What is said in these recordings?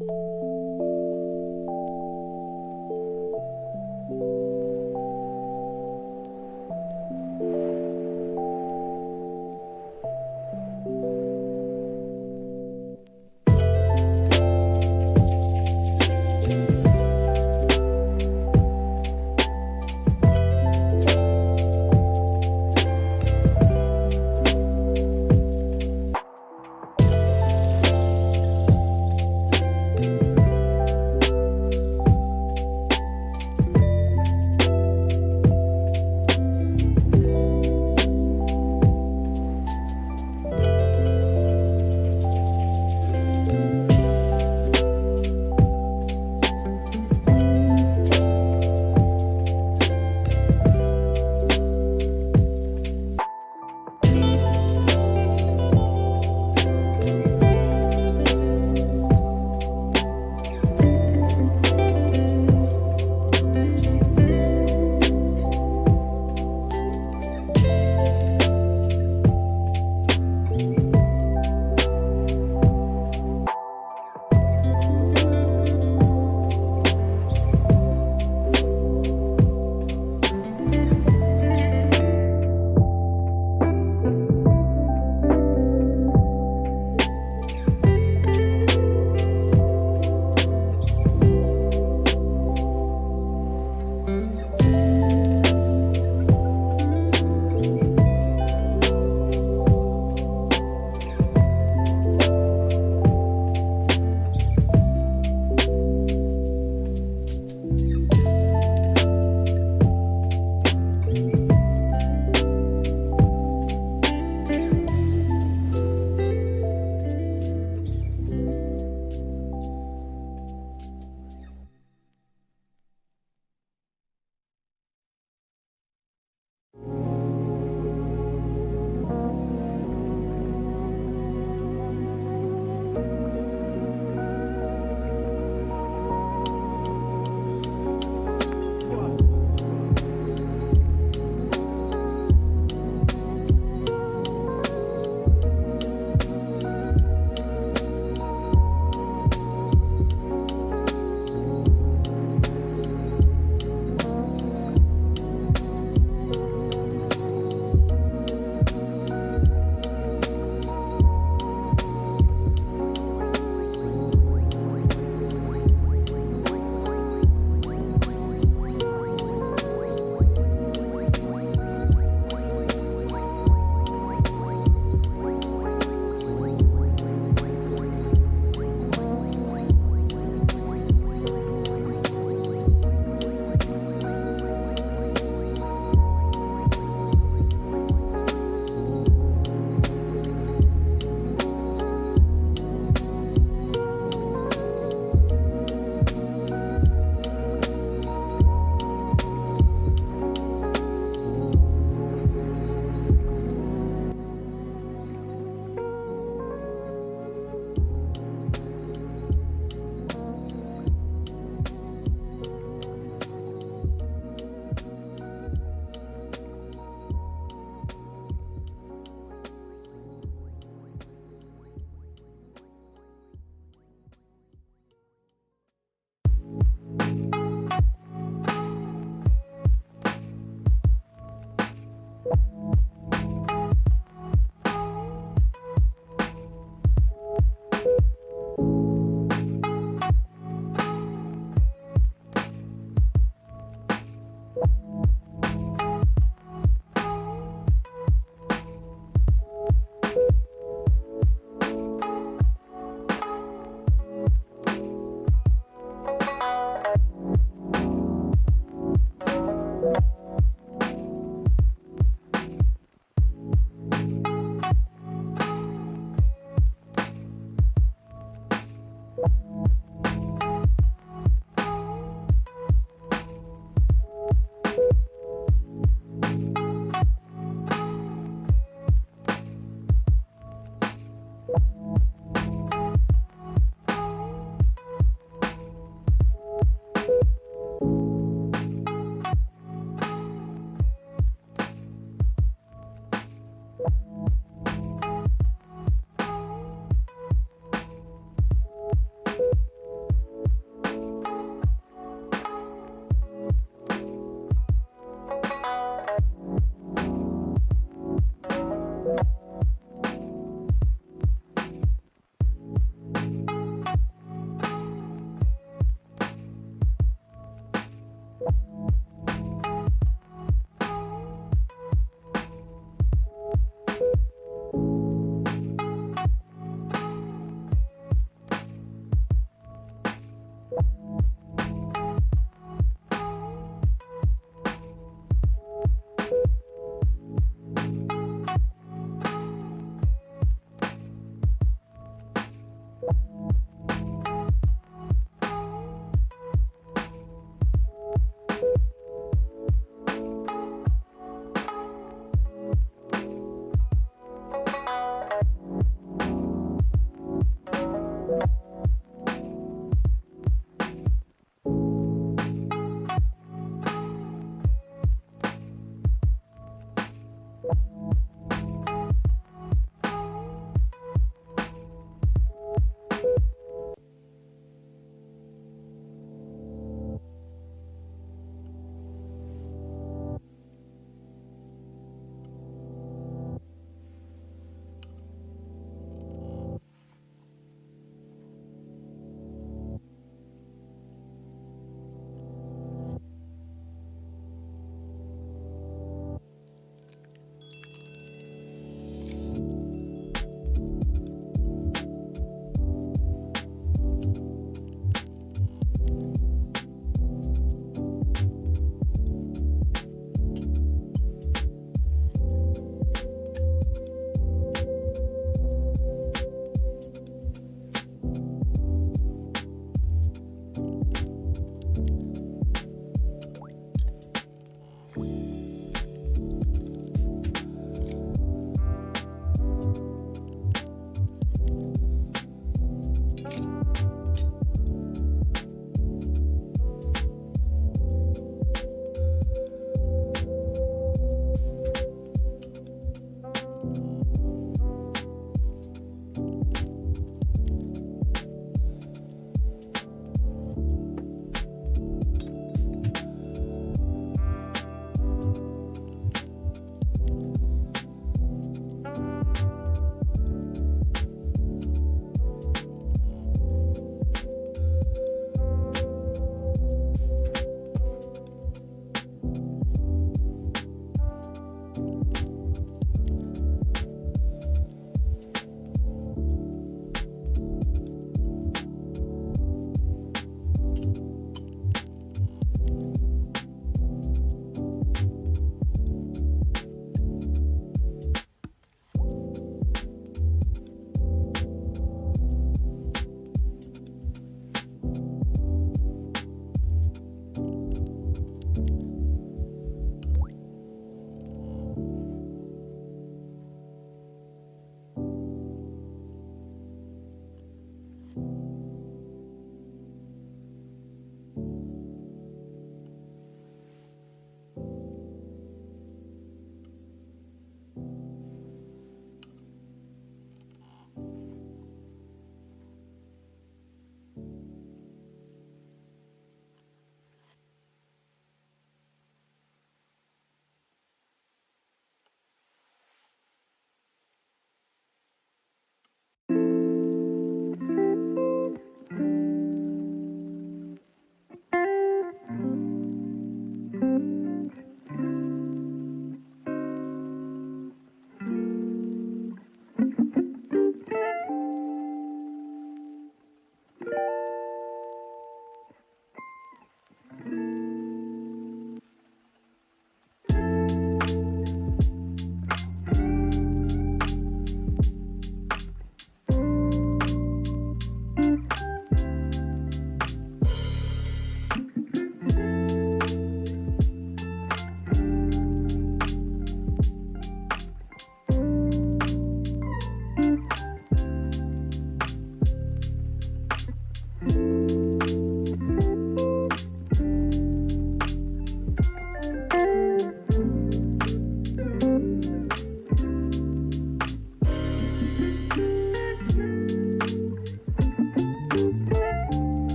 you.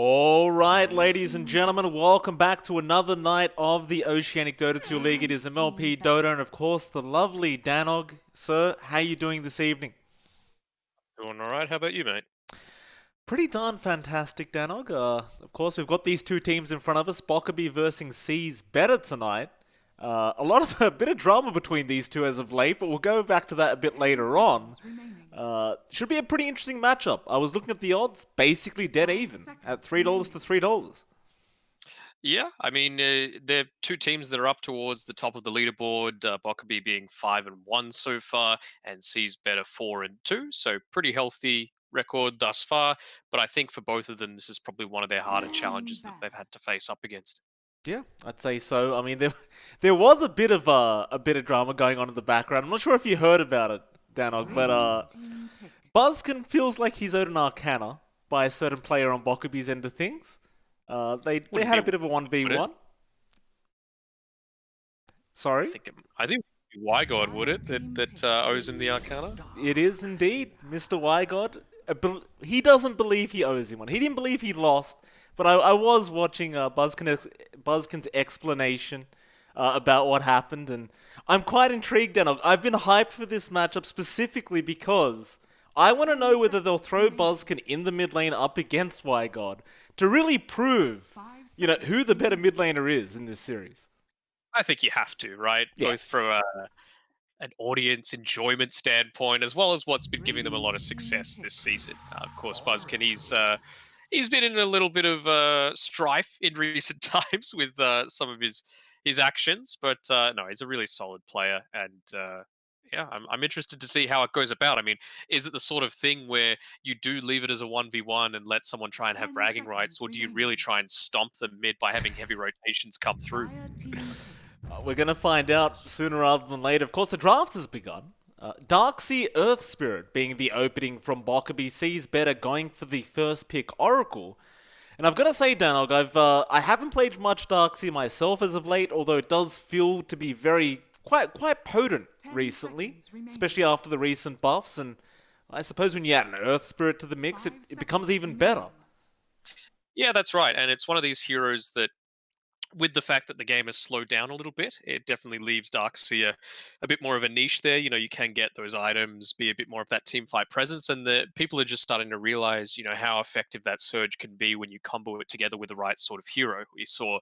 All right, ladies and gentlemen, welcome back to another night of the Oceanic Dota 2 League. It is MLP Dota and, of course, the lovely Danog. Sir, how you doing this evening? Doing all right. How about you, mate? Pretty darn fantastic, Danog. Of course, we've got these two teams in front of us, Bokebi versus C's better tonight. A bit of drama between these two as of late, but we'll go back to that a bit later on. Should be a pretty interesting matchup. I was looking at the odds, basically dead even at $3 to $3. Yeah, I mean, they're two teams that are up towards the top of the leaderboard. Bokebi being 5-1 so far, and C's better 4-2. So pretty healthy record thus far. But I think for both of them, this is probably one of their harder challenges that they've had to face up against. Yeah, I'd say so. I mean, there was a bit of drama going on in the background. I'm not sure if you heard about it, Danog, but Buzzkin feels like he's owed an Arcana by a certain player on Bokebi's end of things. They had a bit of a 1v1. Sorry? I think Wygod would it that owes him the Arcana? It is indeed Mr. Wygod. He doesn't believe he owes him one. He didn't believe he lost, but I was watching Buzzkin's explanation about what happened, and I'm quite intrigued, and I've been hyped for this matchup specifically because I want to know whether they'll throw Buzzkin in the mid lane up against Wygod to really prove who the better mid laner is in this series. I think you have to, right? Yeah. Both from an audience enjoyment standpoint, as well as what's been giving them a lot of success this season. Of course, Buzzkin, he's been in a little bit of strife in recent times with some of his actions, but no, he's a really solid player, and yeah, I'm interested to see how it goes about. I mean, is it the sort of thing where you do leave it as a 1v1 and let someone try and have 10 bragging rights, seconds or do you really remaining. try and stomp them mid by having heavy rotations come through? Fire team pick. We're going to find out sooner rather than later. Of course, the draft has begun. Darksea Earth Spirit being the opening from Bokebi sees better going for the first pick Oracle. And I've got to say, Danog, I haven't played much Darksea myself as of late, although it does feel to be quite potent 10 recently, seconds remaining. especially after the recent buffs. And I suppose when you add an Earth Spirit to the mix, it 5 becomes seconds even remaining. better. Yeah, that's right, and it's one of these heroes that with the fact that the game has slowed down a little bit, it definitely leaves Darkseer a bit more of a niche there. You know, you can get those items, be a bit more of that team fight presence, and the people are just starting to realize, how effective that surge can be when you combo it together with the right sort of hero. We saw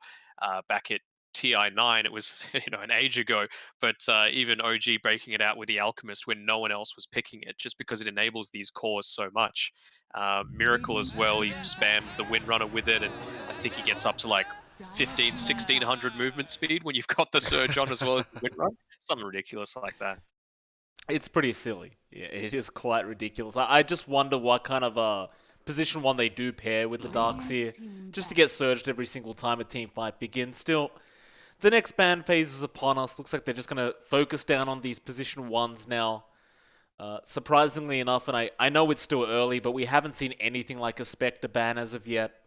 back at TI9, it was an age ago, but even OG breaking it out with the Alchemist when no one else was picking it, just because it enables these cores so much. Miracle as well, he spams the Windrunner with it, and I think he gets up to like 15, 1600 movement speed when you've got the surge on as well as the wind run. Something ridiculous like that. It's pretty silly. Yeah, it is quite ridiculous. I just wonder what kind of position one they do pair with the Darkseer, just to get surged every single time a team fight begins. Still, the next ban phase is upon us. Looks like they're just going to focus down on these position ones now. Surprisingly enough, and I know it's still early, but we haven't seen anything like a Spectre ban as of yet,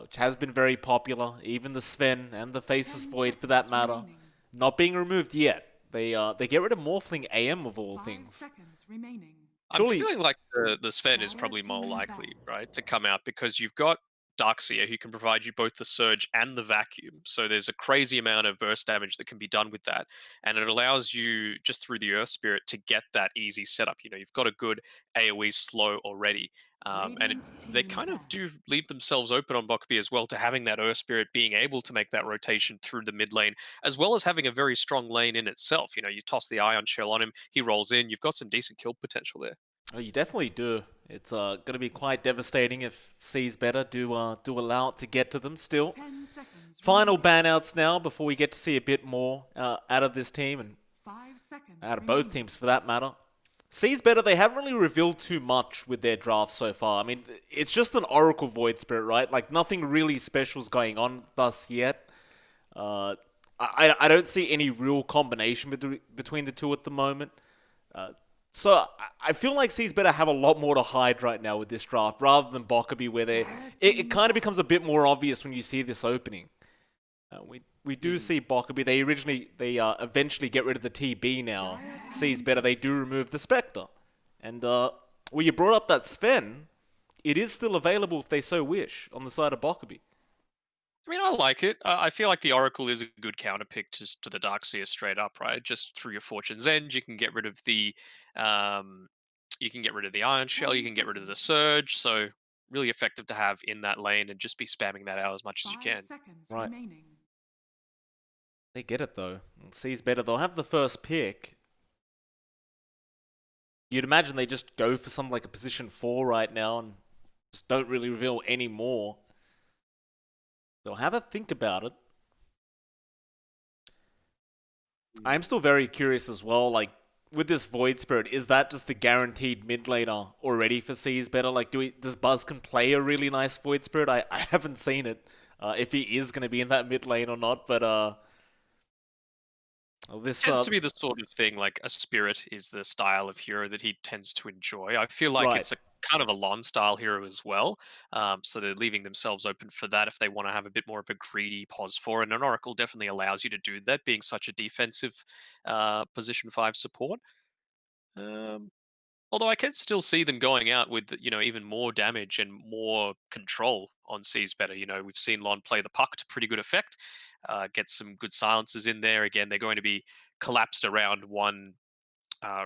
which has been very popular. Even the Sven and the Faceless 10 Void, for that seconds matter, remaining. not being removed yet. They get rid of Morphling AM of all 5 things. seconds remaining. I'm Surely, feeling like the Sven is Dire probably more team likely, battle. right, to come out because you've got Darkseer who can provide you both the surge and the vacuum. So there's a crazy amount of burst damage that can be done with that. And it allows you just through the Earth Spirit to get that easy setup. You've got a good AoE slow already. And Radiant they team kind of ban. do leave themselves open on Bokebi as well to having that Earth Spirit being able to make that rotation through the mid lane, as well as having a very strong lane in itself. You toss the Ion Shell on him, he rolls in, you've got some decent kill potential there. oh, you definitely do. It's going to be quite devastating if Seas better do allow it to get to them. Still, 10 seconds final remaining. banouts now before we get to see a bit more out of this team and 5 seconds out of both remaining. teams for that matter. Seas better. They haven't really revealed too much with their draft so far. I mean, it's just an Oracle Void Spirit, right? Like nothing really special's going on thus yet. Uh, I don't see any real combination between the two at the moment. Uh, so I feel like C's better have a lot more to hide right now with this draft rather than Bokebi, where it kind of becomes a bit more obvious when you see this opening. We do see Bokebi. They eventually get rid of the TB now. C's better. They do remove the Spectre, and well, you brought up that Sven. It is still available if they so wish on the side of Bokebi. I mean, I like it. I feel like the Oracle is a good counter pick to the Darkseer straight up, right? Just through your Fortune's End, you can get rid of um, the Iron Shell, you 10 can get rid of the seconds. Surge. So really effective to have in that lane and just be spamming that out as much as you 5 can. seconds Right. remaining. They get it though. C's better. They'll have the first pick. You'd imagine they just go for something like a position 4 right now and just don't really reveal any more. They'll have a think about it. I'm still very curious as well, like, with this Void Spirit, is that just the guaranteed mid laner already for C's better? Like, does Buzzkin play a really nice Void Spirit? I haven't seen it, if he is going to be in that mid lane or not, but, this, Tends to be the sort of thing like a Spirit is the style of hero that he tends to enjoy. I feel like right. it's a kind of a Lon style hero as well. So they're leaving themselves open for that if they want to have a bit more of a greedy pos for. And an Oracle definitely allows you to do that, being such a defensive position 5 support. Um, Although I can still see them going out with even more damage and more control on Seas better. We've seen Lon play the puck to pretty good effect, get some good silences in there. Again, they're going to be collapsed around one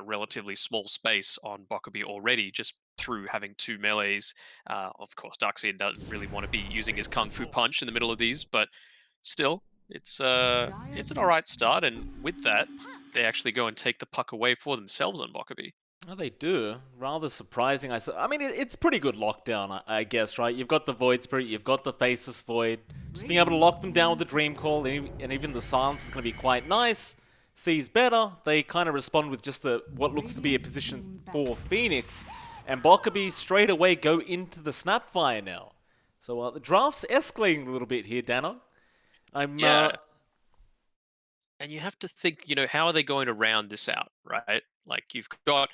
relatively small space on Bokebi already, just through having two melees. Of course, Darkseid doesn't really want to be using his Kung Fu Punch in the middle of these, but still, it's an all right start. And with that, they actually go and take the puck away for themselves on Bokebi. Well, they do. Rather surprising. I mean, it's pretty good lockdown, I guess, right? You've got the Void Spirit, you've got the Faceless Void. Just being able to lock them down with the Dream Call, and even the Silence is going to be quite nice. Sees better. They kind of respond with just what looks to be a position for Phoenix. And Bokebi straight away go into the Snapfire now. So the draft's escalating a little bit here, Dano. I'm Yeah, and you have to think, how are they going to round this out, right? Like you've got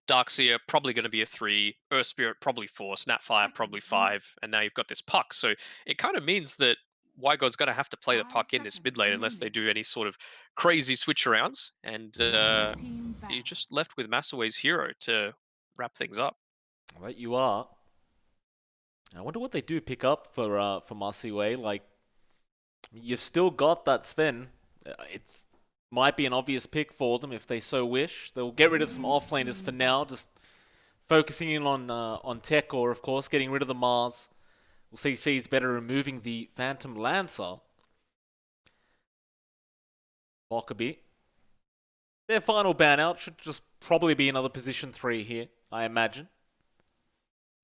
Darkseer probably going to be a 3, Earth Spirit probably 4, Snapfire probably Seconds remaining. 5, and now you've got this puck. So it kind of means that Wygod's going to have to play the Five puck in this mid seconds lane unless they remaining. do any sort of crazy switch arounds, and Red team you're back. just left with Massaway's hero to wrap things up. right, you are. I wonder what they do pick up for Masiway. Like, you've still got that Sven. It's might be an obvious pick for them if they so wish. They'll get rid of some offlaners for now, just focusing in on Tech, or of course getting rid of the Mars. We'll see C's better removing the Phantom Lancer. Bokebi. Their final ban out should just probably be another position 3 here, I imagine.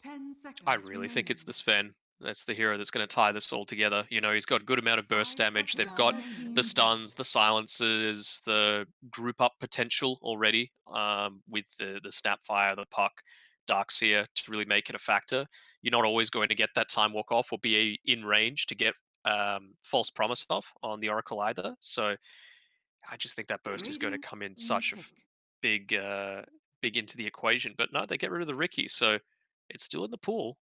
10 seconds I really think remaining. it's the Sven. That's the hero that's going to tie this all together. He's got a good amount of burst 5 damage. They've seconds got remaining. the stuns, the silences, the group up potential already, with the Snapfire, the Puck, Darkseer to really make it a factor. You're not always going to get that time walk off or be in range to get false promise off on the Oracle either. So I just think that burst is going to Radiant come in win such a pick. big, big into the equation. But no, they get rid of the Ricky, so it's still in the pool.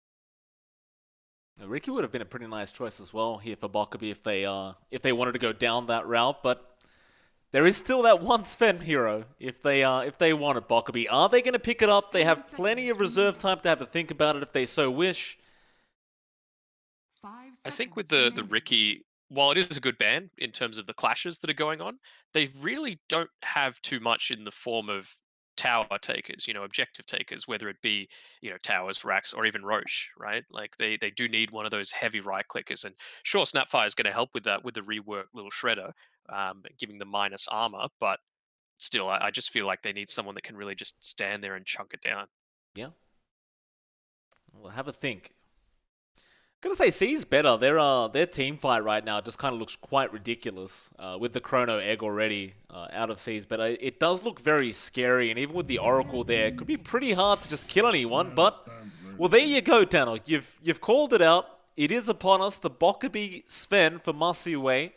Ricky would have been a pretty nice choice as well here for Bokebi if they wanted to go down that route, but there is still that one Sven hero if they wanted Bokebi. Are they going to pick it up? They 10 have plenty of seconds reserve remaining. time to have a think about it if they so wish. 5 I think with seconds the remaining. Ricky, while it is a good ban in terms of the clashes that are going on, they really don't have too much in the form of tower takers, objective takers, whether it be, towers, racks, or even Roche, right? Like they do need one of those heavy right clickers. And sure, Snapfire is going to help with that with the rework little shredder, giving them minus armor, but still, I just feel like they need someone that can really just stand there and chunk it down. Yeah, well, have a think. Gotta say, C's better. Their team fight right now just kind of looks quite ridiculous with the Chrono Egg already out of C's. But it does look very scary, and even with the Oracle Red there, it team could be pick. pretty hard to just kill anyone. But well, there you go, Dano. You've called it out. It is upon us. The Bokebi Sven for Masiway.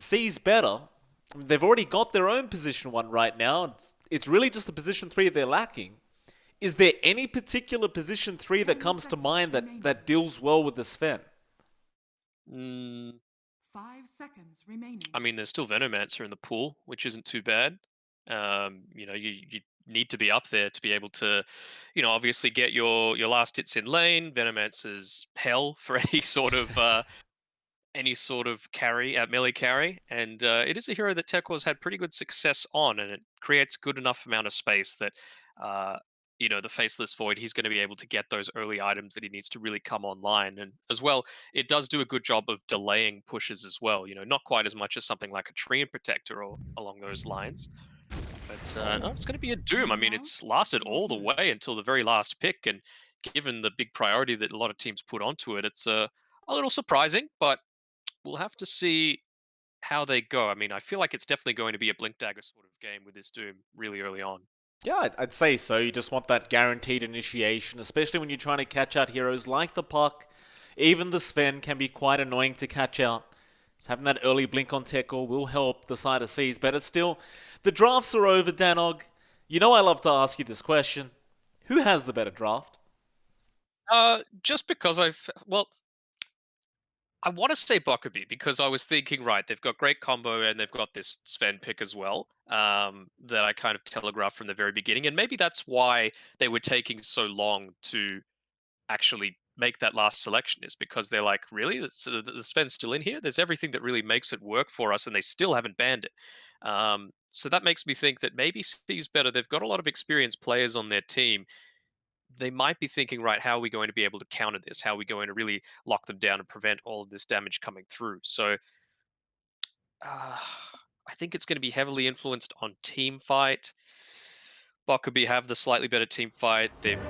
C's better. They've already got their own position 1 right now. It's really just the position 3 they're lacking. Is there any particular position 3 that 10 comes to seconds mind remaining. that deals well with the Sven? Mm, 5 seconds remaining. I mean, there's still Venomancer in the pool, which isn't too bad. You need to be up there to be able to, obviously get your last hits in lane. Venomancer's hell for any sort of carry, melee carry, and it is a hero that Tekwar's had pretty good success on, and it creates good enough amount of space that, uh, the Faceless Void, he's going to be able to get those early items that he needs to really come online, and as well, it does do a good job of delaying pushes as well. Not quite as much as something like a Treant Protector or along those lines, but no, it's going to be a Doom. I mean, Meanwhile, it's lasted your all the way heroes. until the very last pick, and given the big priority that a lot of teams put onto it, it's a little surprising, but we'll have to see how they go. I mean, I feel like it's definitely going to be a blink dagger sort of game with this Doom really early on. Yeah, I'd say so. You just want that guaranteed initiation, especially when you're trying to catch out heroes like the Puck. Even the Sven can be quite annoying to catch out. So having that early blink on Tekor will help the side of Seas, but it's still, the drafts are over, Danog. You know I love to ask you this question. Who has the better draft? Just because I want to say Bokebi because I was thinking, right, they've got great combo and they've got this Sven pick as well, that I kind of telegraphed from the very beginning, and maybe that's why they were taking so long to actually make that last selection, is because they're like, really, the Sven's still in here. There's everything that really makes it work for us, and they still haven't banned it. So that makes me think that maybe C's better. They've got a lot of experienced players on their team. They might be thinking, right, how are we going to be able to counter this? How are we going to really lock them down and prevent all of this damage coming through? So uh, I think it's going to be heavily influenced on team fight. Bokebi have the slightly better team fight. They're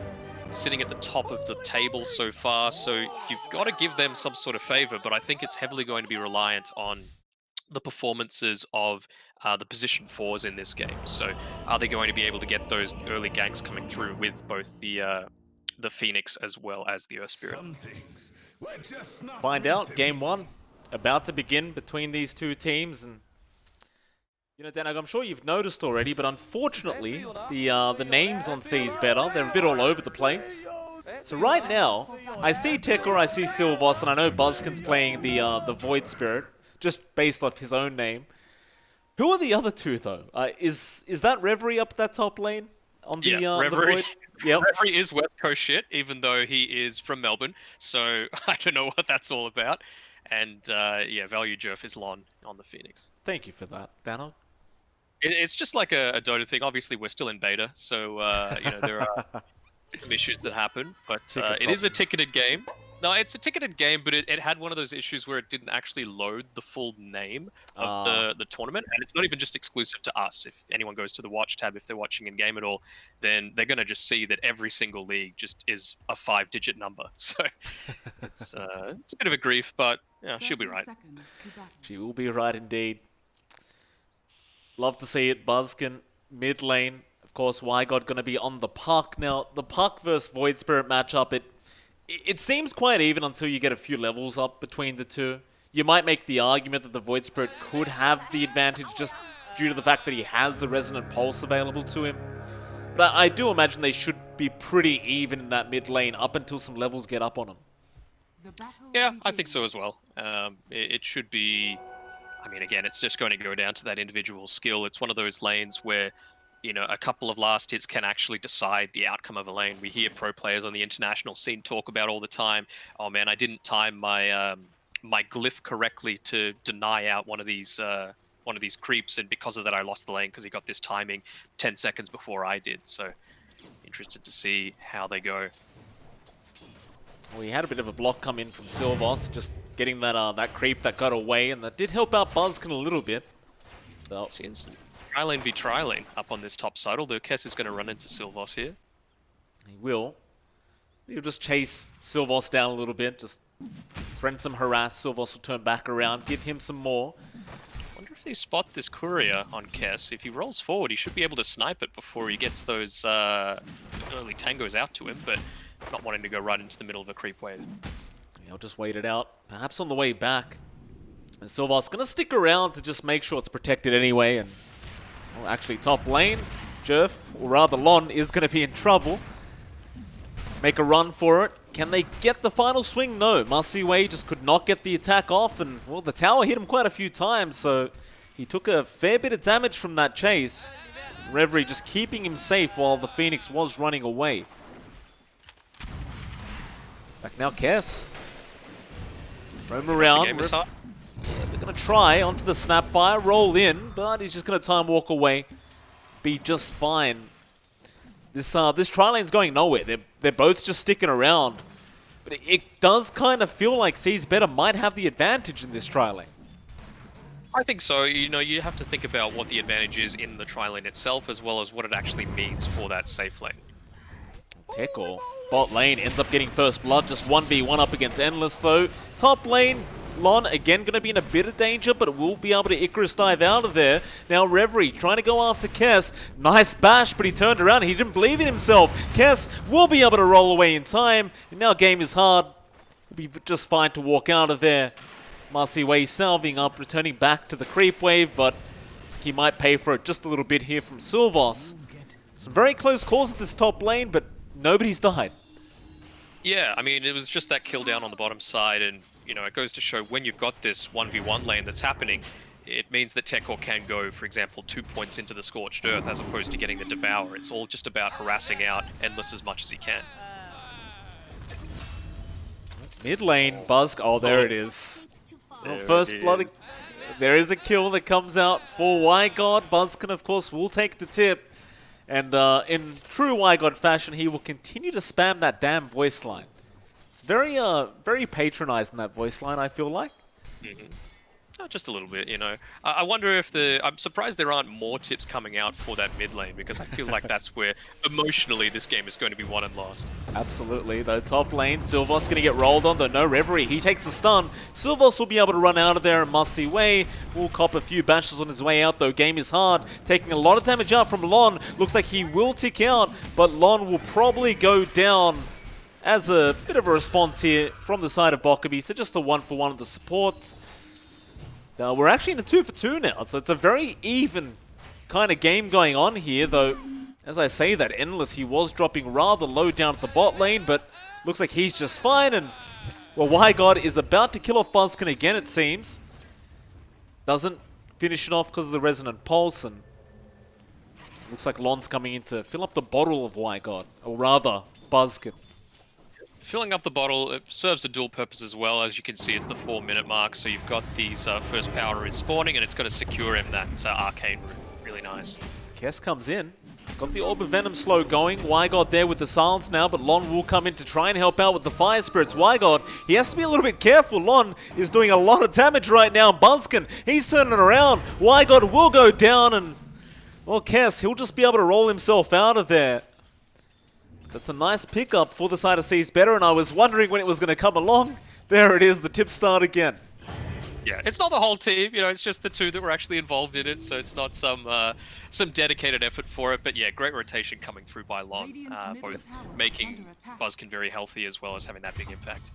sitting at the top of the table so far, so you've got to give them some sort of favor, but I think it's heavily going to be reliant on the performances of the position fours in this game. So are they going to be able to get those early ganks coming through with both the Phoenix as well as the Earth Spirit? Find out. Game 1 about to begin between these two teams, and you know, Danog, I'm sure you've noticed already, but unfortunately, the names on C's better. They're a bit all over the place. So right now, I see Tekor, I see Silvos, and I know Buzzkin's playing the Void Spirit, just based off his own name. Who are the other two, though? Is that Reverie up that top lane? On the, Yeah, the Reverie, Void? Yep. Reverie is West Coast shit, even though he is from Melbourne, so I don't know what that's all about. And yeah, Value Jerf is Lon on the Phoenix. Thank you for that, Danog. It's just like a Dota thing. Obviously, we're still in beta, so you know there are some issues that happen. But it is a ticketed game. No, it's a ticketed game, but it had one of those issues where it didn't actually load the full name of the tournament, and it's not even just exclusive to us. If anyone goes to the watch tab, if they're watching in game at all, then they're going to just see that every single league just is a 5-digit number. So it's a bit of a grief, but yeah, she'll be 30 right. seconds to battle. She will be right indeed. Love to see it. Buzzkin, mid lane. Of course, Wygod going to be on the Puck. Now, the Puck versus Void Spirit matchup, it seems quite even until you get a few levels up between the two. You might make the argument that the Void Spirit could have the advantage just due to the fact that he has the Resonant Pulse available to him. But I do imagine they should be pretty even in that mid lane up until some levels get up on them. The battle Yeah, I think so begins. as well. It should be. I mean, again, it's just going to go down to that individual skill. It's one of those lanes where, you know, a couple of last hits can actually decide the outcome of a lane. We hear pro players on the international scene talk about all the time, oh man, I didn't time my my glyph correctly to deny out one of these creeps, and because of that I lost the lane because he got this timing 10 seconds before I did. So interested to see how they go. We had a bit of a block come in from Silvos, just getting that creep that got away, and that did help out Buzzkin a little bit. So, Seeing some tri-lane v tri-lane up on this top side, although Kess is going to run into Silvos here. he will. He'll just chase Silvos down a little bit, just threaten some harass. Silvos will turn back around, give him some more. Wonder if they spot this courier on Kess. If he rolls forward, he should be able to snipe it before he gets those early tangos out to him, but not wanting to go right into the middle of a creep wave. He'll just wait it out, perhaps on the way back. And Silvos going to stick around to just make sure it's protected anyway. And well, actually, top lane, Jerf, or rather Lon, is going to be in trouble. Make a run for it. Can they get the final swing? No. Masiway just could not get the attack off, and well, the tower hit him quite a few times, so he took a fair bit of damage from that chase. Reverie just keeping him safe while the Phoenix was running away. Back now, Kess. Roam around. Game is hard. Yeah, they're going to try onto the Snapfire, roll in, but he's just going to time walk away. Be just fine. This tri-lane's going nowhere. They're both just sticking around. But it does kind of feel like C's better might have the advantage in this tri-lane. I think so. You know, you have to think about what the advantage is in the tri-lane itself, as well as what it actually means for that safe lane. Tekor, bot lane, ends up getting first blood. Just 1v1 up against Endless, though. Top lane, Lon, again, going to be in a bit of danger, but will be able to Icarus dive out of there. Now, Reverie trying to go after Kess. Nice bash, but he turned around. He didn't believe in himself. Kess will be able to roll away in time. And now game is hard. Will be just fine to walk out of there. Masiway salving up, returning back to the creep wave, but he might pay for it just a little bit here from Silvos. Some very close calls at this top lane, but nobody's died. Yeah, I mean, it was just that kill down on the bottom side, and, you know, it goes to show when you've got this 1v1 lane that's happening, it means that Tekor can go, for example, 2 points into the Scorched Earth as opposed to getting the Devour. It's all just about harassing out Endless as much as he can. Mid lane, Buzz. Oh, there it is. There First it blood. is. There is a kill that comes out for WiGod. Buzzkin, of course, will take the tip. And in true WiGod fashion, he will continue to spam that damn voice line. It's very patronizing, that voice line, I feel like. Just a little bit, you know. I wonder if I'm surprised there aren't more tips coming out for that mid lane, because I feel like that's where emotionally this game is going to be won and lost. Absolutely, though. Top lane, Silvos going to get rolled on, though no Reverie. He takes a stun. Silvos will be able to run out of there in must-see way. Will cop a few bashes on his way out, though. Game is hard. Taking a lot of damage out from Lon. Looks like he will tick out, but Lon will probably go down as a bit of a response here from the side of Bokebi. So just a 1-for-1 of the supports. We're actually in a 2-for-2 now, so it's a very even kind of game going on here, though. As I say that, Endless, he was dropping rather low down at the bot lane, but looks like he's just fine, and, well, WiGod is about to kill off Buzzkin again, it seems. Doesn't finish it off because of the Resonant Pulse, and looks like Lon's coming in to fill up the bottle of WiGod, or rather, Buzzkin. Filling up the bottle, it serves a dual purpose as well. As you can see, it's the 4-minute mark, so you've got these first power is spawning, and it's going to secure him that arcane route. Really nice. Kess comes in. He's got the Orb of Venom slow going. WiGod there with the silence now, but Lon will come in to try and help out with the Fire Spirits. WiGod, he has to be a little bit careful. Lon is doing a lot of damage right now. Buzzkin, he's turning around. WiGod will go down, and, well, Kess, he'll just be able to roll himself out of there. That's a nice pickup for the side of Sees Better, and I was wondering when it was going to come along. There it is, the tip start again. Yeah, it's not the whole team, you know, it's just the two that were actually involved in it, so it's not some dedicated effort for it. But yeah, great rotation coming through by Lon, both making Buzzkin very healthy as well as having that big impact.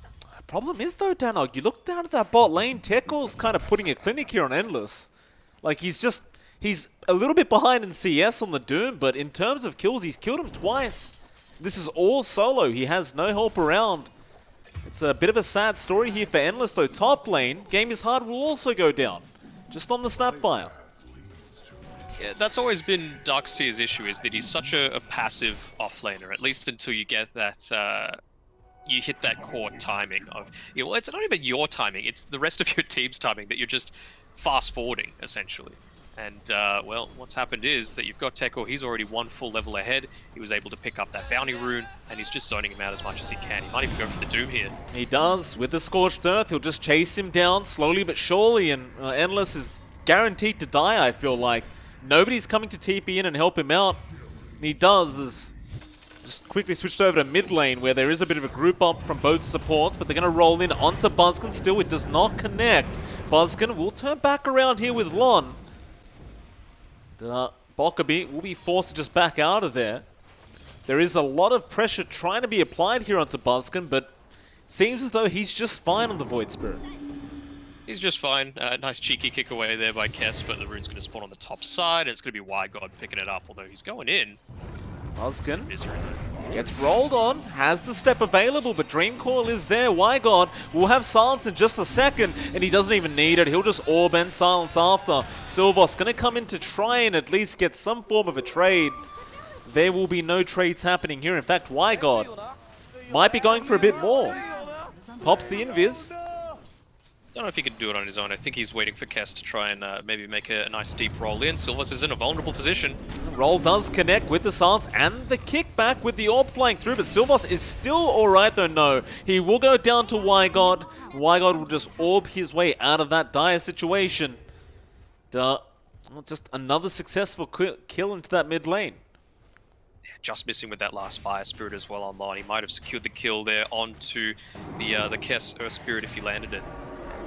Problem is though, Danog, you look down at that bot lane, Tekkel's kind of putting a clinic here on Endless. Like, he's a little bit behind in CS on the Doom, but in terms of kills, he's killed him twice. This is all solo. He has no help around. It's a bit of a sad story here for Endless, though. Top lane, Game is Hard will also go down. Just on the Snapfire. Yeah, that's always been Darkseer's issue, is that he's such a passive offlaner, at least until you get that, you hit that core timing of, you know, well, it's not even your timing, it's the rest of your team's timing that you're just fast-forwarding, essentially. And, well, what's happened is that you've got Tekkel, he's already one full level ahead. He was able to pick up that bounty rune, and he's just zoning him out as much as he can. He might even go for the Doom here. He does. With the Scorched Earth, he'll just chase him down slowly but surely, and Endless is guaranteed to die, I feel like. Nobody's coming to TP in and help him out. And he does, is just quickly switched over to mid lane, where there is a bit of a group up from both supports, but they're going to roll in onto Buzzkin still. It does not connect. Buzzkin will turn back around here with Lon. Bokebi will be forced to just back out of there. There is a lot of pressure trying to be applied here onto Buzzkin, but it seems as though he's just fine on the Void Spirit. He's just fine. Nice cheeky kick away there by Kess, but the rune's going to spawn on the top side, and it's going to be WiGod picking it up, although he's going in. Buzzkin gets rolled on, has the step available, but Dream Coil is there. WiGod will have silence in just a second, and he doesn't even need it. He'll just orb and silence after. Silvos going to come in to try and at least get some form of a trade. There will be no trades happening here. In fact, WiGod might be going for a bit more. Pops the invis. Don't know if he can do it on his own. I think he's waiting for Kess to try and maybe make a nice deep roll in. Silvos is in a vulnerable position. Roll does connect with the silence and the kickback with the orb flying through, but Silvos is still alright though. No, he will go down to WiGod. WiGod will just orb his way out of that dire situation. Just another successful kill into that mid lane. Just missing with that last Fire Spirit as well online. He might have secured the kill there onto the Kess Earth Spirit if he landed it.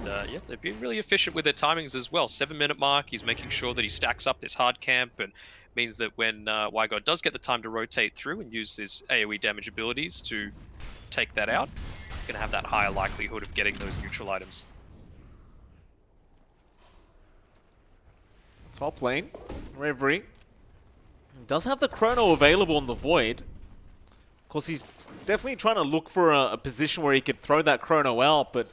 Yeah, they've been really efficient with their timings as well. 7-minute mark, he's making sure that he stacks up this hard camp, and means that when WiGod does get the time to rotate through and use his AoE damage abilities to take that out, going to have that higher likelihood of getting those neutral items. Top lane, Reverie does have the Chrono available on the Void. Of course, he's definitely trying to look for a position where he could throw that Chrono out, but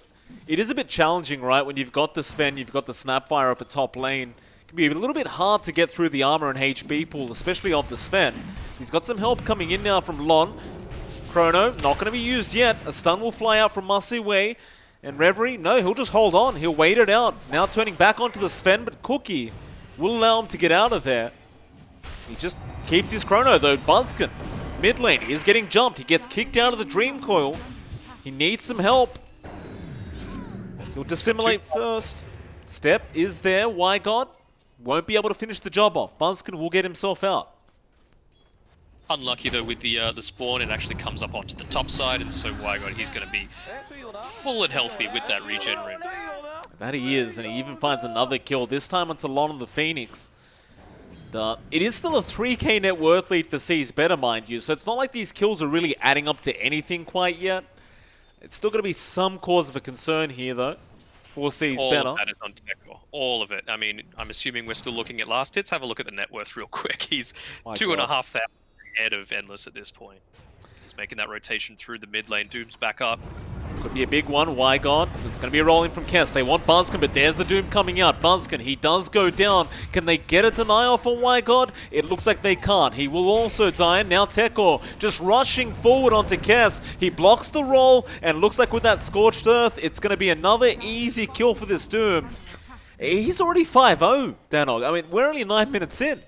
it is a bit challenging, right? When you've got the Sven, you've got the Snapfire up at top lane. It can be a little bit hard to get through the armor and HP pool, especially of the Sven. He's got some help coming in now from Lon. Chrono, not going to be used yet. A stun will fly out from Must-See Way. And Reverie, no, he'll just hold on. He'll wait it out. Now turning back onto the Sven, but Cookie will allow him to get out of there. He just keeps his chrono though. Buzzkin, mid lane, he is getting jumped. He gets kicked out of the Dream Coil. He needs some help. He'll dissimulate first. Step is there. Wygod won't be able to finish the job off. Buzzkin will get himself out. Unlucky though with the spawn, it actually comes up onto the top side, and so Wygod, he's going to be full and healthy with that regen rune. That he is, and he even finds another kill, this time onto Lon the Phoenix. It is still a 3k net worth lead for C's Better, mind you, so it's not like these kills are really adding up to anything quite yet. It's still going to be some cause of a concern here, though, for C's Better. All of that is on Tekor. All of it. I mean, I'm assuming we're still looking at last hits. Have a look at the net worth real quick. He's 2,500 ahead of Endless at this point. He's making that rotation through the mid lane. Doom's back up. Could be a big one. Wygod. It's going to be a rolling from Kess. They want Buzzkin, but there's the Doom coming out. Buzzkin, he does go down. Can they get a deny off on Wygod? It looks like they can't. He will also die. Now Tekor just rushing forward onto Kess. He blocks the roll, and looks like with that Scorched Earth, it's going to be another easy kill for this Doom. He's already 5-0, Danog. I mean, we're only 9 minutes in.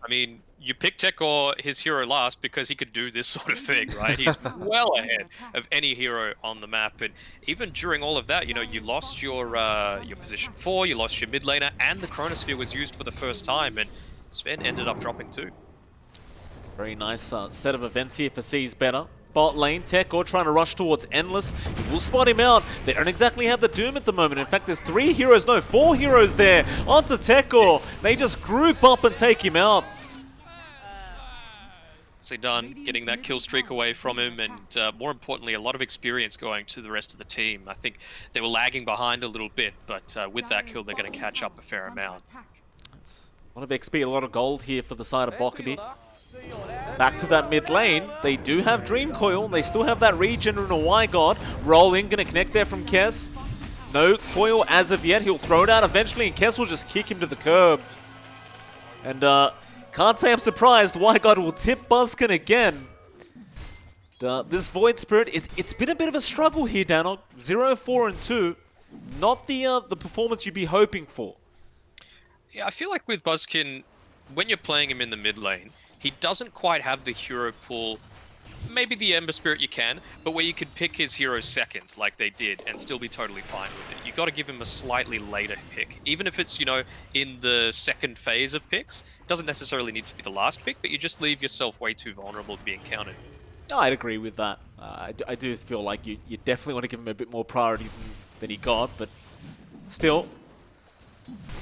I mean, you picked Tekor, his hero, last because he could do this sort of thing, right? He's well ahead of any hero on the map, and even during all of that, you know, you lost your position 4, you lost your mid laner, and the Chronosphere was used for the first time, and Sven ended up dropping too. Very nice set of events here for C's Better. Bot lane, Tekor trying to rush towards Endless. He will spot him out. They don't exactly have the Doom at the moment. In fact, there's 4 heroes there onto Tekor. They just group up and take him out. So done getting that kill streak away from him, and more importantly, a lot of experience going to the rest of the team. I think they were lagging behind a little bit, but with that kill, they're going to catch up a fair amount. A lot of XP, a lot of gold here for the side of Bokebi. Back to that mid lane. They do have Dream Coil. They still have that regen and a Wygod. Rolling, going to connect there from Kess. No Coil as of yet. He'll throw it out eventually, and Kess will just kick him to the curb. And can't say I'm surprised. Wygod will tip Buzzkin again. This Void Spirit, it's been a bit of a struggle here, Danog. 0-4-2. Not the performance you'd be hoping for. Yeah, I feel like with Buzzkin, when you're playing him in the mid lane, he doesn't quite have the hero pool. Maybe the Ember Spirit you can, but where you could pick his hero second, like they did, and still be totally fine with it. You got to give him a slightly later pick, even if it's, you know, in the second phase of picks. It doesn't necessarily need to be the last pick, but you just leave yourself way too vulnerable to being countered. I'd agree with that. I do feel like you definitely want to give him a bit more priority than he got, but still,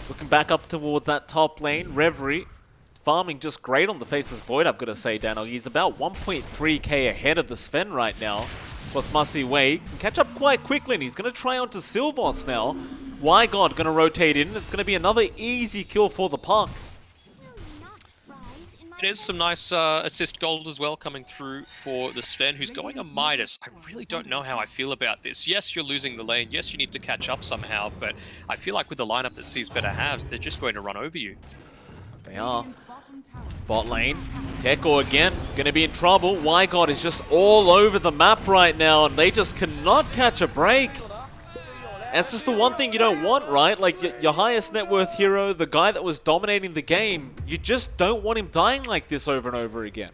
looking back up towards that top lane, Reverie. Farming just great on the Faceless Void, I've got to say, Danog. He's about 1.3k ahead of the Sven right now. Plus Mussy Wei can catch up quite quickly, and he's going to try onto Sylvos now. Wygod going to rotate in. It's going to be another easy kill for the puck. It is some nice assist gold as well coming through for the Sven, who's going a Midas. I really don't know how I feel about this. Yes, you're losing the lane. Yes, you need to catch up somehow, but I feel like with the lineup that C's Better has, they're just going to run over you. They are. Bot lane. Tekor again. Going to be in trouble. Wygod is just all over the map right now, and they just cannot catch a break. That's just the one thing you don't want, right? Like, your highest net worth hero, the guy that was dominating the game, you just don't want him dying like this over and over again.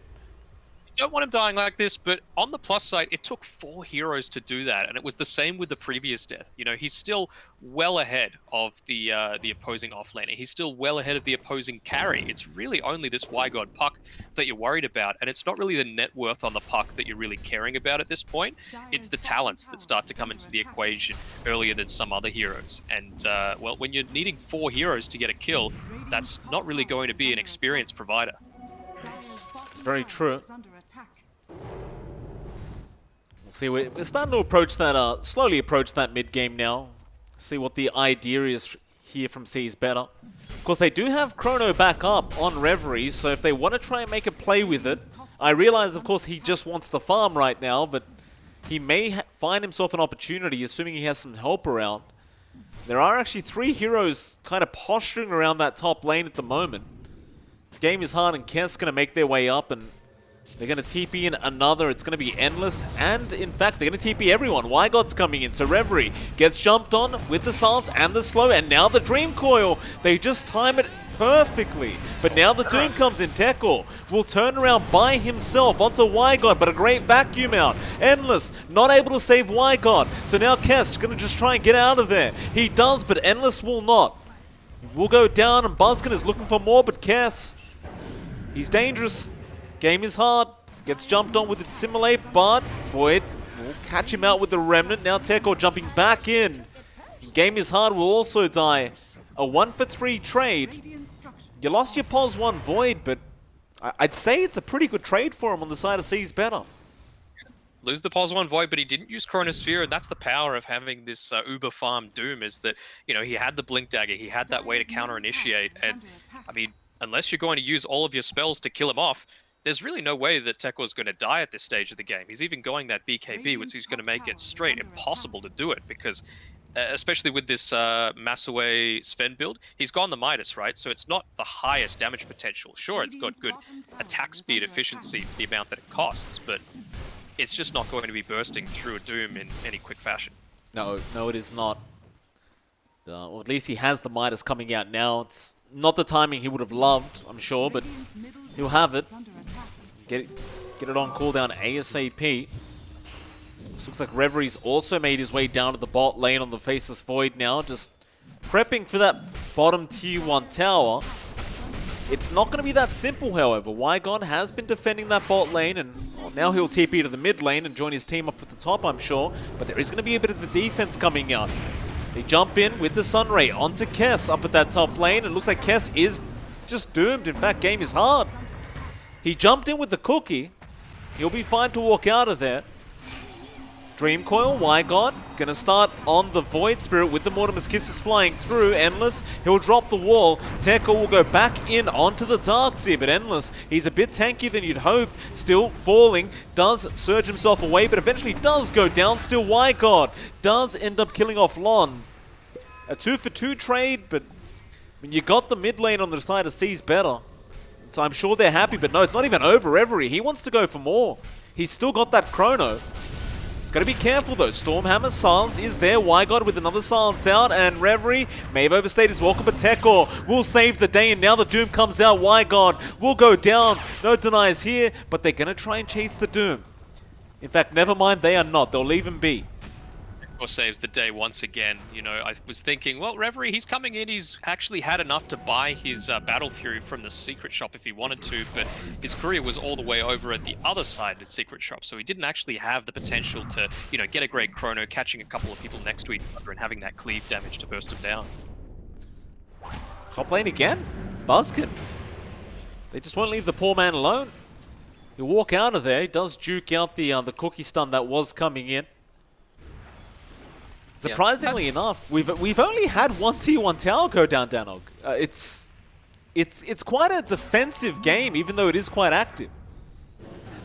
You don't want him dying like this, but on the plus side, it took 4 heroes to do that, and it was the same with the previous death. You know, he's still well ahead of the opposing offlaner. He's still well ahead of the opposing carry. It's really only this Wygod puck that you're worried about, and it's not really the net worth on the puck that you're really caring about at this point. It's the talents that start to come into the equation earlier than some other heroes. And, well, when you're needing 4 heroes to get a kill, that's not really going to be an experienced provider. It's very true. See, we're starting to approach that, slowly approach that mid game now. See what the idea is here from C's Better. Of course, they do have Chrono back up on Reverie, so if they want to try and make a play with it, I realize, of course, he just wants to farm right now, but he may find himself an opportunity, assuming he has some help around. There are actually 3 heroes kind of posturing around that top lane at the moment. The game is hard, and Kess going to make their way up, and They're going to TP in another. It's going to be endless. And in fact, they're going to TP everyone. Wygod's coming in. So Reverie gets jumped on with the silence and the slow. And now the Dream Coil. They just time it perfectly. But now the Doom comes in. Tekor will turn around by himself onto Wygod. But a great vacuum out. Endless not able to save Wygod. So now Kess going to just try and get out of there. He does, but Endless will not. Will go down and Buzzkin is looking for more. But Kess, he's dangerous. Game is hard. Gets jumped on with its Simulate, but Void will catch him out with the Remnant. Now Tekor jumping back in. Game is hard will also die. A 1-for-3 trade. You lost your pos 1 Void, but I'd say it's a pretty good trade for him on the side of Seas better. Lose the pos 1 Void, but he didn't use Chronosphere, and that's the power of having this Uber farm Doom, is that, you know, he had the Blink Dagger, he had that way to counter-initiate, and, I mean, unless you're going to use all of your spells to kill him off, there's really no way that Tekor's going to die at this stage of the game. He's even going that BKB, which is going to make it straight impossible to do it, because especially with this Massaway Sven build, he's gone the Midas, right? So it's not the highest damage potential. Sure, it's got good attack speed efficiency for the amount that it costs, but it's just not going to be bursting through a Doom in any quick fashion. No, it is not. Well, at least he has the Midas coming out now. It's not the timing he would have loved, I'm sure, but he'll have it. Get it on cooldown ASAP. This looks like Reverie's also made his way down to the bot lane on the Faceless Void now, just prepping for that bottom tier 1 tower. It's not going to be that simple, however. Wygon has been defending that bot lane, and well, now he'll TP to the mid lane and join his team up at the top, I'm sure. But there is going to be a bit of the defense coming out. They jump in with the Sunray onto Kess up at that top lane. It looks like Kess is just doomed. In fact, game is hard. He jumped in with the cookie. He'll be fine to walk out of there. Dream Coil, Wygon, gonna start on the Void Spirit with the Mortimer's Kisses flying through. Endless, he'll drop the wall. Tekor will go back in onto the Darkseer, but Endless, he's a bit tankier than you'd hope. Still falling, does surge himself away, but eventually does go down. Still Wygod does end up killing off Lon. A 2-for-2 trade, but when you got the mid lane on the side of Seas better. So I'm sure they're happy, but no, it's not even over. Reverie, he wants to go for more. He's still got that chrono. Gotta be careful though. Stormhammer's silence is there. Wygod with another silence out, and Reverie may have overstayed his welcome, but Tekor will save the day, and now the Doom comes out. Wygod will go down. No denies here, but they're gonna try and chase the Doom. In fact, never mind, they are not. They'll leave him be. Or saves the day once again. You know, I was thinking, well, Reverie, he's coming in. He's actually had enough to buy his Battle Fury from the Secret Shop if he wanted to, but his career was all the way over at the other side of Secret Shop, so he didn't actually have the potential to, you know, get a great chrono, catching a couple of people next to each other and having that cleave damage to burst him down. Top lane again. Buzzkin. They just won't leave the poor man alone. He'll walk out of there. He does juke out the cookie stun that was coming in. Surprisingly enough, we've only had one T1 tower go down, Danog. It's quite a defensive game, even though it is quite active.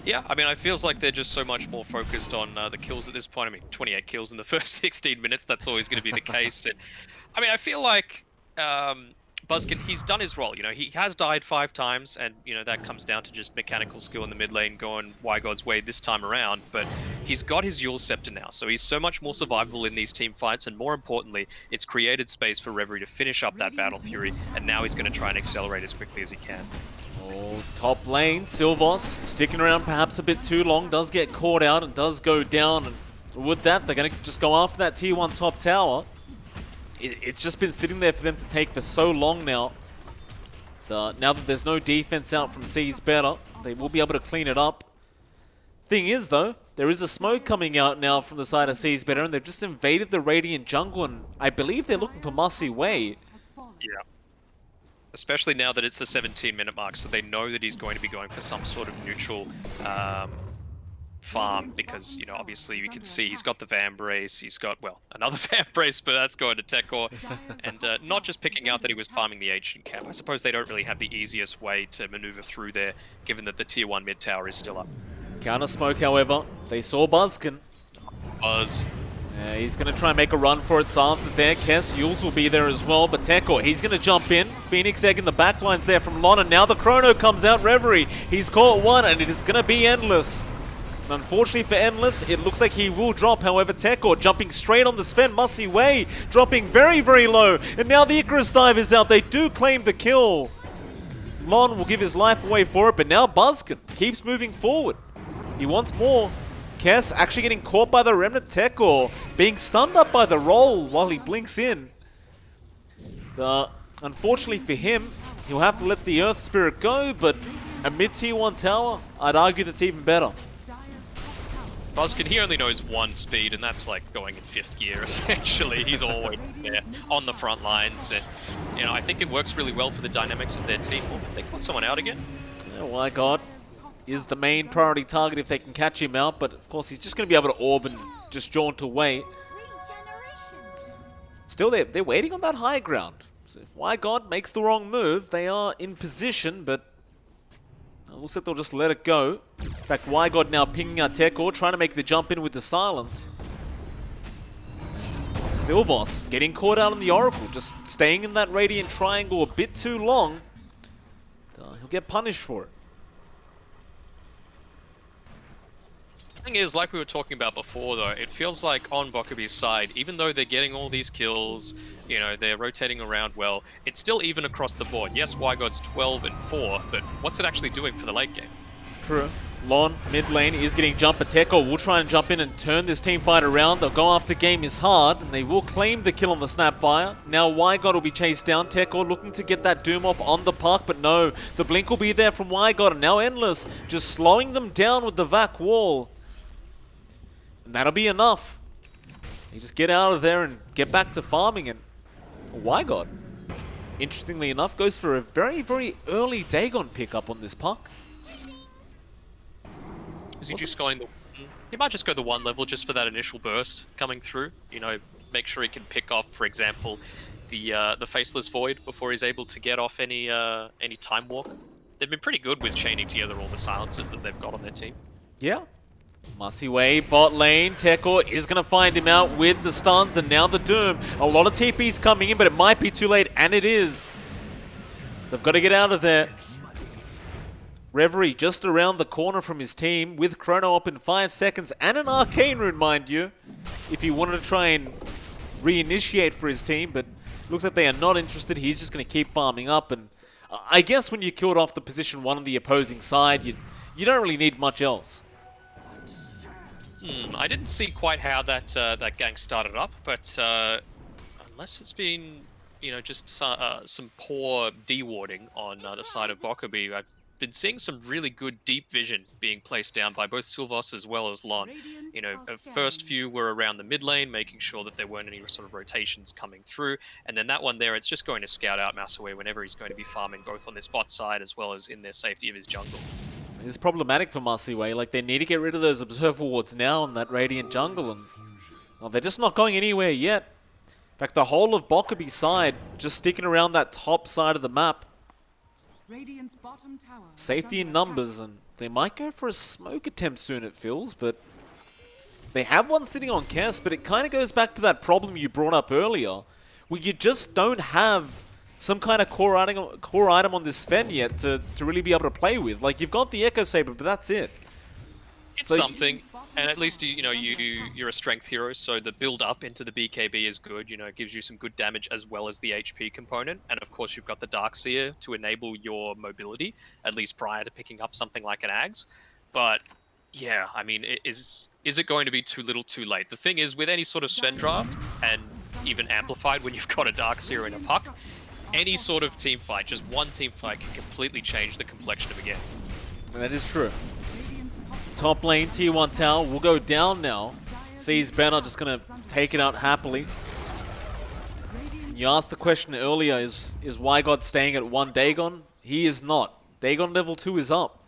Yeah, I mean, it feels like they're just so much more focused on the kills at this point. I mean, 28 kills in the first 16 minutes, that's always going to be the case. And, I mean, I feel like Buzzkin, he's done his role. You know, he has died 5 times, and, you know, that comes down to just mechanical skill in the mid lane going Wygod's way this time around. But he's got his Yule Scepter now, so he's so much more survivable in these team fights, and more importantly, it's created space for Reverie to finish up that Battle Fury, and now he's going to try and accelerate as quickly as he can. Oh, top lane, Silvos sticking around perhaps a bit too long, does get caught out and does go down. And with that, they're going to just go after that tier 1 top tower. It's just been sitting there for them to take for so long now. Now that there's no defense out from Seas better, they will be able to clean it up. Thing is, though, there is a smoke coming out now from the side of Seas better, and they've just invaded the Radiant jungle, and I believe they're looking for Mussy Way. Yeah. Especially now that it's the 17-minute mark, so they know that he's going to be going for some sort of neutral farm, because, you know, obviously you can see he's got the Vambrace, he's got, well, another Vambrace, but that's going to Tekor, and not just picking out that he was farming the Ancient Camp. I suppose they don't really have the easiest way to maneuver through there, given that the tier 1 mid tower is still up. Counter smoke, however, they saw Buzzkin. Buzz. He's going to try and make a run for it. Silence is there. Kess, Yules will be there as well. But Tekor, he's going to jump in. Phoenix Egg in the backlines there from Lon. And now the Chrono comes out. Reverie. He's caught one, and it is going to be Endless. And unfortunately for Endless, it looks like he will drop. However, Tekor jumping straight on the Sven. Must Wei dropping very, very low. And now the Icarus dive is out. They do claim the kill. Lon will give his life away for it. But now Buzzkin keeps moving forward. He wants more. Kess actually getting caught by the Remnant Tekor, being stunned up by the roll while he blinks in. Unfortunately for him, he'll have to let the Earth Spirit go, but a mid-tier 1 tower, I'd argue that's even better. Buzzkin, he only knows one speed, and that's like going in 5th gear, essentially. He's always there on the front lines, and you know, I think it works really well for the dynamics of their team. Oh, they got someone out again. Oh my god. Is the main priority target if they can catch him out, but of course he's just going to be able to orb and just jaunt away. Still, they're waiting on that high ground. So if Wygod makes the wrong move, they are in position, but it looks like they'll just let it go. In fact, Wygod now pinging out Tekor, trying to make the jump in with the silence. Silvos getting caught out on the Oracle, just staying in that Radiant Triangle a bit too long. He'll get punished for it. Thing is, like we were talking about before though, it feels like on Bokebi's side, even though they're getting all these kills, you know, they're rotating around well, it's still even across the board. Yes, Wygod's 12 and 4, but what's it actually doing for the late game? True. Lon, mid lane, is getting jumped, but Tekor will try and jump in and turn this team fight around. They'll go after game is hard, and they will claim the kill on the Snapfire. Now Wygod will be chased down. Tekor looking to get that Doom off on the puck, but no. The blink will be there from Wygod, and now Endless just slowing them down with the Vac wall. And that'll be enough. You just get out of there and get back to farming. And Wygod, interestingly enough, goes for a very, very early Dagon pickup on this puck. Is he just going the... He might just go the 1 level just for that initial burst coming through. You know, make sure he can pick off, for example, the Faceless Void before he's able to get off any Time Walk. They've been pretty good with chaining together all the silences that they've got on their team. Yeah. Wei, bot lane. Tekor is going to find him out with the stuns and now the Doom. A lot of TPs coming in, but it might be too late, and it is. They've got to get out of there. Reverie just around the corner from his team with Chrono up in 5 seconds and an Arcane Rune, mind you, if he wanted to try and reinitiate for his team, but looks like they are not interested. He's just going to keep farming up, and I guess when you killed off the position 1 on the opposing side, you don't really need much else. I didn't see quite how that gank started up, but unless it's been, you know, just some poor dewarding on the side of Bokebi, I've been seeing some really good deep vision being placed down by both Silvos as well as Lon. You know, the first few were around the mid lane, making sure that there weren't any sort of rotations coming through, and then that one there, it's just going to scout out Masaway whenever he's going to be farming both on this bot side as well as in their safety of his jungle. It's problematic for Masiway. Like, they need to get rid of those Observer Wards now in that Radiant jungle, and well, they're just not going anywhere yet. In fact, the whole of Bokebi's side just sticking around that top side of the map. Radiant's bottom tower Safety in numbers, and they might go for a smoke attempt soon, it feels, but they have one sitting on Kess, but it kind of goes back to that problem you brought up earlier, where you just don't have some kind of core item on this Sven yet to really be able to play with. Like, you've got the Echo Saber, but that's it. It's something, and at least you know you're a strength hero, so the build up into the BKB is good. You know, it gives you some good damage as well as the HP component, and of course you've got the Darkseer to enable your mobility, at least prior to picking up something like an Ags. But yeah, I mean, is it going to be too little, too late? The thing is, with any sort of Sven draft, and even amplified when you've got a Darkseer in a puck, any sort of team fight, just one team fight, can completely change the complexion of a game. And that is true. Top lane, tier 1 tower will go down now. Sees Banner just going to take it out happily. You asked the question earlier, is Wygod staying at 1 Dagon? He is not. Dagon level 2 is up.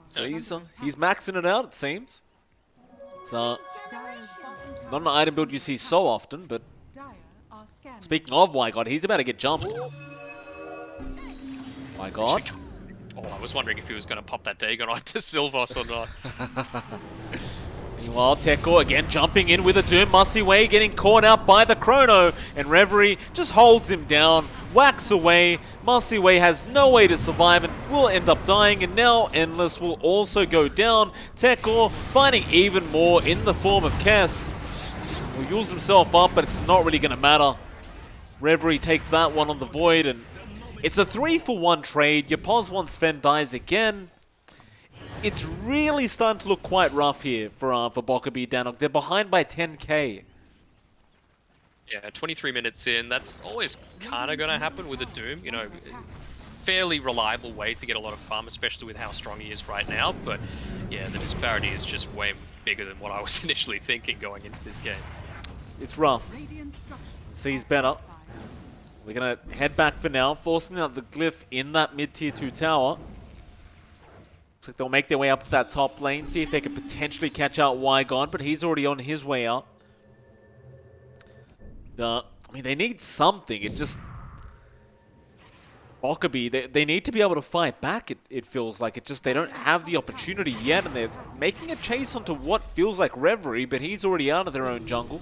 So he's maxing it out, it seems. It's not an item build you see so often, but speaking of Wygod, he's about to get jumped. Wygod. Oh, I was wondering if he was going to pop that Dagon onto Silvos or not. Meanwhile, Teko again jumping in with a Doom. Musiway getting caught out by the Chrono, and Reverie just holds him down, whacks away. Musiway has no way to survive and will end up dying, and now Endless will also go down. Teko finding even more in the form of Kess. Will use himself up, but it's not really going to matter. Reverie takes that one on the Void, and it's a 3-for-1 trade. Your pos once Sven dies again. It's really starting to look quite rough here for Bokebi Danog. They're behind by 10k. Yeah, 23 minutes in. That's always kind of going to happen with a Doom. You know, fairly reliable way to get a lot of farm, especially with how strong he is right now. But yeah, the disparity is just way bigger than what I was initially thinking going into this game. It's rough. Sees better. We're going to head back for now, forcing out the Glyph in that mid-tier 2 tower. Looks like they'll make their way up to that top lane, see if they can potentially catch out Wygon, but he's already on his way out. I mean, they need something. It just... Bokebi, they need to be able to fight back, it feels like. It just, they don't have the opportunity yet, and they're making a chase onto what feels like Reverie, but he's already out of their own jungle.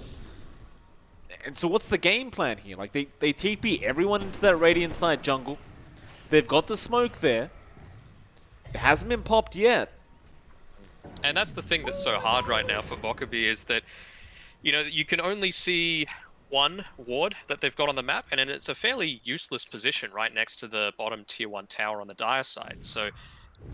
And so what's the game plan here? Like, they TP everyone into that Radiant side jungle. They've got the smoke there. It hasn't been popped yet. And that's the thing that's so hard right now for Bokebi is that, you know, you can only see one ward that they've got on the map, and it's a fairly useless position right next to the bottom tier 1 tower on the Dire side. So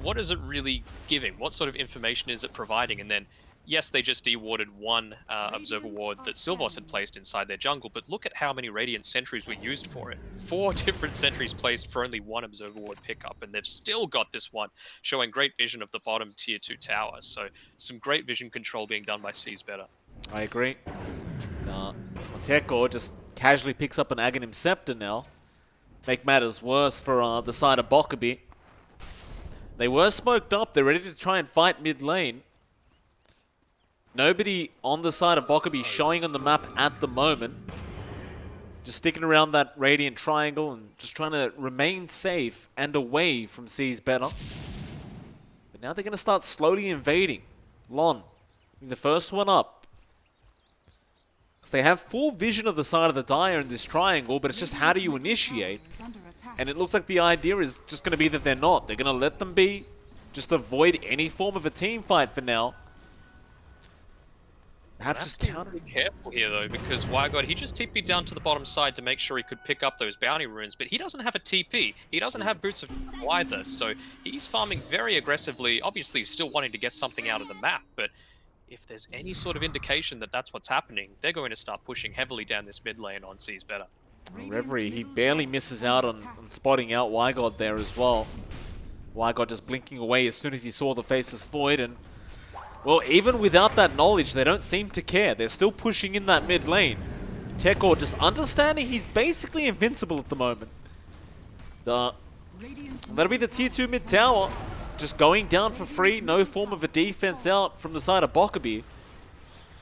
what is it really giving? What sort of information is it providing? And then, yes, they just de-warded one observer ward that Sylvos had placed inside their jungle, but look at how many Radiant sentries were used for it. 4 different sentries placed for only one observer ward pickup, and they've still got this one, showing great vision of the bottom tier 2 tower. So some great vision control being done by Seas Better. I agree. Teko just casually picks up an Aghanim Scepter now. Make matters worse for the side of Bokebi. They were smoked up. They're ready to try and fight mid lane. Nobody on the side of Bokebi showing on the map at the moment. Just sticking around that Radiant triangle and just trying to remain safe and away from Seas Better. But now they're going to start slowly invading. Lon, the first one up. So they have full vision of the side of the Dire in this triangle, but it's just how do you initiate? And it looks like the idea is just going to be that they're not. They're going to let them be. Just avoid any form of a team fight for now. Perhaps just counter. Be careful here though, because Wygon, he just TP'd down to the bottom side to make sure he could pick up those bounty runes, but he doesn't have a TP. He doesn't have Boots of either, so he's farming very aggressively, obviously still wanting to get something out of the map, but if there's any sort of indication that that's what's happening, they're going to start pushing heavily down this mid lane on Seas Better. Reverie, he barely misses out on spotting out Wygod there as well. Wygod just blinking away as soon as he saw the Faceless Void, and well, even without that knowledge, they don't seem to care. They're still pushing in that mid lane. Teko just understanding he's basically invincible at the moment. That'll be the tier 2 mid tower. Just going down for free, no form of a defense out from the side of Bokebi.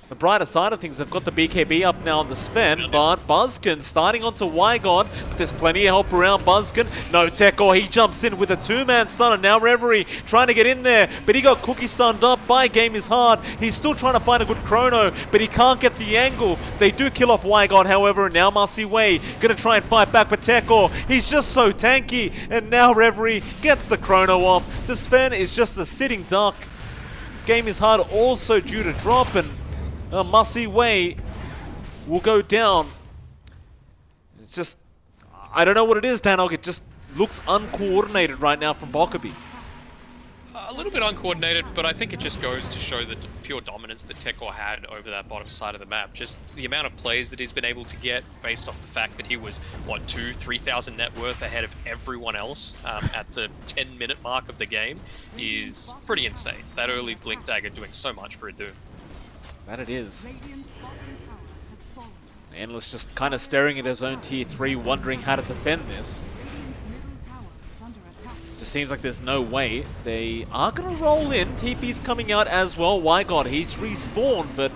The brighter side of things, they've got the BKB up now on the Sven, but Buzzkin starting onto Wygon, but there's plenty of help around Buzzkin. No Teko, he jumps in with a 2-man stunner. Now Reverie trying to get in there, but he got cookie stunned up by Game is Hard. He's still trying to find a good chrono, but he can't get the angle. They do kill off Wygon, however, and now Musiway gonna try and fight back, but Teko, he's just so tanky, and now Reverie gets the chrono off. The Sven is just a sitting duck. Game is Hard also due to drop, and Musiway will go down. It's just, I don't know what it is, Danog. It just looks uncoordinated right now from Bokebi. A little bit uncoordinated, but I think it just goes to show the pure dominance that Teko had over that bottom side of the map. Just the amount of plays that he's been able to get based off the fact that he was, what, 2,000-3,000 net worth ahead of everyone else at the 10-minute mark of the game is pretty insane. That early Blink Dagger doing so much for a Doom. That it is. Endless just kind of staring at his own tier 3, wondering how to defend this. Just seems like there's no way. They are going to roll in. TP's coming out as well. Wygod, he's respawned, but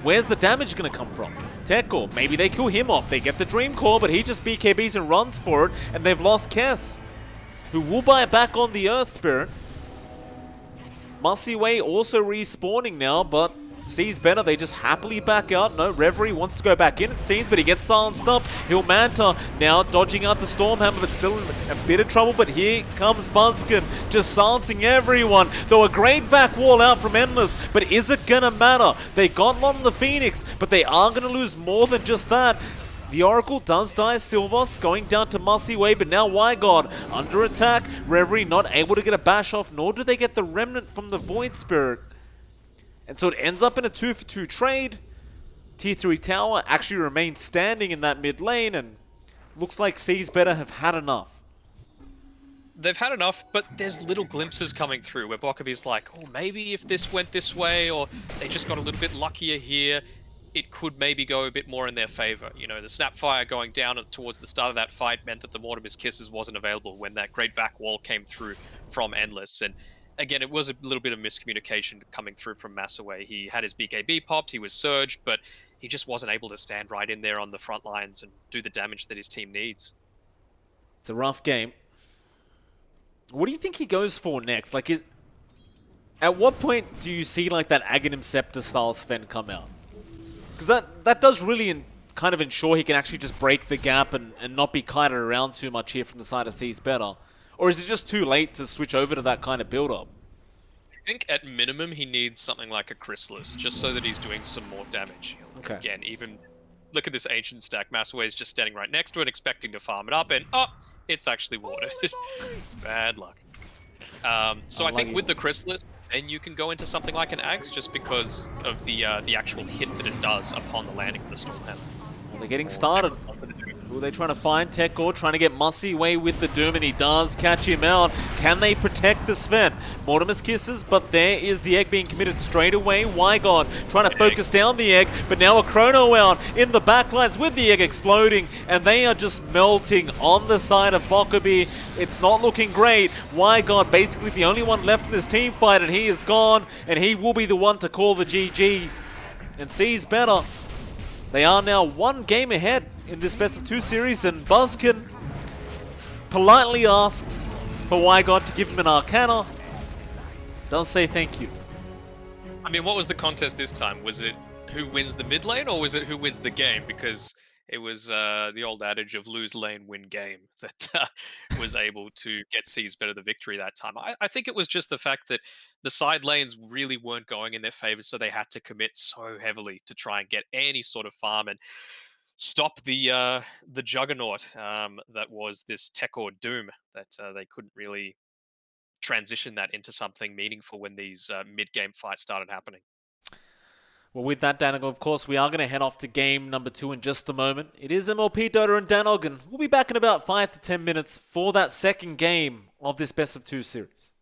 where's the damage going to come from? Teko, maybe they kill him off. They get the Dream Core, but he just BKBs and runs for it, and they've lost Kess, who will buy it back on the Earth Spirit. Musiway also respawning now, but Sees better, they just happily back out. No, Reverie wants to go back in, it seems, but he gets silenced up. Manta now dodging out the Stormhammer, but still in a bit of trouble. But here comes Buskin, just silencing everyone. Though a great vac wall out from Endless, but is it gonna matter? They got on the Phoenix, but they are gonna lose more than just that. The Oracle does die, Silvos going down to Mussy Way, but now Wygod under attack. Reverie not able to get a bash off, nor do they get the Remnant from the Void Spirit. And so it ends up in a 2-for-2 trade. Tier 3 tower actually remains standing in that mid lane, and looks like Seas Better have had enough. They've had enough, but there's little glimpses coming through where Bokebi's like, oh, maybe if this went this way, or they just got a little bit luckier here, it could maybe go a bit more in their favor. You know, the Snapfire going down towards the start of that fight meant that the Mortimer's Kisses wasn't available when that great vac wall came through from Endless. And again, it was a little bit of miscommunication coming through from Massaway. He had his BKB popped, he was surged, but he just wasn't able to stand right in there on the front lines and do the damage that his team needs. It's a rough game. What do you think he goes for next? Like, at what point do you see like that Aghanim Scepter style Sven come out? Because that does really kind of ensure he can actually just break the gap and not be kited around too much here from the side of Seas Better. Or is it just too late to switch over to that kind of build-up? I think at minimum he needs something like a Chrysalis, just so that he's doing some more damage. Okay. Again, even look at this ancient stack. Massaway's just standing right next to it, expecting to farm it up, and it's actually watered. Bad luck. So I think with the Chrysalis, then you can go into something like an Axe, just because of the actual hit that it does upon the landing of the Stormhammer. Well, they're getting started. Who are they trying to find? Tekor trying to get Mussy away with the Doom, and he does catch him out. Can they protect the Sven? Mortimer's Kisses, but there is the egg being committed straight away. Wygod trying to focus down the egg, but now a Chrono out in the backlines with the egg exploding, and they are just melting on the side of Bokebi. It's not looking great. Wygod basically the only one left in this team fight, and he is gone, and he will be the one to call the GG. And Seas Better. They are now one game ahead in this best of 2 series, and Buskin politely asks for Wygod to give him an Arcana. Does say thank you. I mean, what was the contest this time? Was it who wins the mid lane, or was it who wins the game? Because it was the old adage of lose lane, win game that was able to get Seas Better the victory that time. I think it was just the fact that the side lanes really weren't going in their favor, so they had to commit so heavily to try and get any sort of farm and stop the juggernaut that was this Tekor Doom, that they couldn't really transition that into something meaningful when these mid-game fights started happening. Well, with that, Danog, of course, we are going to head off to game number 2 in just a moment. It is MLP Dota and Danog, and we'll be back in about 5 to 10 minutes for that second game of this best of 2 series.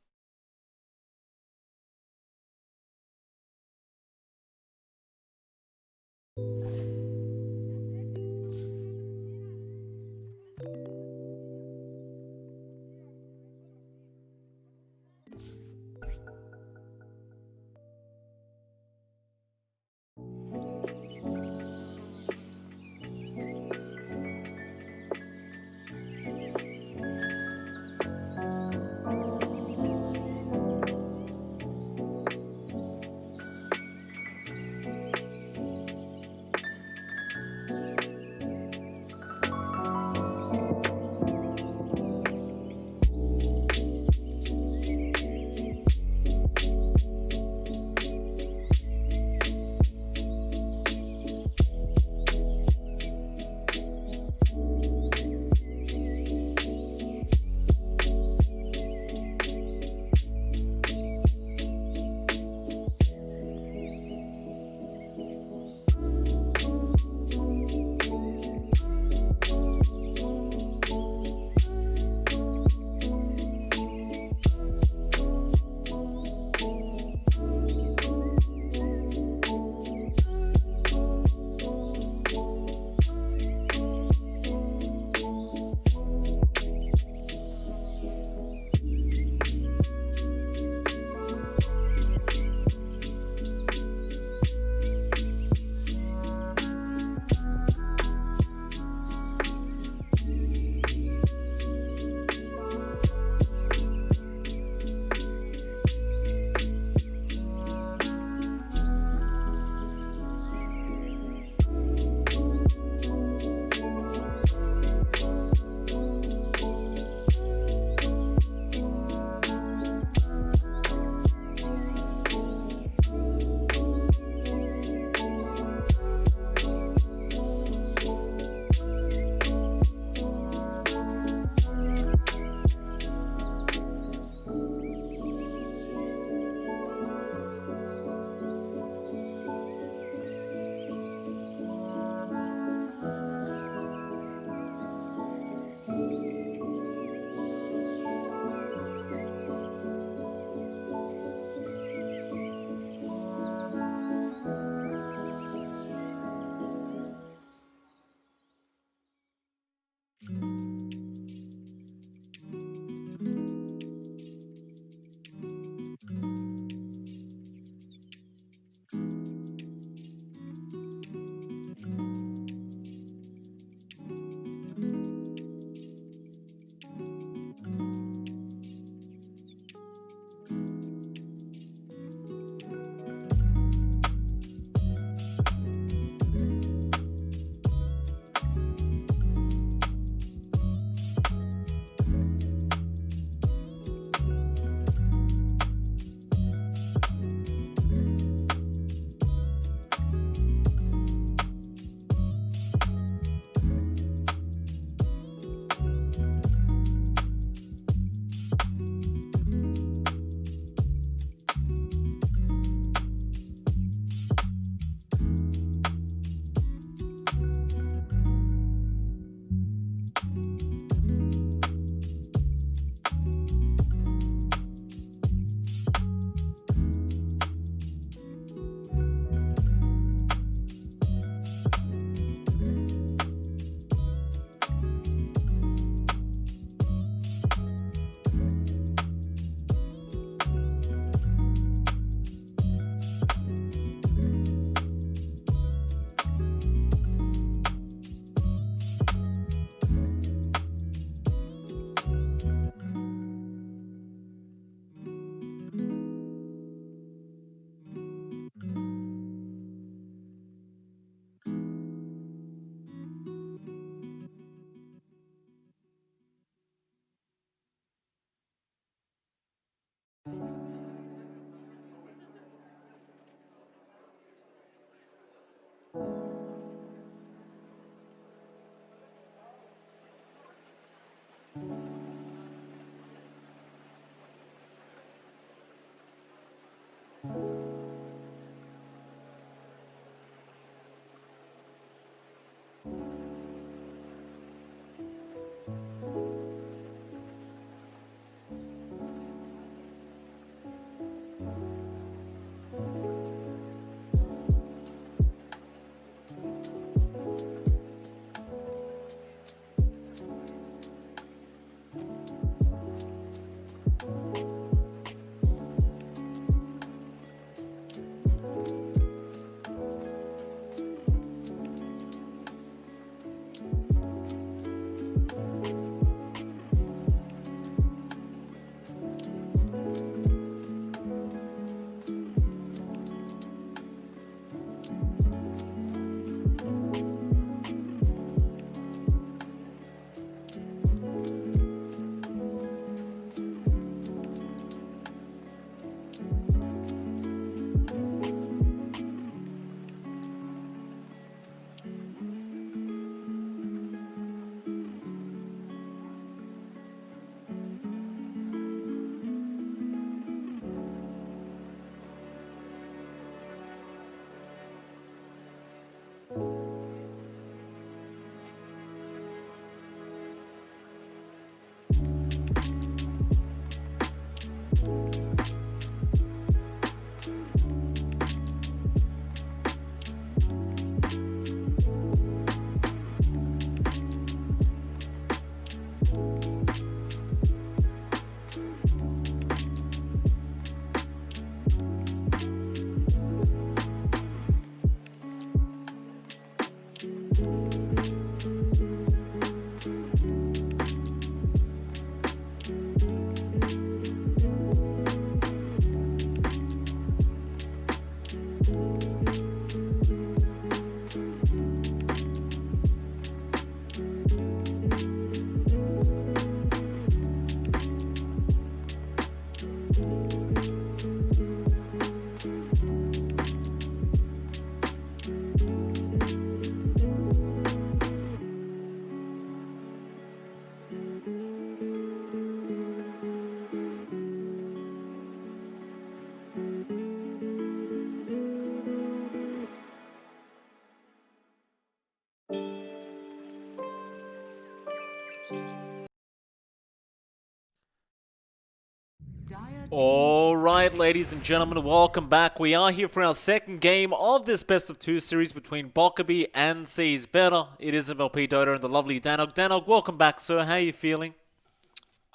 Alright, ladies and gentlemen, welcome back. We are here for our second game of this best of two series between Bokebi and Sees Better. It is MLP Dota and the lovely Danog. Danog, welcome back, sir. How are you feeling?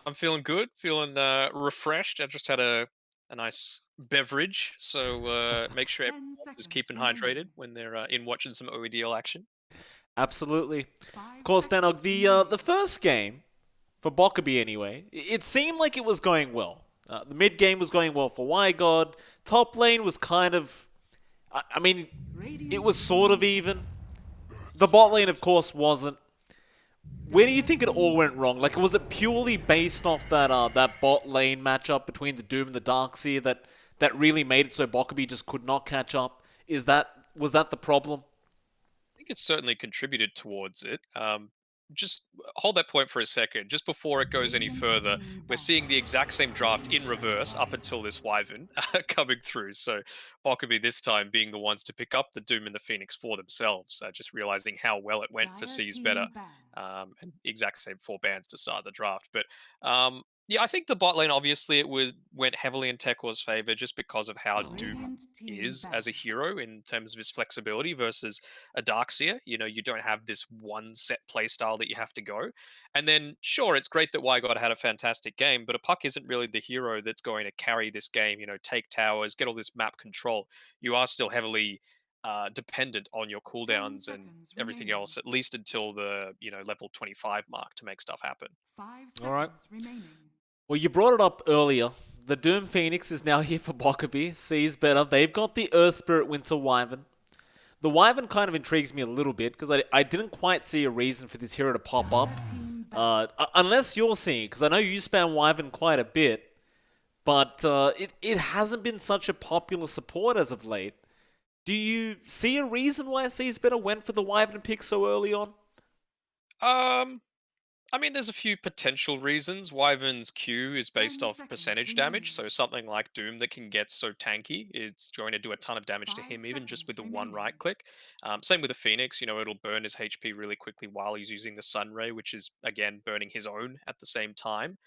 I'm feeling good, feeling refreshed. I just had a nice beverage, so make sure 10 everyone else is seconds keeping remaining. hydrated when they're in watching some OEDL action. Absolutely. 5 Of course, seconds Danog, remaining. the first game, for Bokebi anyway, it seemed like it was going well. The mid game was going well for YGod. Top lane was kind of, I mean, it was sort of even. The bot lane, of course, wasn't. Where do you think it all went wrong? Like, was it purely based off that bot lane matchup between the Doom and the Darkseer that really made it so Bokebi just could not catch up? Was that the problem? I think it's certainly contributed towards it. Just hold that point for a second. Just before it goes any further, we're seeing the exact same draft in reverse up until this Wyvern coming through. So Bokaby this time being the ones to pick up the Doom and the Phoenix for themselves, just realizing how well it went for Seas better. And exact same 4 bans to start the draft. But yeah, I think the bot lane obviously went heavily in Tekor's favor just because of how Doom is as a hero in terms of his flexibility versus a Darkseer. You know, you don't have this one set play style that you have to go. And then, sure, it's great that YGod had a fantastic game, but a Puck isn't really the hero that's going to carry this game, you know, take towers, get all this map control. You are still heavily dependent on your cooldowns and everything else, at least until the, you know, level 25 mark to make stuff happen. 5 All right. seconds remaining. Well, you brought it up earlier. The Doom Phoenix is now here for Bokebi. Sees Better. They've got the Earth Spirit Winter Wyvern. The Wyvern kind of intrigues me a little bit because I didn't quite see a reason for this hero to pop up. Unless you're seeing, because I know you spam Wyvern quite a bit, but it hasn't been such a popular support as of late. Do you see a reason why Sees Better went for the Wyvern pick so early on? I mean, there's a few potential reasons. Wyvern's Q is based 10 off seconds percentage remaining. damage, so something like Doom that can get so tanky, it's going to do a ton of damage to 5 him, even just with the seconds one remaining. right click. Same with the Phoenix, you know, it'll burn his HP really quickly while he's using the Sun Ray, which is, again, burning his own at the same time.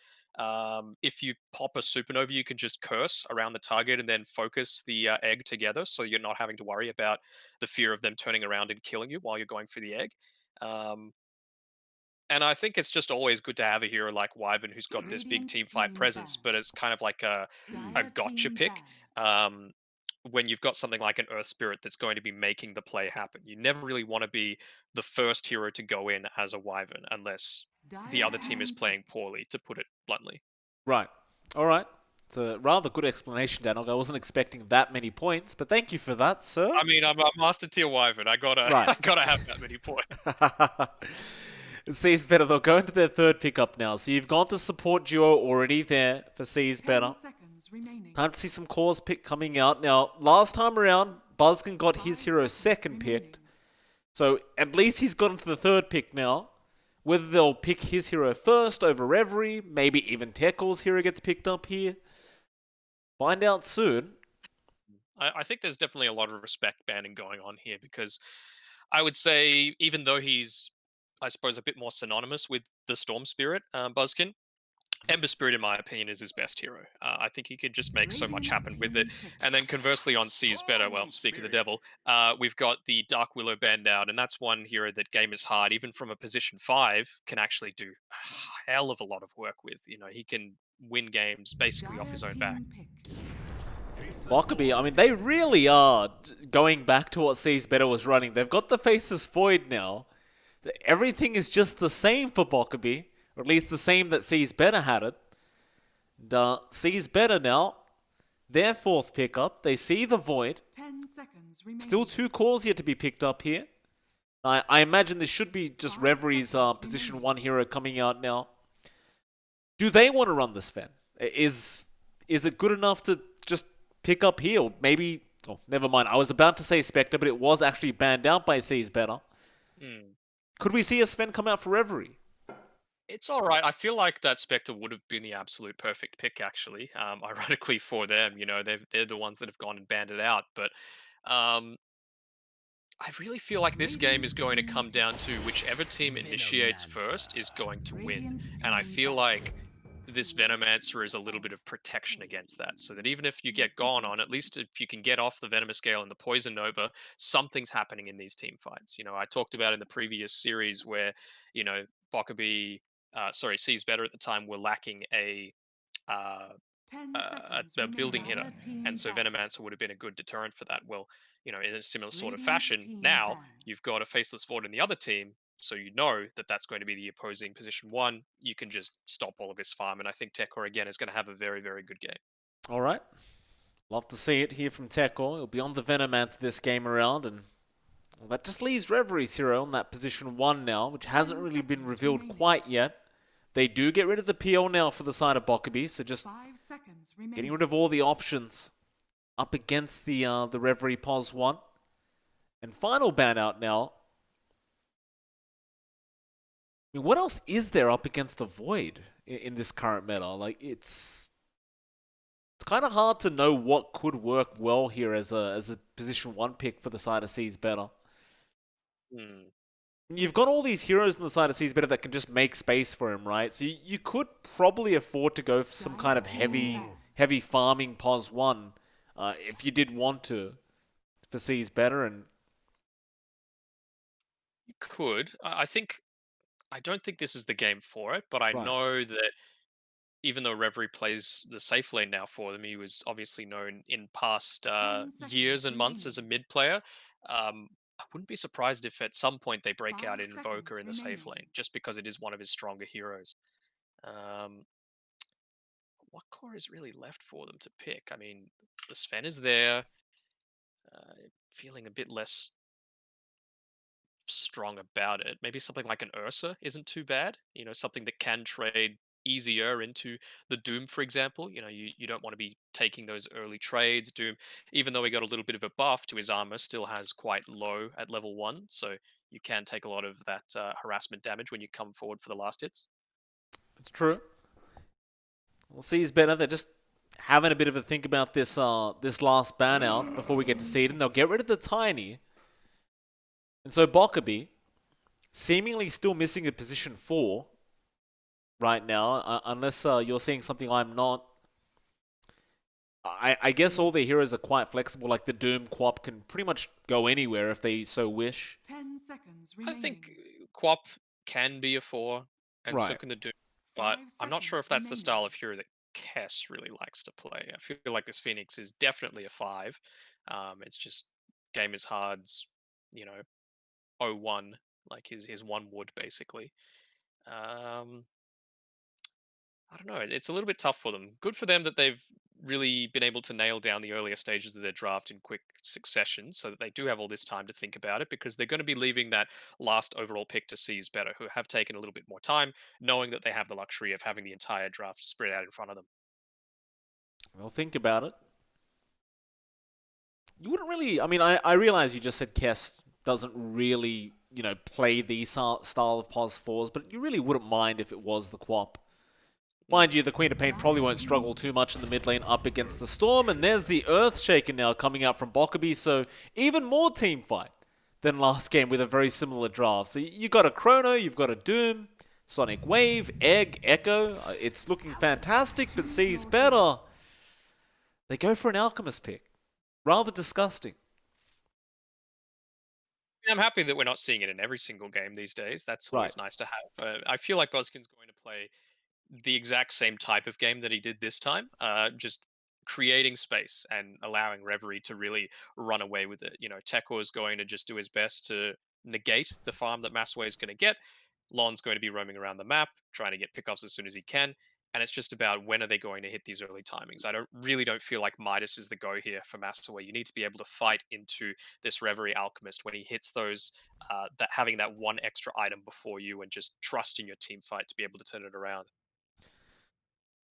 If you pop a Supernova, you can just curse around the target and then focus the egg together, so you're not having to worry about the fear of them turning around and killing you while you're going for the egg. Um, and I think it's just always good to have a hero like Wyvern who's got this big Radiant team fight team presence, but banned. it's kind of like a Dire gotcha team pick. banned. Um, when you've got something like an Earth Spirit that's going to be making the play happen, you never really want to be the first hero to go in as a Wyvern unless the Dire other team is team playing pick. poorly, to put it bluntly. Right. All right. It's a rather good explanation, Danog. I wasn't expecting that many points, but thank you for that, sir. I mean, I'm a Master Tier Wyvern. I gotta, Right. I gotta have that many points. Sees Better. They'll go into their third pickup now. So you've got the support duo already there for Sees 10 Better. seconds remaining. Time to see some cores pick coming out. Now, last time around, Buzzkin got 5 his hero seconds second picked. remaining. So at least he's got into the third pick now. Whether they'll pick his hero first over Reverie, maybe even Tekor's hero gets picked up here. Find out soon. I think there's definitely a lot of respect banning going on here because I would say, even though he's, I suppose, a bit more synonymous with the Storm Spirit, Buzzkin, Ember Spirit, in my opinion, is his best hero. I think he could just make so much Radiant happen with it. team pick. And then conversely, on Seas Better, well, speak of the devil, we've got the Dark Willow banned out, and that's one hero that Game is Hard, even from a position 5, can actually do a hell of a lot of work with. You know, he can win games basically off Dire his own back. team pick. Bokebi, I mean, they really are going back to what Sees Better was running. They've got the Faceless Void now. Everything is just the same for Bokebi, or at least the same that Sees Better had it. Sees Better now, their fourth pickup. They see the Void. 10 seconds remaining. Still 2 cores yet to be picked up here. I imagine this should be just 5 Reverie's seconds position remaining. 1 hero coming out now. Do they want to run this Fen? Is it good enough to just pick up here? Or maybe, oh, never mind. I was about to say Spectre, but it was actually banned out by Sees Better. Hmm. Could we see a Sven come out for Reverie? It's all right. I feel like that Spectre would have been the absolute perfect pick, actually. Ironically for them, you know, they're the ones that have gone and banned it out. But um, I really feel like this game is going to Radiant come team down to whichever team initiates first is going to win. Radiant And I team feel banned. like this Venomancer is a little bit of protection against that, so that even if you get gone on, at least if you can get off the Venomous Gale and the Poison Nova, something's happening in these team fights. I talked about in the previous series where, Bokebi, Seas Better at the time were lacking uh, 10 seconds a building remaining. hitter, and so Venomancer would have been a good deterrent for that. Well, in a similar sort of Radiant fashion, team now ban. you've got a Faceless Void in the other team, so you know that that's going to be the opposing position one. You can just stop all of this farm, and I think Tekor again is going to have a very, very good game. All right. Love to see it here from Tekor. He'll be on the Venomance this game around, and well, that just leaves Reveries Hero on that position 1 now, which hasn't really been revealed quite yet. They do get rid of the PL now for the side of Bokebi, so just 5 seconds remaining. getting rid of all the options up against the Reverie Pos 1. And final ban out now. I mean, what else is there up against the Void in this current meta? Like, it's kind of hard to know what could work well here as a position 1 pick for the side of Seas Better. You've got all these heroes on the side of Seas Better that can just make space for him, right? So you could probably afford to go for some kind of heavy farming Pos 1 if you did want to for Seas Better. And You could. I don't think this is the game for it, but I Right. know that even though Reverie plays the safe lane now for them, he was obviously known in past 10 years seconds and months as a remaining. mid player. I wouldn't be surprised if at some point they break 5 out in Invoker seconds in the safe remaining. lane, just because it is one of his stronger heroes. Um, what core is really left for them to pick? I mean, the Sven is there, feeling a bit less strong about it. Maybe something like an Ursa isn't too bad. Something that can trade easier into the Doom, for example. You don't want to be taking those early trades. Doom, even though he got a little bit of a buff to his armor, still has quite low at level 1. So you can take a lot of that harassment damage when you come forward for the last hits. it's true. We'll see Seas Better. They're just having a bit of a think about this last ban out before we get to see it. And they'll get rid of the Tiny. And so Bokebi, seemingly still missing a position 4 right now, unless you're seeing something I'm not. I guess all their heroes are quite flexible, like the Doom Quap can pretty much go anywhere if they so wish. 10 seconds I remaining. think Quap can be a 4, and so Right. can the Doom. But 5 I'm not sure seconds if that's the remaining. style of hero that Kess really likes to play. I feel like this Phoenix is definitely a 5. It's just game is hard's, you know, 0-1, like his 1 wood basically. I don't know. It's a little bit tough for them. Good for them that they've really been able to nail down the earlier stages of their draft in quick succession so that they do have all this time to think about it, because they're going to be leaving that last overall pick to Seas Better, who have taken a little bit more time, knowing that they have the luxury of having the entire draft spread out in front of them. Well, think about it. You wouldn't really. I mean, I realize you just said Kess doesn't really, play these style of pos 4s, but you really wouldn't mind if it was the Quap. Mind you, the Queen of Pain probably won't struggle too much in the mid lane up against the Storm, and there's the Earthshaker now coming out from Bokebi, so even more team fight than last game with a very similar draft. So you got a Chrono, you've got a Doom, Sonic Wave, Egg, Echo. It's looking fantastic, but Seas Better. They go for an Alchemist pick. Rather disgusting. I'm happy that we're not seeing it in every single game these days. That's Right. always nice to have. I feel like Boskin's going to play the exact same type of game that he did this time, just creating space and allowing Reverie to really run away with it. Teko is going to just do his best to negate the farm that Massway is going to get. Lon's going to be roaming around the map, trying to get pickups as soon as he can. And it's just about when are they going to hit these early timings. I don't feel like Midas is the go here for Massway. You need to be able to fight into this Reverie Alchemist when he hits those, that having that one extra item before you, and just trust in your team fight to be able to turn it around.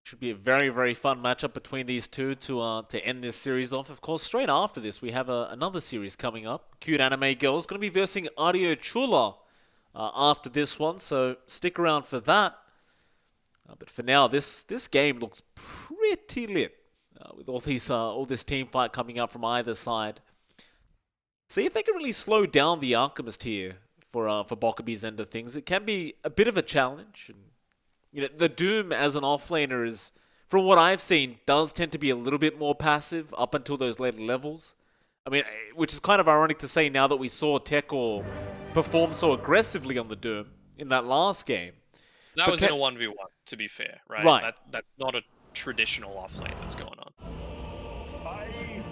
Should be a very, very fun matchup between these two to end this series off. Of course, straight after this, we have another series coming up. Cuteanimegirls going to be versing Adilo Chula after this one, so stick around for that. But for now, this game looks pretty lit with all this team fight coming up from either side. See if they can really slow down the Alchemist here for Bokebi's end of things. It can be a bit of a challenge. And the Doom as an offlaner is, from what I've seen, does tend to be a little bit more passive up until those later levels. I mean, which is kind of ironic to say now that we saw Tekor perform so aggressively on the Doom in that last game. That But was in a 1v1, to be fair, right? Right. That's not a traditional offlane that's going on.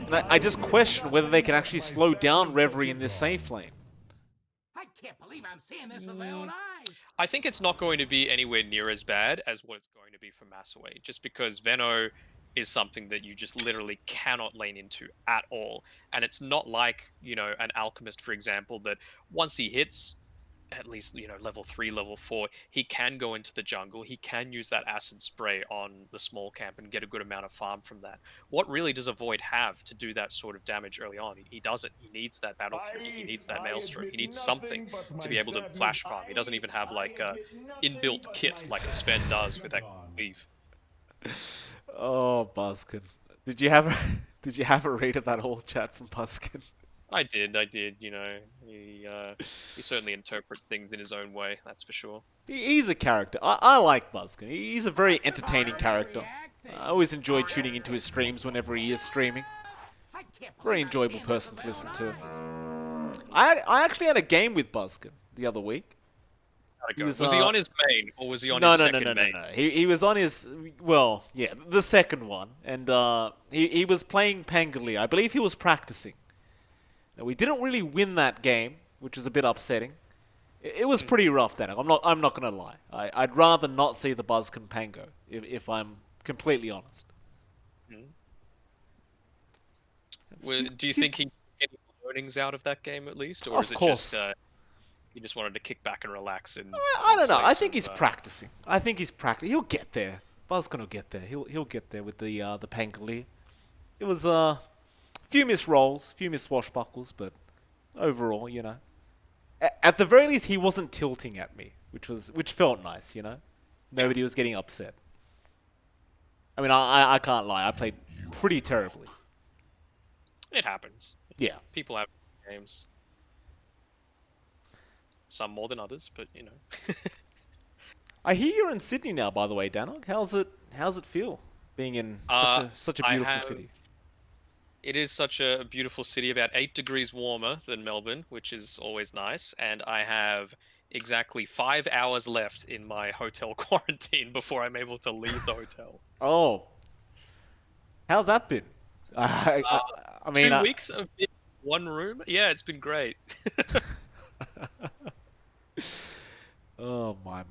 And I just question whether they can actually slow down Reverie in this safe lane. I can't believe I'm seeing this with my own eyes. I think it's not going to be anywhere near as bad as what it's going to be for Massaway, just because Veno is something that you just literally cannot lane into at all. And it's not like, an Alchemist, for example, that once he hits at least, level 3, level 4, he can go into the jungle. He can use that acid spray on the small camp and get a good amount of farm from that. What really does a Void have to do that sort of damage early on? He doesn't. He needs that Battle Fury. He needs that Maelstrom. He needs something to be able to flash farm. He doesn't even have like a inbuilt kit like a Sven does with that weave. Oh, Buskin. Did you have a read of that whole chat from Buskin? I did. He certainly interprets things in his own way, that's for sure. He's a character. I like Buskin. He's a very entertaining character. I always enjoy tuning into his streams whenever he is streaming. Very enjoyable person to listen to. I actually had a game with Buskin the other week. Was he on his main, or was he on his second main? No. He was on his, well, yeah, the second one. And he was playing Pangoli. I believe he was practicing. Now, we didn't really win that game, which is a bit upsetting. It was pretty rough, Dan. I'm not gonna lie. I'd rather not see the Buskin Pango, if I'm completely honest. Well, do you think he get any learnings out of that game at least, or Of is it course. just he just wanted to kick back and relax? And I don't know. I think he's practicing. I think he's practicing. He'll get there. Buskin will get there. He'll get there with the Pangoli. It was few missed rolls, few missed swashbuckles, but overall, at the very least, he wasn't tilting at me, which felt nice, Nobody was getting upset. I mean, I can't lie. I played pretty terribly. It happens. Yeah. People have games. Some more than others, but I hear you're in Sydney now, by the way, Danog. How's it feel being in such a beautiful city? It is such a beautiful city, about 8 degrees warmer than Melbourne, which is always nice. And I have exactly 5 hours left in my hotel quarantine before I'm able to leave the hotel. Oh. How's that been? I mean, 2 weeks of one room? Yeah, it's been great. Oh, my.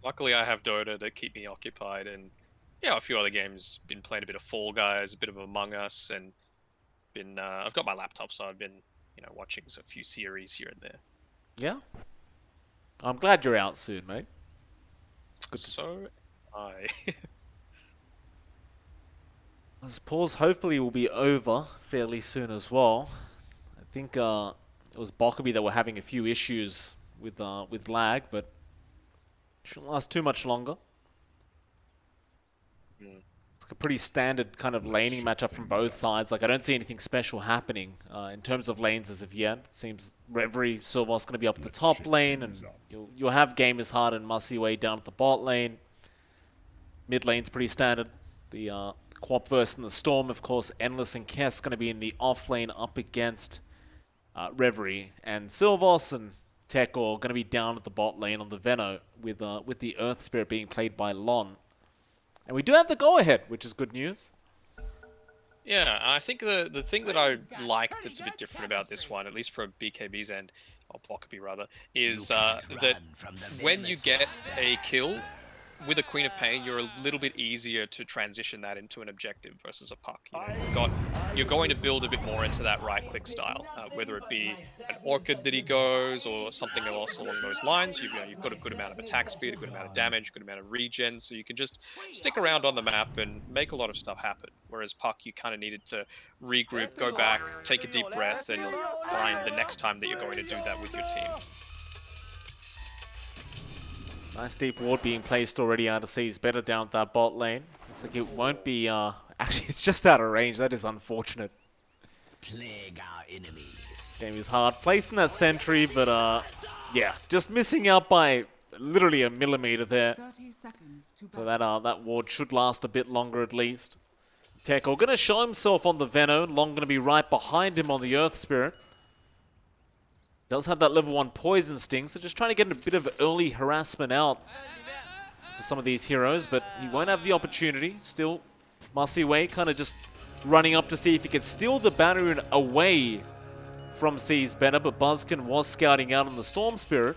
Luckily, I have Dota to keep me occupied, and a few other games. Been playing a bit of Fall Guys, a bit of Among Us, and I've got my laptop, so I've been watching a few series here and there. Yeah. I'm glad you're out soon, mate. So, I suppose hopefully will be over fairly soon as well. I think it was Bokebi that were having a few issues with lag, but it shouldn't last too much longer. It's a pretty standard kind of laning matchup from both sides. Like, I don't see anything special happening in terms of lanes as of yet. It seems Reverie Silver's going to be up at the top lane, and you'll have Gamers Hard and Mussy way down at the bot lane. Mid lane's pretty standard. The Quapverse and the Storm, of course, Endless and Kess going to be in the off lane up against Reverie, and Silvos and Tekor going to be down at the bot lane on the Veno with the Earth Spirit being played by Lon. And we do have the go-ahead, which is good news. Yeah, I think the thing that I like that's a bit different about this one, at least from BKB's end, or Bokebi rather, is that when you get a kill with a Queen of Pain, you're a little bit easier to transition that into an objective versus a puck. You're going to build a bit more into that right-click style, whether it be an Orchid that he goes or something else along those lines. You've got a good amount of attack speed, a good amount of damage, a good amount of regen, so you can just stick around on the map and make a lot of stuff happen. Whereas puck, you kind of needed to regroup, go back, take a deep breath, and find the next time that you're going to do that with your team. Nice deep ward being placed already. Sees better down at that bot lane. Looks like it won't be, actually it's just out of range. That is unfortunate. Plague our enemies. Game is hard. Placing that sentry, but yeah, just missing out by literally a millimeter there. 30 seconds to So battle. that ward should last a bit longer at least. Teko going to show himself on the Veno. Long going to be right behind him on the Earth Spirit. Does have that level 1 Poison Sting, so just trying to get a bit of early harassment out to some of these heroes, but he won't have the opportunity. Still, Masiway kind of just running up to see if he can steal the banner away from C's Banner, but Buzzkin was scouting out on the Storm Spirit.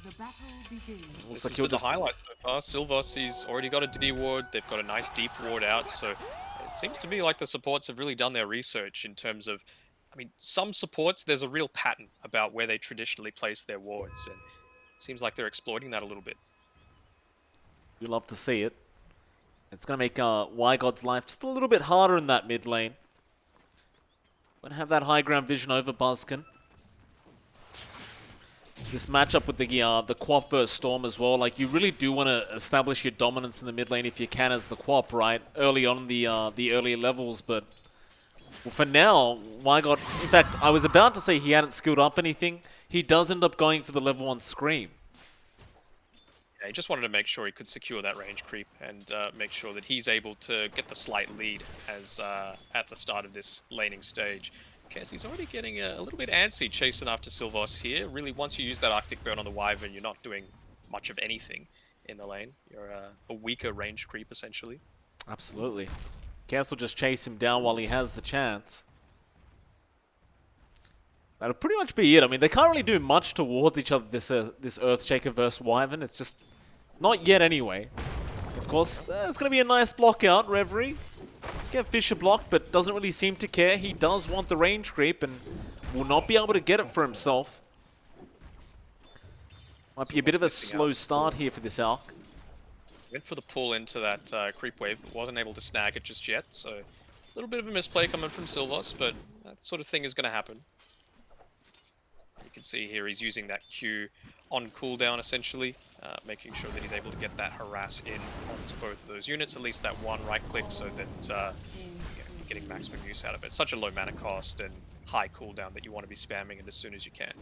The battle begins. Looks This like has he'll been the just... highlight so far. Silvos, he's already got a D ward. They've got a nice deep ward out. So it seems to me like the supports have really done their research in terms of, I mean, some supports, there's a real pattern about where they traditionally place their wards. And it seems like they're exploiting that a little bit. We love to see it. It's going to make Wygod's life just a little bit harder in that mid lane. Going to have that high ground vision over Buzzkin. This matchup with the Quap versus Storm as well, like you really do want to establish your dominance in the mid lane if you can as the Quap, right? Early on in the earlier levels, but well, for now, Wygod, in fact, I was about to say he hadn't skilled up anything. He does end up going for the level 1 Scream. Yeah, he just wanted to make sure he could secure that range creep and make sure that he's able to get the slight lead as at the start of this laning stage. Because he's already getting a little bit antsy chasing after Silvos here. Really, once you use that Arctic Burn on the Wyvern, you're not doing much of anything in the lane. You're a weaker range creep, essentially. Absolutely. Cass will just chase him down while he has the chance. That'll pretty much be it. I mean, they can't really do much towards each other, this Earthshaker versus Wyvern. It's just not yet anyway. Of course, it's going to be a nice block out, Reverie. Let's get Fisher blocked, but doesn't really seem to care. He does want the range creep and will not be able to get it for himself. Might be a bit of a slow start here for this Alk. Went for the pull into that creep wave, but wasn't able to snag it just yet. So a little bit of a misplay coming from Silvos, but that sort of thing is going to happen. You can see here he's using that Q on cooldown, essentially, making sure that he's able to get that harass in onto both of those units, at least that one right click, so that you're getting maximum use out of it. Such a low mana cost and high cooldown that you want to be spamming it as soon as you can.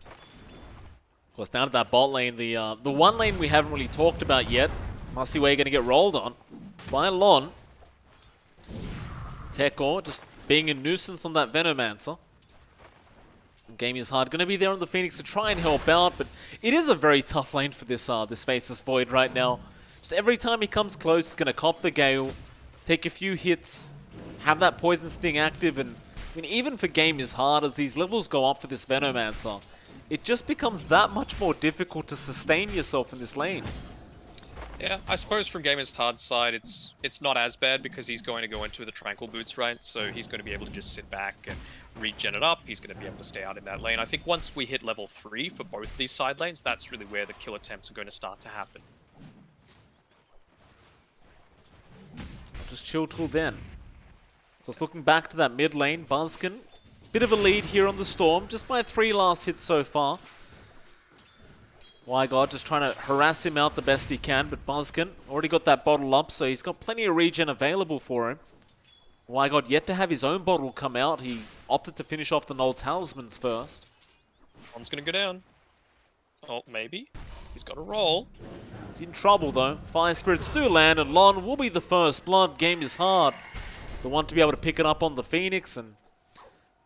Of course, down to that bot lane, the one lane we haven't really talked about yet. Masiway going to get rolled on by Lon. Teko just being a nuisance on that Venomancer. Game is hard. Going to be there on the Phoenix to try and help out, but it is a very tough lane for this Faceless Void right now. Just every time he comes close, he's going to cop the Gale, take a few hits, have that Poison Sting active, and I mean, even for Game is hard as these levels go up for this Venomancer, it just becomes that much more difficult to sustain yourself in this lane. Yeah, I suppose from Gamer's hard side, it's not as bad because he's going to go into the Tranquil Boots, right? So he's going to be able to just sit back and regen it up. He's going to be able to stay out in that lane. I think once we hit level 3 for both of these side lanes, that's really where the kill attempts are going to start to happen. I'll just chill till then. Just looking back to that mid lane, Buzzkin, bit of a lead here on the Storm, just by 3 last hits so far. Wygod just trying to harass him out the best he can, but Buzzkin already got that bottle up, so he's got plenty of regen available for him. Wygod yet to have his own bottle come out. He opted to finish off the Null Talismans first. One's going to go down. Oh, maybe. He's got a roll. He's in trouble though. Fire Spirits do land, and Lon will be the first blood. Game is hard. The one to be able to pick it up on the Phoenix, and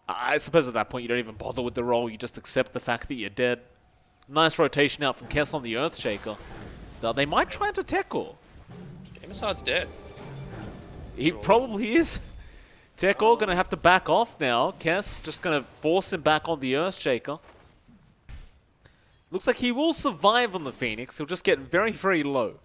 I suppose at that point you don't even bother with the roll. You just accept the fact that you're dead. Nice rotation out from Kess on the Earthshaker. Now, they might try into Teko. Gamersard's dead. He probably is. Teko going to have to back off now. Kess just going to force him back on the Earthshaker. Looks like he will survive on the Phoenix. He'll just get very, very low.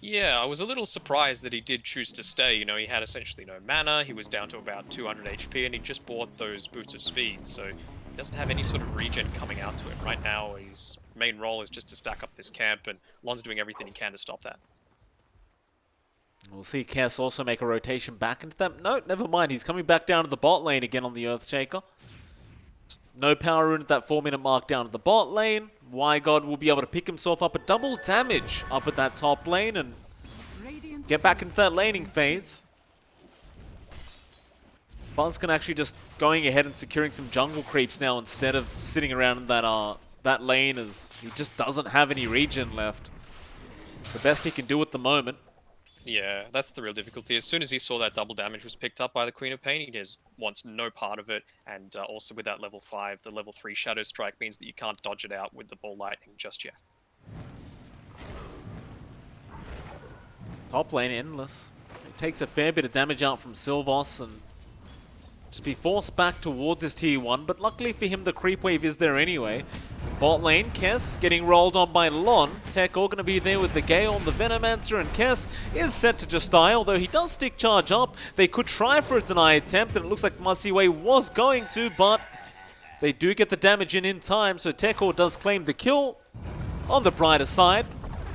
Yeah, I was a little surprised that he did choose to stay. You know, he had essentially no mana. He was down to about 200 HP, and he just bought those Boots of Speed. So he doesn't have any sort of regen coming out to him. Right now, his main role is just to stack up this camp, and Lon's doing everything he can to stop that. We'll see Kess also make a rotation back into them. No, never mind. He's coming back down to the bot lane again on the Earthshaker. No power rune at that 4-minute mark down to the bot lane. Wygod will be able to pick himself up a double damage up at that top lane and get back into that laning phase. Buzzkin actually just going ahead and securing some jungle creeps now instead of sitting around in that that lane as he just doesn't have any regen left. The best he can do at the moment. Yeah, that's the real difficulty. As soon as he saw that double damage was picked up by the Queen of Pain, he just wants no part of it. And also with that level 5, the level 3 Shadow Strike means that you can't dodge it out with the Ball Lightning just yet. Top lane endless. It takes a fair bit of damage out from Sylvos and just be forced back towards his tier 1, but luckily for him the creep wave is there anyway. Bot lane, Kess getting rolled on by Lon. Tech all going to be there with the Gale, the Venomancer, and Kess is set to just die, although he does stick charge up. They could try for a deny attempt, and it looks like Masiway was going to, but they do get the damage in time, so Tekor does claim the kill. On the brighter side,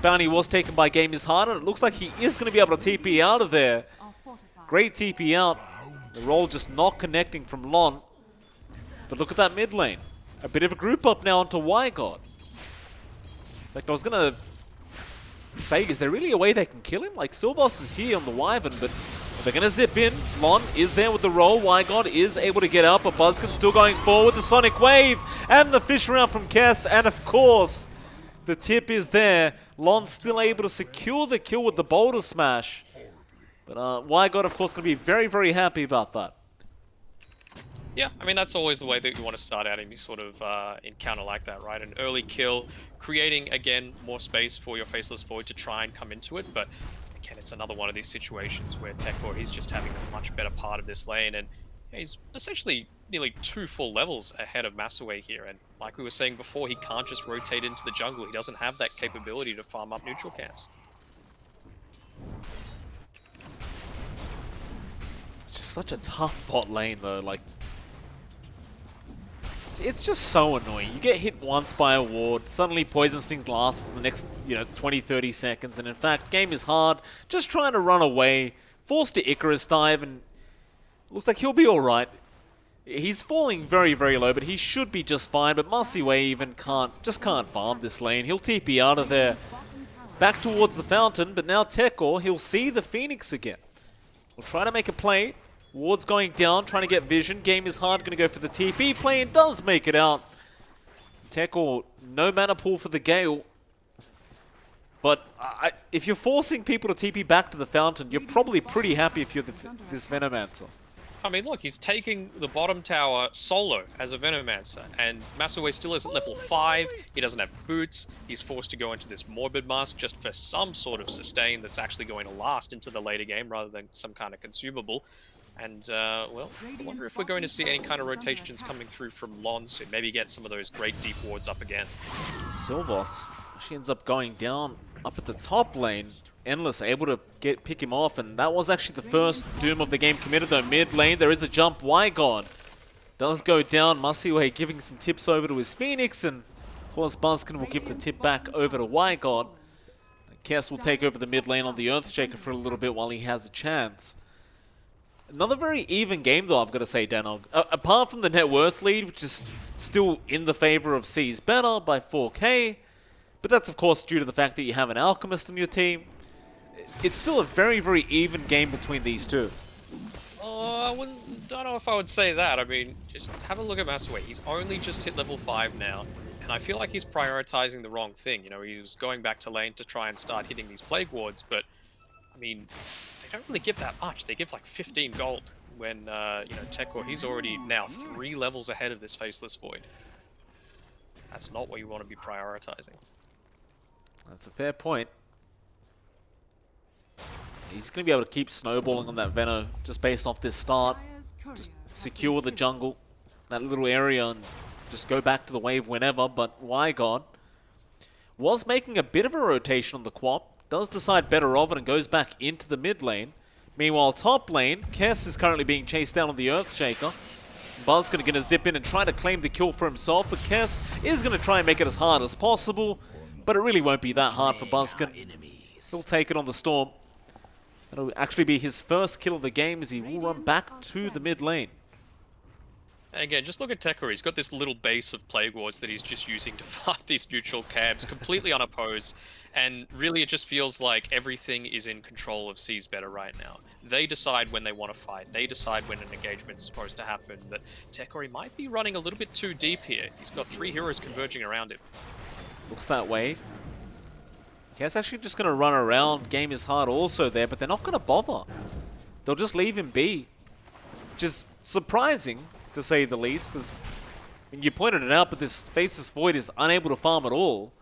bounty was taken by Game is Hard, and it looks like he is going to be able to TP out of there. Great TP out. The roll just not connecting from Lon. But look at that mid lane. A bit of a group up now onto Wygod. In fact, I was going to say, is there really a way they can kill him? Like, Sylvos is here on the Wyvern, but they're going to zip in. Lon is there with the roll. Wygod is able to get out, but Buzzkin still going forward. The Sonic Wave and the fish round from Kess. And of course, the tip is there. Lon still able to secure the kill with the Boulder Smash. But Wygod, of course, going to be very, very happy about that. Yeah, I mean, that's always the way that you want to start out any sort of encounter like that, right? An early kill, creating, again, more space for your Faceless Void to try and come into it. But, again, it's another one of these situations where Tekor, he's just having a much better part of this lane. And he's essentially nearly 2 full levels ahead of Masiway here. And like we were saying before, he can't just rotate into the jungle. He doesn't have that capability to farm up neutral camps. It's just such a tough bot lane, though. Like, it's just so annoying. You get hit once by a ward, suddenly Poison Stings last for the next, 20, 30 seconds, and in fact, Game is Hard, just trying to run away, forced to Icarus dive, and looks like he'll be alright. He's falling very, very low, but he should be just fine, but Masiway even can't farm this lane. He'll TP out of there, back towards the fountain, but now Tekor, he'll see the Phoenix again. He'll try to make a play. Ward's going down, trying to get vision. Game is Hard, going to go for the TP play and does make it out. Tekor, no mana pool for the Gale. But if you're forcing people to TP back to the fountain, you're probably pretty happy if you're this Venomancer. I mean, look, he's taking the bottom tower solo as a Venomancer, and Masiway still isn't level 5, he doesn't have boots, he's forced to go into this Morbid Mask just for some sort of sustain that's actually going to last into the later game rather than some kind of consumable. And, well, I wonder if we're going to see any kind of rotations coming through from Lon to maybe get some of those great deep wards up again. Sylvos, she ends up going down up at the top lane. Endless able to pick him off, and that was actually the first Doom of the game committed though. Mid lane, there is a jump. Wygod does go down. Masiway giving some tips over to his Phoenix, and of course Buzzkin will give the tip back over to Wygod. Kess will take over the mid lane on the Earthshaker for a little bit while he has a chance. Another very even game though, I've got to say, Danog. Apart from the net worth lead, which is still in the favor of C's better by 4k, but that's of course due to the fact that you have an Alchemist on your team. It's still a very, very even game between these two. I don't know if I would say that. I mean, just have a look at Masiway. He's only just hit level 5 now, and I feel like he's prioritizing the wrong thing. He was going back to lane to try and start hitting these Plague Wards, but, I mean, they don't really give that much. They give like 15 gold when, Tekor, he's already now 3 levels ahead of this Faceless Void. That's not what you want to be prioritizing. That's a fair point. He's going to be able to keep snowballing on that Veno just based off this start. Just secure the jungle, that little area, and just go back to the wave whenever. But Wygod was making a bit of a rotation on the Quap. Does decide better of it and goes back into the mid lane. Meanwhile, top lane, Kess is currently being chased down on the Earthshaker. Buzz going to zip in and try to claim the kill for himself, but Kess is going to try and make it as hard as possible. But it really won't be that hard for Buzzkin. He'll take it on the Storm. It'll actually be his first kill of the game as he will run back to the mid lane. And again, just look at Tekor. He's got this little base of Plague Wards that he's just using to fight these neutral cabs, completely unopposed. And really, it just feels like everything is in control of C's better right now. They decide when they want to fight. They decide when an engagement's supposed to happen. That Tekori might be running a little bit too deep here. He's got 3 heroes converging around him. Looks that way. Kess actually just going to run around. Game is hard also there, but they're not going to bother. They'll just leave him be. Which is surprising, to say the least, because you pointed it out, but this Faceless Void is unable to farm at all.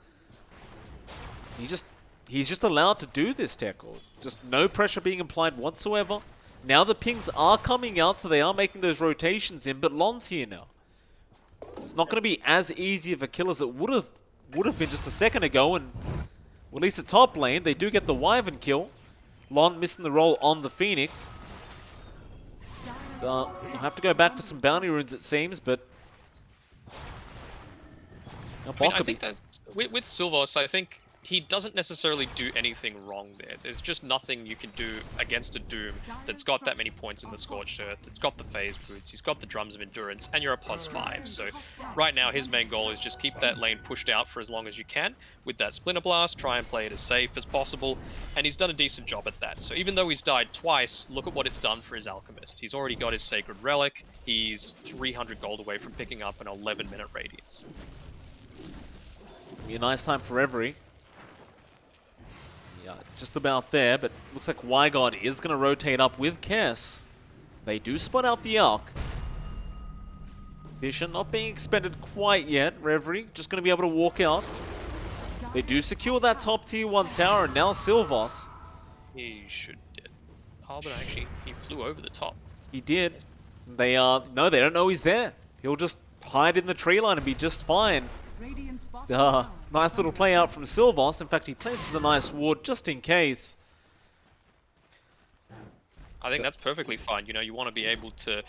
He's just allowed to do this, Tekor. Just no pressure being applied whatsoever. Now the pings are coming out, so they are making those rotations in, but Lon's here now. It's not going to be as easy of a kill as it would have been just a second ago, and well, at least the top lane, they do get the Wyvern kill. Lon missing the roll on the Phoenix. I'll have to go back for some bounty runes, it seems, but... I think that's... With Silvos, I think he doesn't necessarily do anything wrong there. There's just nothing you can do against a Doom that's got that many points in the Scorched Earth, that's got the Phase Boots, he's got the Drums of Endurance, and you're a +5. So right now his main goal is just keep that lane pushed out for as long as you can with that Splinter Blast, try and play it as safe as possible, and he's done a decent job at that. So even though he's died twice, look at what it's done for his Alchemist. He's already got his Sacred Relic, he's 300 gold away from picking up an 11-minute Radiance. Be a nice time for Reverie. Yeah, just about there, but looks like Wygod is going to rotate up with Kess. They do spot out the Arc. Vision not being expended quite yet. Reverie just going to be able to walk out. They do secure that top tier 1 tower, and now Silvos. He should did. Oh, but actually, he flew over the top. He did. They no, they don't know he's there. He'll just hide in the tree line and be just fine. Nice little play out from Silvos. In fact, he places a nice ward just in case. I think that's perfectly fine. You know, you want to be able to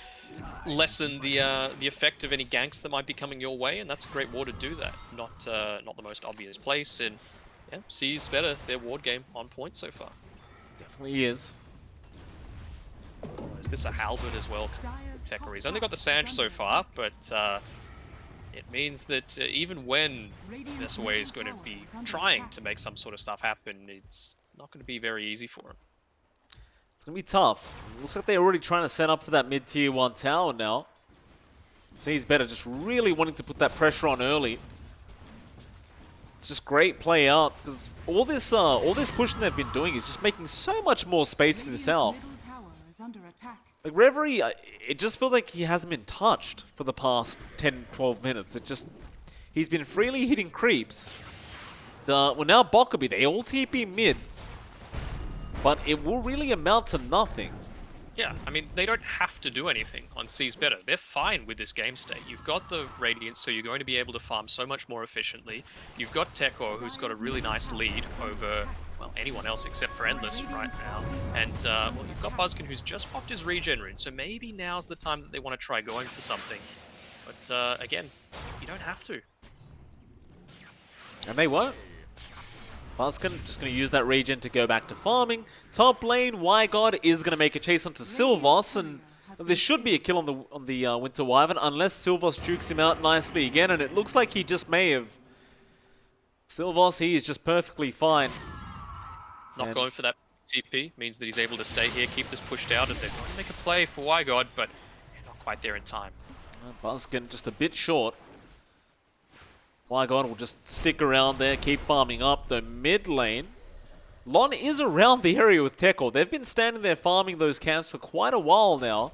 lessen the effect of any ganks that might be coming your way, and that's a great ward to do that. Not the most obvious place, and yeah, sees better their ward game on point so far. Definitely is. Is this a halberd as well? Tekor. He's only got the Sange so far, but it means that even when Nesaway is going to be trying to make some sort of stuff happen, it's not going to be very easy for him. It's going to be tough. Looks like they're already trying to set up for that mid-tier 1 tower now. Sees better, just really wanting to put that pressure on early. It's just great play out, because all this pushing they've been doing is just making so much more space for this Alp. Like Reverie, it just feels like he hasn't been touched for the past 10-12 minutes. He's been freely hitting creeps. Well, now Bokebi, they all TP mid. But it will really amount to nothing. Yeah, I mean, they don't have to do anything on Seas Better. They're fine with this game state. You've got the Radiance, so you're going to be able to farm so much more efficiently. You've got Tekor, who's got a really nice lead over, well, anyone else except for Endless right now. And, well, you've got Buzzkin, who's just popped his regen rune, so maybe now's the time that they want to try going for something. But, again, you don't have to. And they won't. Buzzkin just going to use that regen to go back to farming. Top lane, Wygod is going to make a chase onto Silvos, and there should be a kill on the Winter Wyvern, unless Silvos jukes him out nicely again, and it looks like he just may have. Silvos, he is just perfectly fine. Not going for that TP means that he's able to stay here, keep this pushed out, and they're going to make a play for Wygod, but not quite there in time. Buzzkin just a bit short. Wygod will just stick around there, keep farming up the mid lane. Lon is around the area with Tekor. They've been standing there farming those camps for quite a while now.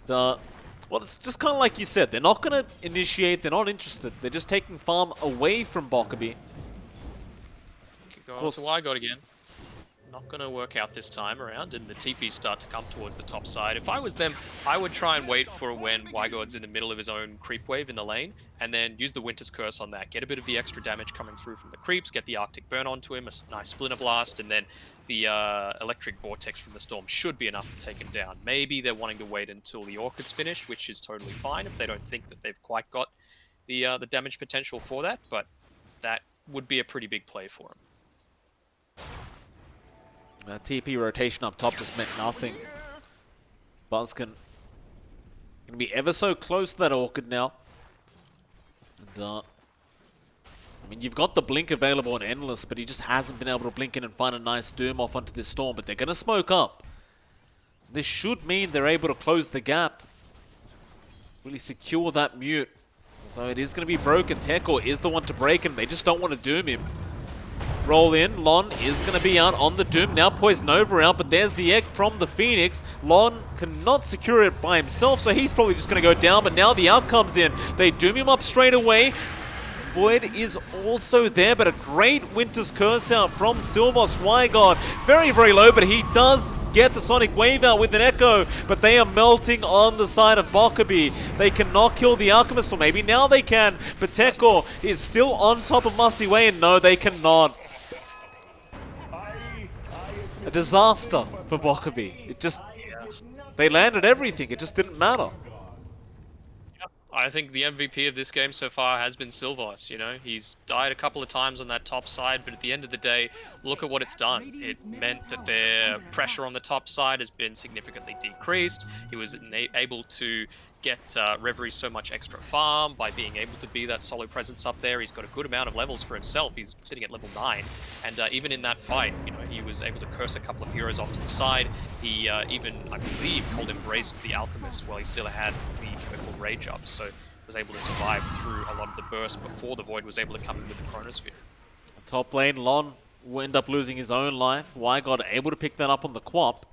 Well, it's just kind of like you said. They're not going to initiate. They're not interested. They're just taking farm away from Bokebi. Go on to Wygod again. Not going to work out this time around, and the TPs start to come towards the top side. If I was them, I would try and wait for when Wygod's in the middle of his own creep wave in the lane, and then use the Winter's Curse on that. Get a bit of the extra damage coming through from the creeps, get the Arctic Burn onto him, a nice Splinter Blast, and then the Electric Vortex from the Storm should be enough to take him down. Maybe they're wanting to wait until the Orchid's finished, which is totally fine if they don't think that they've quite got the damage potential for that, but that would be a pretty big play for him. TP rotation up top just meant nothing. Buzzkin going to be ever so close to that Orchid now. And, I mean, you've got the Blink available on Endless, but he just hasn't been able to blink in and find a nice Doom off onto this Storm. But they're going to smoke up. This should mean they're able to close the gap. Really secure that mute. Although it is going to be broken. Tekor is the one to break him. They just don't want to doom him. Roll in. Lon is going to be out on the doom. Now Poison Over out, but there's the egg from the Phoenix. Lon cannot secure it by himself, so he's probably just going to go down, but now the out comes in. They doom him up straight away. Void is also there, but a great Winter's Curse out from Silvos Wygod. Very, very low, but he does get the Sonic Wave out with an Echo, but they are melting on the side of Bokebi. They cannot kill the Alchemist, or maybe now they can, but Tekor is still on top of Musty Way, and no, they cannot. A disaster for Bokebi. It just... They landed everything, it just didn't matter. I think the MVP of this game so far has been Silvos, you know. He's died a couple of times on that top side, but at the end of the day, look at what it's done. It meant that their pressure on the top side has been significantly decreased. He was able to get Reverie so much extra farm by being able to be that solo presence up there. He's got a good amount of levels for himself. He's sitting at level 9, and even in that fight, you know, he was able to curse a couple of heroes off to the side. He even, I believe, cold embraced the Alchemist while he still had the chemical rage up, so was able to survive through a lot of the burst before the Void was able to come in with the Chronosphere. Top lane, Lon will end up losing his own life. Wygod able to pick that up on the Quap.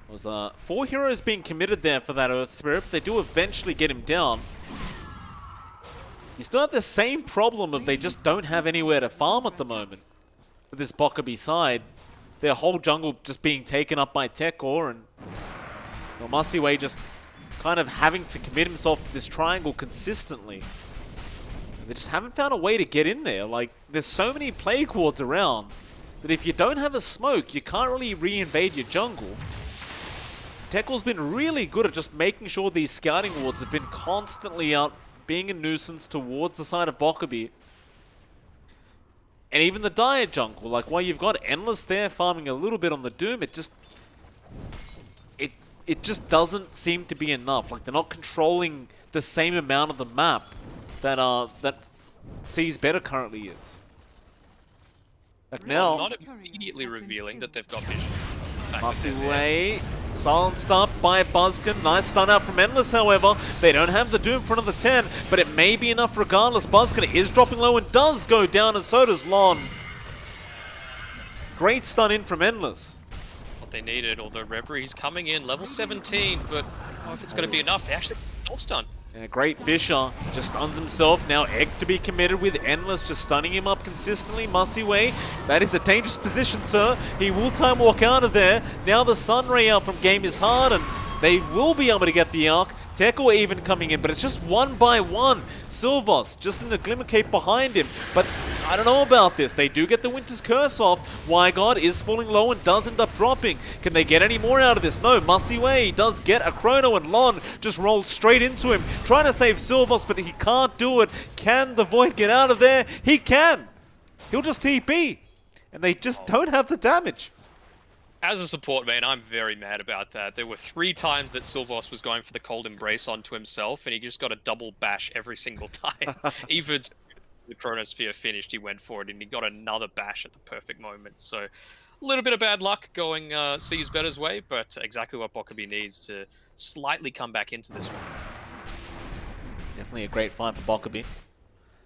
Was 4 heroes being committed there for that Earth Spirit, but they do eventually get him down. You still have the same problem of they just don't have anywhere to farm at the moment. With this Bokebi side, their whole jungle just being taken up by Tekor, and well, Masiway just kind of having to commit himself to this triangle consistently. And they just haven't found a way to get in there. Like, there's so many Plague Wards around that if you don't have a smoke, you can't really re-invade your jungle. Tekor's been really good at just making sure these scouting wards have been constantly out, being a nuisance towards the side of Bokebi. And even the Dire jungle, like while you've got Endless there farming a little bit on the Doom, it just doesn't seem to be enough. Like, they're not controlling the same amount of the map that that Seas Better currently is. Like now, Not immediately revealing that they've got vision. Masiway silenced up by Buzzkin. Nice stun out from Endless, however. They don't have the Doom for another 10, but it may be enough regardless. Buzzkin is dropping low and does go down, and so does Lon. Great stun in from Endless. What they needed, although Reverie's coming in, level 17, but if it's going to be enough, they actually self-stun. Yeah, great Fisher just stuns himself. Now Egg to be committed with Endless, just stunning him up consistently. Masiway, that is a dangerous position, sir. He will time walk out of there. Now the Sunray out from Game is Hard, and they will be able to get the Arc. Tekor even coming in, but it's just one by one. Silvos just in a Glimmer Cape behind him, but I don't know about this. They do get the Winter's Curse off. Wygod is falling low and does end up dropping. Can they get any more out of this? No, Masiway does get a Chrono, and Lon just rolls straight into him, trying to save Silvos, but he can't do it. Can the Void get out of there? He can. He'll just TP, and they just don't have the damage. As a support main, I'm very mad about that. There were 3 times that Silvos was going for the cold embrace onto himself, and he just got a double bash every single time. Even the Chronosphere finished, he went for it, and he got another bash at the perfect moment. So, a little bit of bad luck going Seas Better's way, but exactly what Bokebi needs to slightly come back into this one. Definitely a great fight for Bokebi.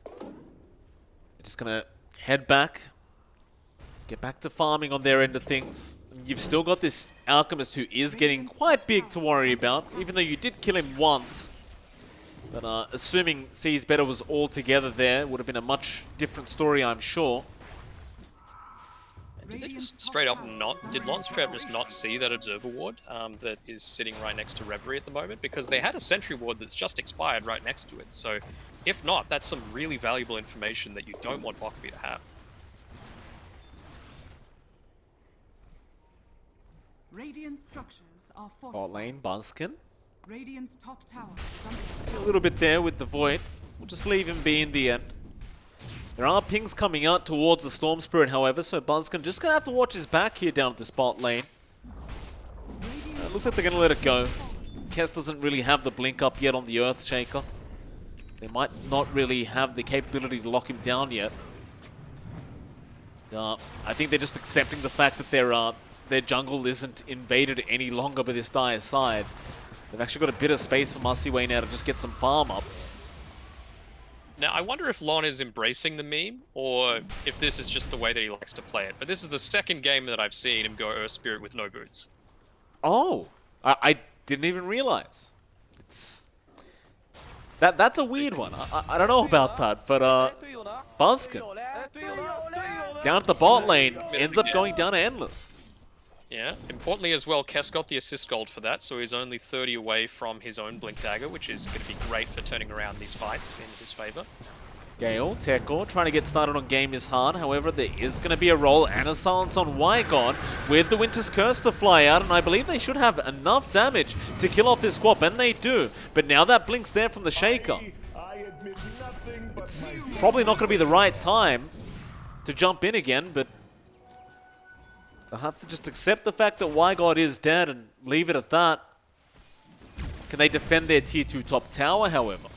They're just going to head back, get back to farming on their end of things. You've still got this Alchemist who is getting quite big to worry about, even though you did kill him once. But assuming Seas Better was all together there, would have been a much different story, I'm sure. Did they just straight up not... Did Lon straight up just not see that Observer Ward that is sitting right next to Reverie at the moment? Because they had a Sentry Ward that's just expired right next to it. So, if not, that's some really valuable information that you don't want Bokebi to have. Radiant structures are Bot fortified. lane, Buzzkin. Radiant's top tower is under attack. A little bit there with the Void. We'll just leave him be in the end. There are pings coming out towards the Storm Spirit, however, so Buzzkin just going to have to watch his back here down at the spot lane. Looks like they're going to let it go. Kess doesn't really have the blink up yet on the Earthshaker. They might not really have the capability to lock him down yet. I think they're just accepting the fact that they're their jungle isn't invaded any longer by this dire side. They've actually got a bit of space for Masiway now to just get some farm up. Now, I wonder if Lon is embracing the meme, or if this is just the way that he likes to play it. But this is the second game that I've seen him go Earth Spirit with no boots. Oh, I didn't even realize. That's a weird one. I don't know about that, but Buzzkin down at the bot lane ends up going down to Endless. Yeah, importantly as well, Kess got the assist gold for that, so he's only 30 away from his own Blink Dagger, which is going to be great for turning around these fights in his favor. Gale, Tekor, trying to get started on game is hard. However, there is going to be a roll and a silence on Wygon with the Winter's Curse to fly out, and I believe they should have enough damage to kill off this Squap, and they do. But now that Blink's there from the Shaker. It's probably not going to be the right time to jump in again, but they'll have to just accept the fact that Wygod is dead and leave it at that. Can they defend their tier 2 top tower, however?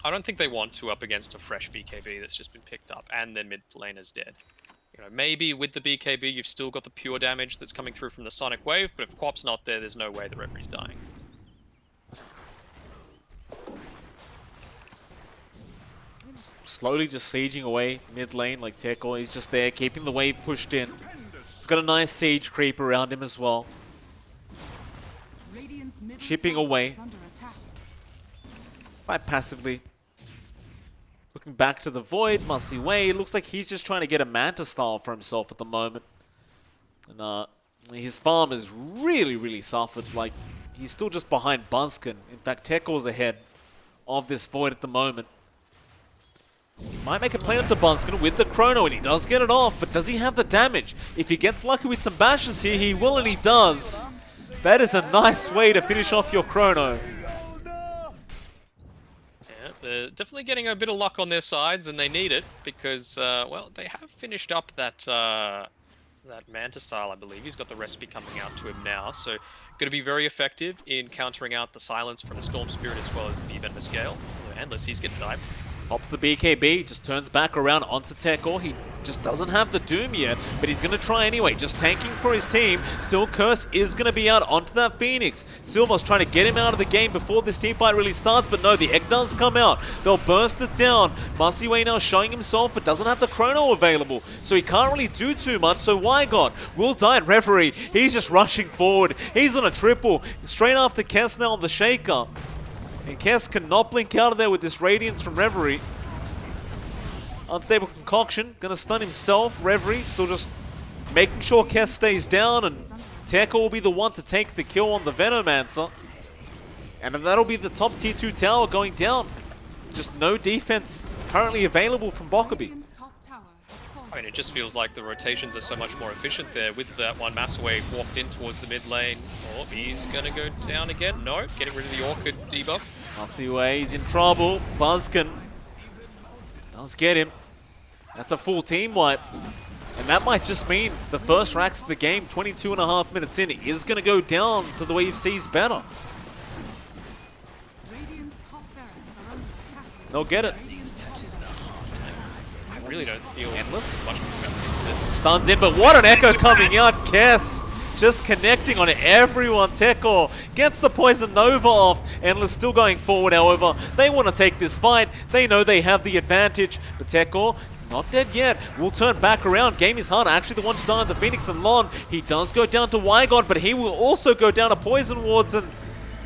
I don't think they want to up against a fresh BKB that's just been picked up, and their mid laner's dead. You know, maybe with the BKB you've still got the pure damage that's coming through from the Sonic Wave, but if Quap's not there, there's no way the referee's dying. Slowly just sieging away mid lane like Tekor. He's just there, keeping the wave pushed in. He's got a nice siege creep around him as well. Chipping away. Quite passively. Looking back to the Void, Masiway. Looks like he's just trying to get a Manta style for himself at the moment. And his farm has really, really suffered. Like, he's still just behind Buzzkin. In fact, Tekor's ahead of this Void at the moment. Might make a play onto Buzzkin with the Chrono, and he does get it off, but does he have the damage? If he gets lucky with some bashes here, he will, and he does. That is a nice way to finish off your Chrono. Yeah, they're definitely getting a bit of luck on their sides, and they need it, because, well, they have finished up that that Manta style, I believe. He's got the recipe coming out to him now, so going to be very effective in countering out the silence from the Storm Spirit as well as the Venomous Gale. Endless, he's getting dived. Pops the BKB, just turns back around onto Tekor. He just doesn't have the Doom yet, but he's going to try anyway, just tanking for his team. Still, Curse is going to be out onto that Phoenix. Silva's trying to get him out of the game before this team fight really starts, but no, the egg does come out. They'll burst it down. Masiway now showing himself, but doesn't have the Chrono available, so he can't really do too much, so Wygon will die in Reverie. He's just rushing forward. He's on a triple, straight after Kess now on the Shaker. And Kess cannot blink out of there with this Radiance from Reverie. Unstable Concoction, gonna stun himself. Reverie still just making sure Kess stays down, and Tekor will be the one to take the kill on the Venomancer. And that'll be the top tier 2 tower going down. Just no defense currently available from Bokebi. I mean, it just feels like the rotations are so much more efficient there. With that one, Massaway walked in towards the mid lane. Oh, he's going to go down again. No, getting rid of the Orchid debuff. Masiway, he's in trouble. Buzzkin does get him. That's a full team wipe. And that might just mean the first racks of the game, 22.5 minutes in, is going to go down to the Wave Seas better. They'll get it. I really don't feel Endless. much better than this. Stuns in, but what an echo coming out. Kess just connecting on everyone. Tekor gets the Poison Nova off. Endless still going forward, however. They want to take this fight. They know they have the advantage. But Tekor, not dead yet. Will turn back around. Game is hard. Actually the one to die on the Phoenix and Lon. He does go down to Wygon, but he will also go down to Poison Wards, and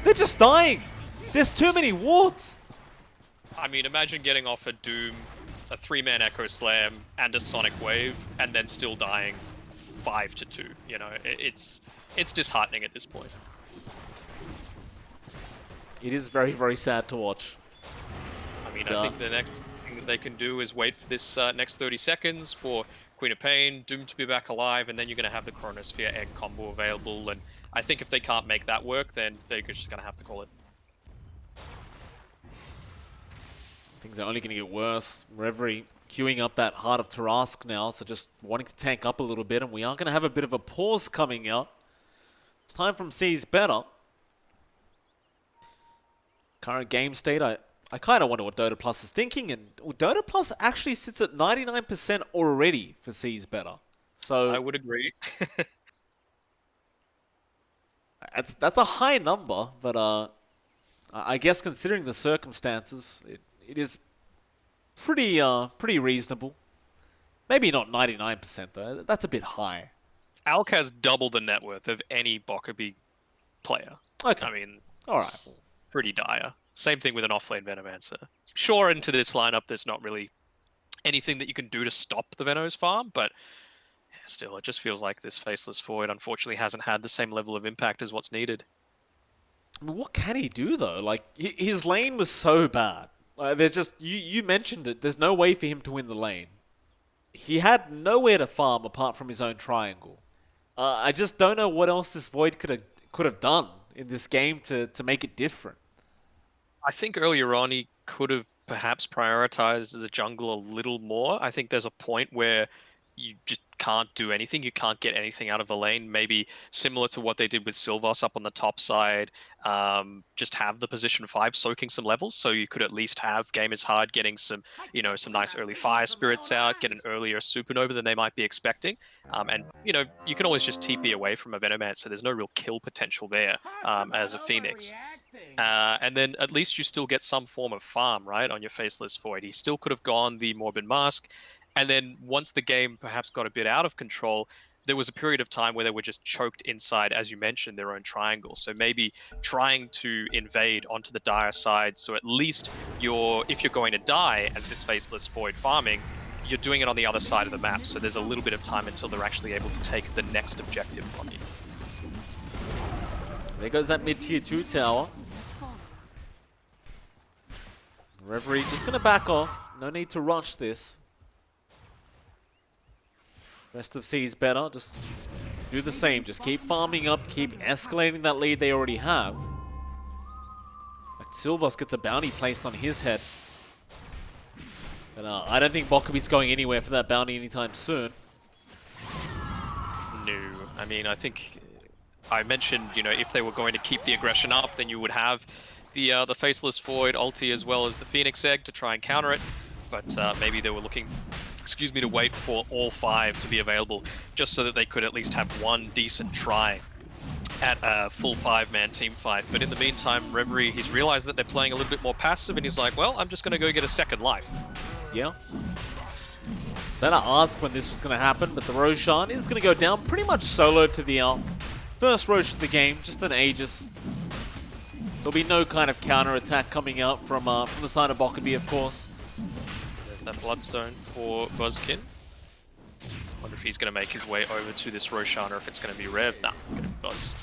they're just dying. There's too many wards. I mean, imagine getting off a Doom, a 3-man Echo Slam, and a Sonic Wave, and then still dying 5-2. You know, it's disheartening at this point. It is very, very sad to watch. I mean, I think the next thing that they can do is wait for this next 30 seconds for Queen of Pain, Doom to be back alive, and then you're going to have the Chronosphere Egg combo available. And I think if they can't make that work, then they're just going to have to call it. Things are only going to get worse. Reverie queuing up that Heart of Tarask now, so just wanting to tank up a little bit, and we are going to have a bit of a pause coming out. It's time from Seas better. Current game state, I kind of wonder what Dota Plus is thinking, and Dota Plus actually sits at 99% already for Seas better. So I would agree. that's a high number, but I guess considering the circumstances, it is pretty reasonable. Maybe not 99% though. That's a bit high. Alk has double the net worth of any Bokebi player. Okay. I mean, All it's right. pretty dire. Same thing with an offlane Venomancer. Sure, into this lineup, there's not really anything that you can do to stop the Venos farm, but still, it just feels like this Faceless Void unfortunately hasn't had the same level of impact as what's needed. I mean, what can he do though? Like his lane was so bad. There's just you mentioned it. There's no way for him to win the lane. He had nowhere to farm apart from his own triangle. I just don't know what else this Void could have done in this game to make it different. I think earlier on he could have perhaps prioritized the jungle a little more. I think there's a point where you just can't do anything. You can't get anything out of the lane. Maybe similar to what they did with Sylvas up on the top side. Just have the position 5 soaking some levels, so you could at least have Game is Hard getting some, some nice early fire spirits out, get an earlier supernova than they might be expecting. And you can always just TP away from a Venomancer, so there's no real kill potential there as a Phoenix. And then at least you still get some form of farm, right, on your Faceless Void. He still could have gone the Morbid Mask. And then once the game perhaps got a bit out of control, there was a period of time where they were just choked inside, as you mentioned, their own triangle. So maybe trying to invade onto the dire side, so at least if you're going to die as this Faceless Void farming, you're doing it on the other side of the map. So there's a little bit of time until they're actually able to take the next objective from you. There goes that mid-tier 2 tower. Reverie just going to back off. No need to rush this. Rest of C's better. Just do the same. Just keep farming up. Keep escalating that lead they already have. Like Sylvas gets a bounty placed on his head. But I don't think Bokebi's going anywhere for that bounty anytime soon. No. I mean, I think I mentioned, if they were going to keep the aggression up, then you would have the Faceless Void ulti as well as the Phoenix Egg to try and counter it. But maybe they were looking, to wait for all 5 to be available, just so that they could at least have one decent try at a full 5-man team fight. But in the meantime, Reverie, he's realized that they're playing a little bit more passive, and he's like, well, I'm just going to go get a second life. Yeah. Better ask when this was going to happen, but the Roshan is going to go down pretty much solo to the Alk. First Rosh of the game, just an Aegis. There'll be no kind of counter-attack coming out from the side of Bokebi, of course. There's that Bloodstone for Buzzkin. Wonder if he's going to make his way over to this Roshan, or if it's going to be Rev. Nah, going to be Buzz.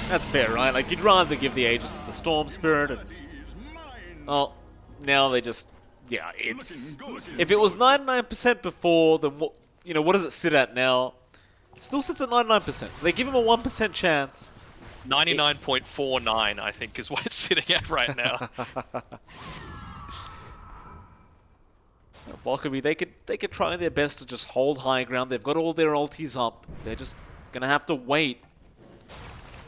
That's fair, right? Like, you'd rather give the Aegis to the Storm Spirit, and... Oh, now they just... Yeah, it's... If it was 99% before, then what... what does it sit at now? It still sits at 99%, so they give him a 1% chance. 99.49, I think, is what it's sitting at right now. Bokebi, they could try their best to just hold high ground. They've got all their ultis up. They're just gonna have to wait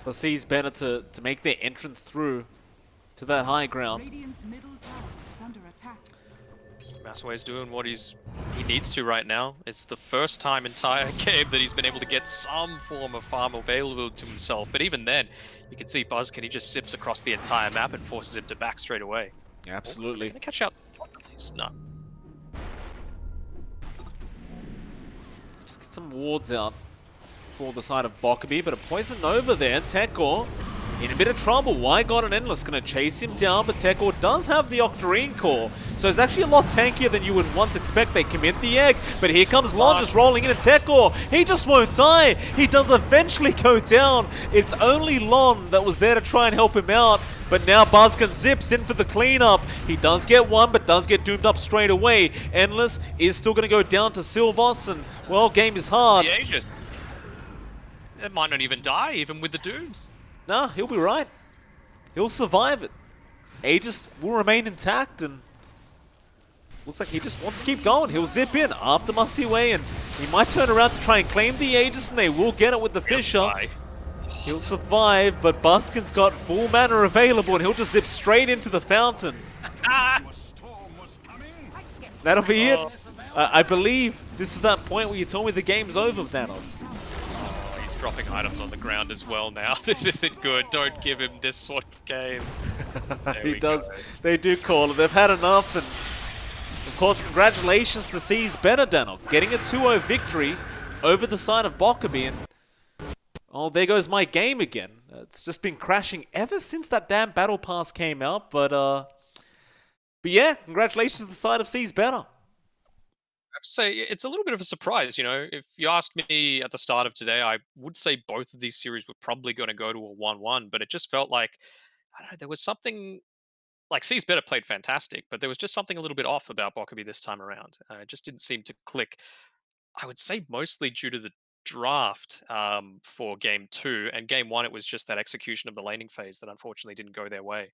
for C's better to make their entrance through to that high ground. Radiant's middle tower is under attack. Massaway's doing what he needs to right now. It's the first time entire game that he's been able to get some form of farm available to himself. But even then, you can see Buzzkin, he just zips across the entire map and forces him to back straight away. Absolutely. Gonna catch out. Please, no. Just get some wards out for the side of Bokebi, but a Poison Nova there. Tekor in a bit of trouble. Wygod and Endless going to chase him down, but Tekor does have the Octarine Core, so it's actually a lot tankier than you would once expect. They commit the egg, but here comes Lon just rolling in, and Tekor, he just won't die. He does eventually go down. It's only Lon that was there to try and help him out, but now Buzzkin zips in for the cleanup. He does get one, but does get doomed up straight away. Endless is still going to go down to Sylvas, and, well, game is hard. The Aegis. It might not even die, even with the Doom. Nah, he'll be right. He'll survive it. Aegis will remain intact, and looks like he just wants to keep going. He'll zip in after Musiway, and he might turn around to try and claim the Aegis, and they will get it with the Fisher. He'll survive, but Buskin's got full mana available, and he'll just zip straight into the fountain. That'll be it. I believe this is that point where you told me the game's over, Dano. Oh, he's dropping items on the ground as well now. This isn't good. Don't give him this sort of game. There He we does. go. They do call it. They've had enough, and of course, congratulations to C's better, Dano, getting a 2-0 victory over the side of Bokebi, and oh, there goes my game again. It's just been crashing ever since that damn battle pass came out, but yeah, congratulations to the side of C's better. I have to say, it's a little bit of a surprise, you know. If you asked me at the start of today, I would say both of these series were probably going to go to a 1-1, but it just felt like, I don't know, there was something, like C's better played fantastic, but there was just something a little bit off about Bokebi this time around. It just didn't seem to click. I would say mostly due to the draft for game 2, and game 1, it was just that execution of the laning phase that unfortunately didn't go their way.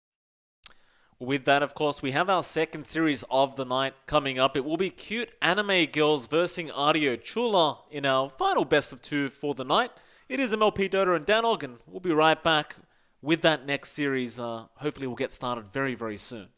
With that, of course, we have our second series of the night coming up. It will be Cuteanimegirls versus Adilo Chula in our final best of 2 for the night. It is MLP Dota and Danog, and we'll be right back with that next series. Hopefully we'll get started very, very soon.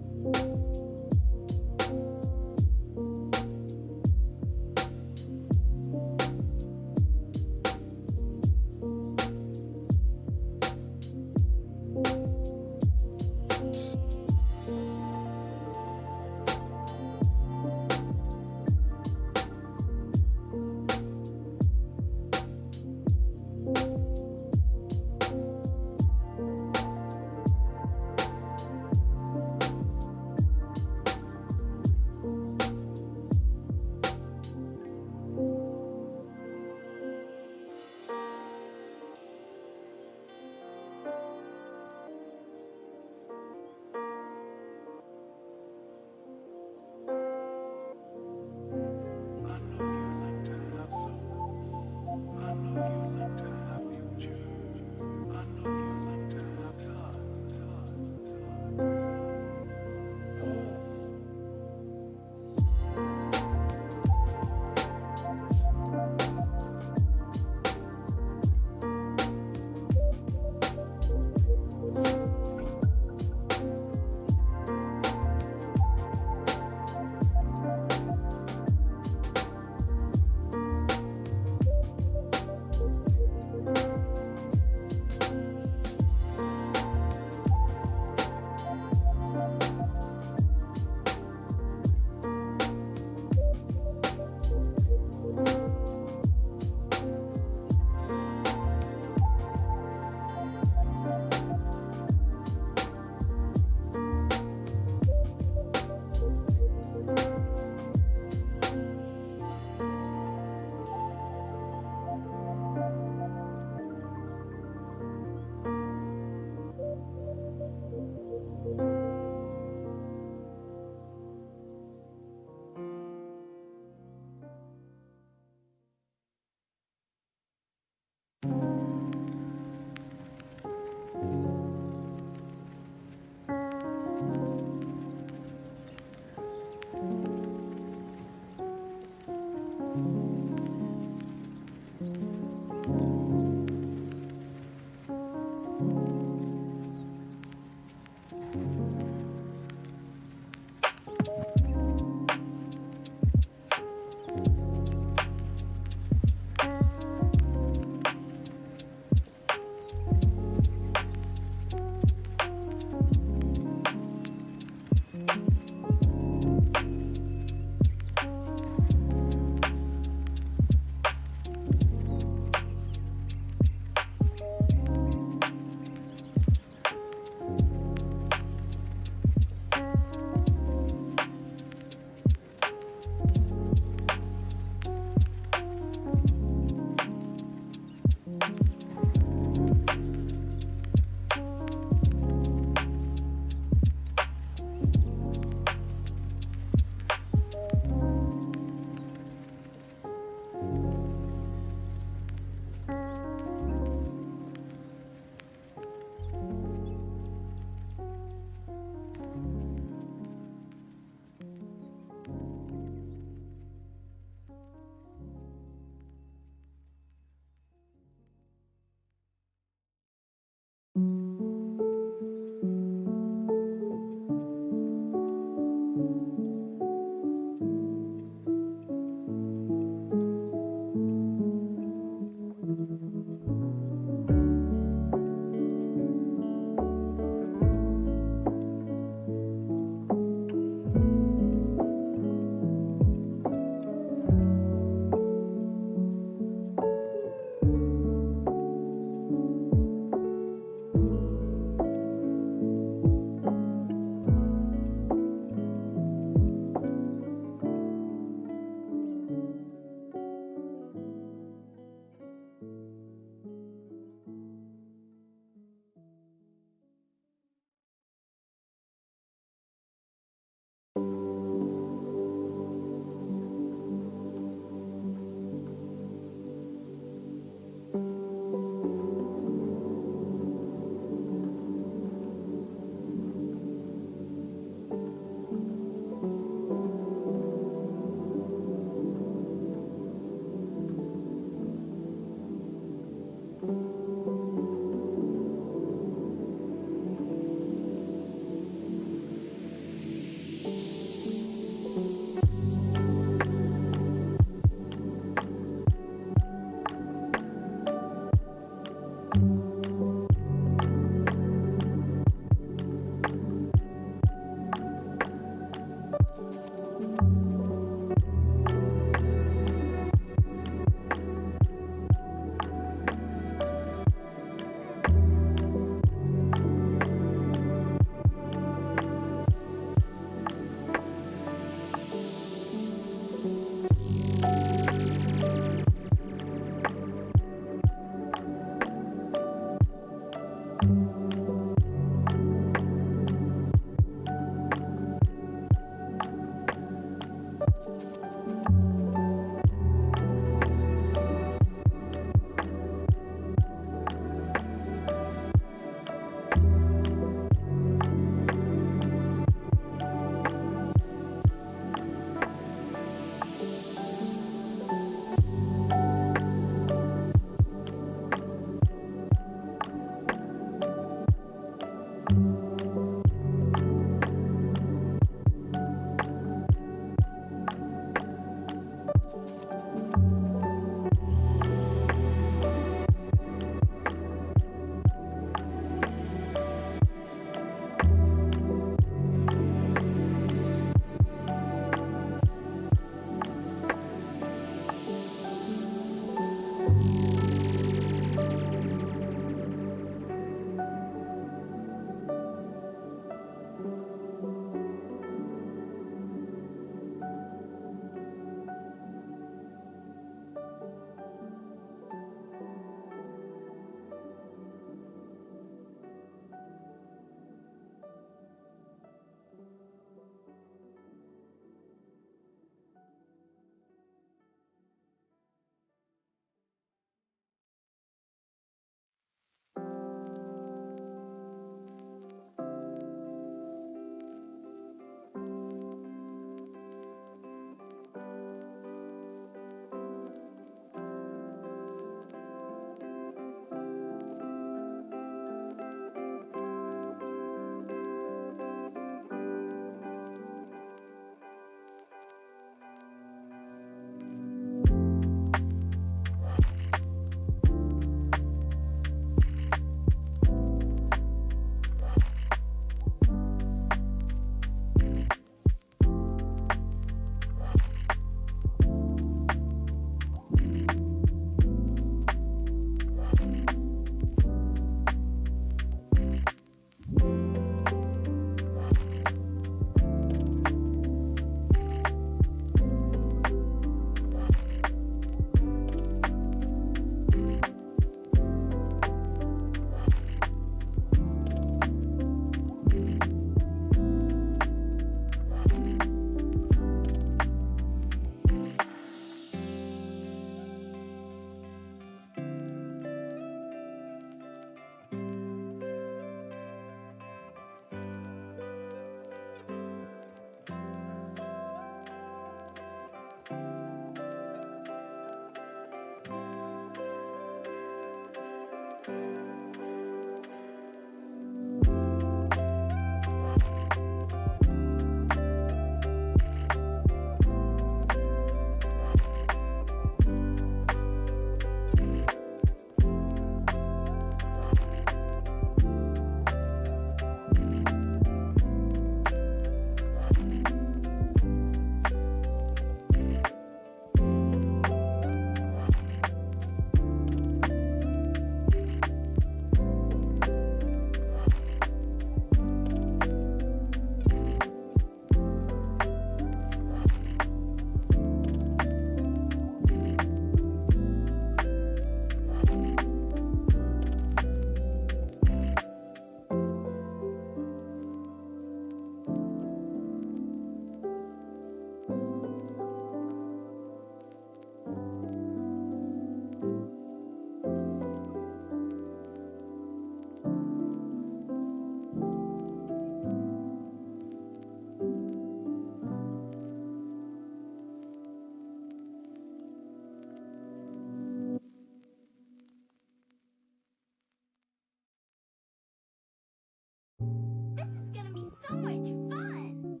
This is gonna be so much fun!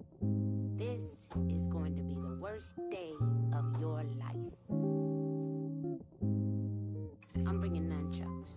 This is going to be the worst day of your life. I'm bringing nunchucks.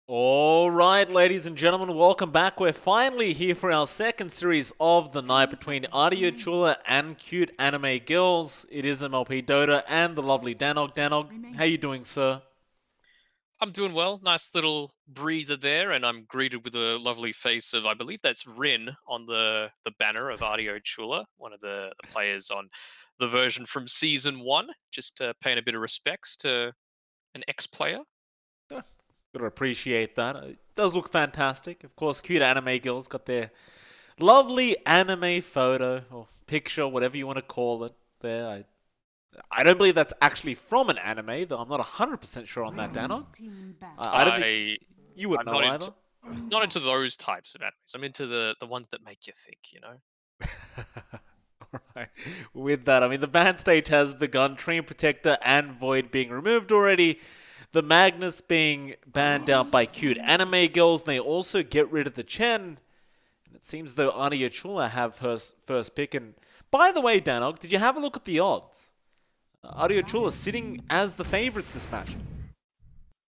Alright, ladies and gentlemen, welcome back. We're finally here for our second series of the night between Adilo Chula and Cuteanimegirls. It is MLP Dota and the lovely Danog. Danog, how you doing, sir? I'm doing well. Nice little breather there, and I'm greeted with a lovely face of, I believe that's Rin on the banner of Adilo Chula, one of the players on the version from Season 1, just paying a bit of respects to an ex-player. Gotta appreciate that. It does look fantastic. Of course, Cuteanimegirls got their lovely anime photo, or picture, whatever you want to call it, there. I don't believe that's actually from an anime, though I'm not 100% sure on that, Danog. I don't think you would I'm know not either. not into those types of animes. I'm into the ones that make you think, you know? Alright. With that, I mean, the ban stage has begun. Treant Protector and Void being removed already. The Magnus being banned out by Cuteanimegirls. And they also get rid of the Chen. And it seems though Adilo Chula have her first pick. And by the way, Danog, did you have a look at the odds? Adilo Chula sitting as the favourites this match.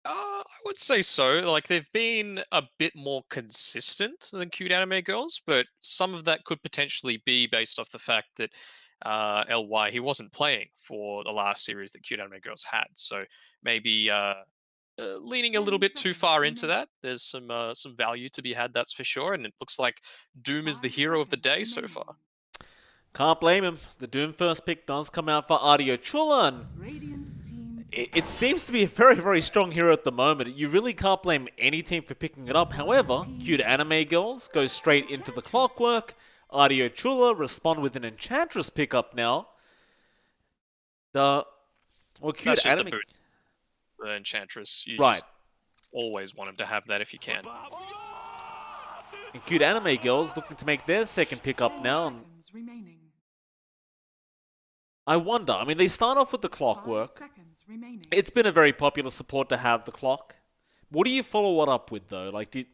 I would say so. Like, they've been a bit more consistent than Cuteanimegirls, but some of that could potentially be based off the fact that LY, he wasn't playing for the last series that Cuteanimegirls had. So maybe leaning a little bit too far into that. There's some value to be had, that's for sure. And it looks like Doom is the hero of the day so far. Can't blame him. The Doom first pick does come out for Adilo Chula. And it seems to be a very, very strong hero at the moment. You really can't blame any team for picking it up. However, Cuteanimegirls go straight into the clockwork. Adilo Chula respond with an Enchantress pickup now. Well, That's just a boot. The Enchantress. You right. just always want him to have that if you can. And Cuteanimegirls looking to make their second pickup now. And I wonder, I mean, they start off with the clockwork. It's been a very popular support to have the clock. What do you follow it up with, though? Like, do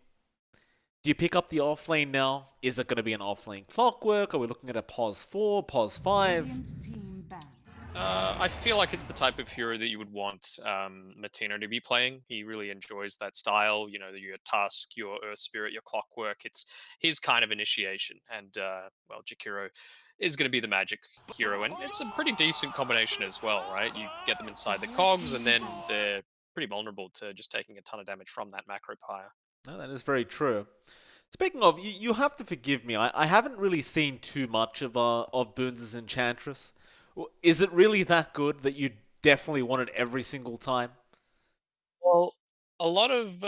you pick up the offlane now? Is it going to be an offlane clockwork? Are we looking at a pos 4, pos 5? I feel like it's the type of hero that you would want Matino to be playing. He really enjoys that style. You know, your Tusk, your Earth Spirit, your Clockwork. It's his kind of initiation. And, well, Jakiro is going to be the magic hero. And it's a pretty decent combination as well, right? You get them inside the cogs, and then they're pretty vulnerable to just taking a ton of damage from that macro pyre. No, that is very true. Speaking of, you have to forgive me. I haven't really seen too much of Boons' Enchantress. Is it really that good that you definitely want it every single time? Well, a lot of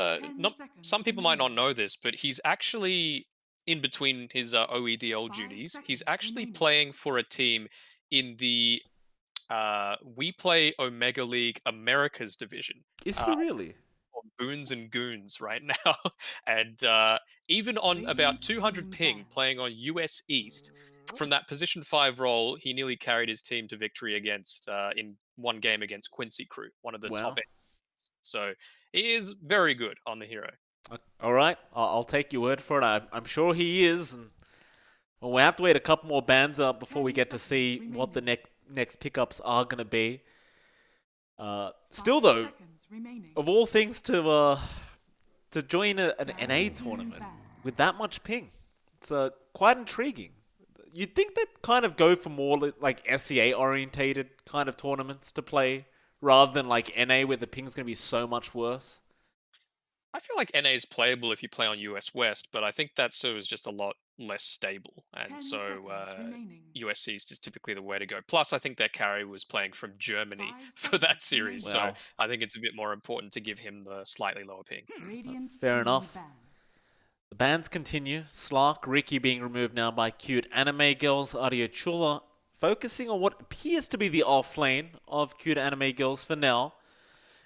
some people might not know this, but he's actually in between his OEDL 5 duties, he's seconds actually remaining. playing for a team in the We Play Omega League Americas division. Is he Uh, really? on Boons and Goons right now, and even on about Radiant 200 team ping, ban. playing on US East. From that position 5 role, he nearly carried his team to victory against in one game against Quincy Crew, one of the top Wow. teams. So he is very good on the hero. All right, I'll take your word for it. I'm sure he is. And well, we have to wait a couple more bans up before we 10 get to seconds see what the remaining. next pickups are going to be. Still 5 though, seconds remaining. of all things to join an NA Dire team tournament ban. with that much ping, it's quite intriguing. You'd think they'd kind of go for more like SEA orientated kind of tournaments to play rather than like NA where the ping's going to be so much worse. I feel like NA is playable if you play on US West, but I think that server is just a lot less stable, and 10 so seconds remaining. US East is typically the way to go. Plus, I think their carry was playing from Germany 5 for that seconds series, remaining. so Well, I think it's a bit more important to give him the slightly lower ping. Radiant fair team enough. ban. The bans continue. Slark, Ricky being removed now by Cuteanimegirls, Adilo Chula focusing on what appears to be the off lane of Cuteanimegirls for now.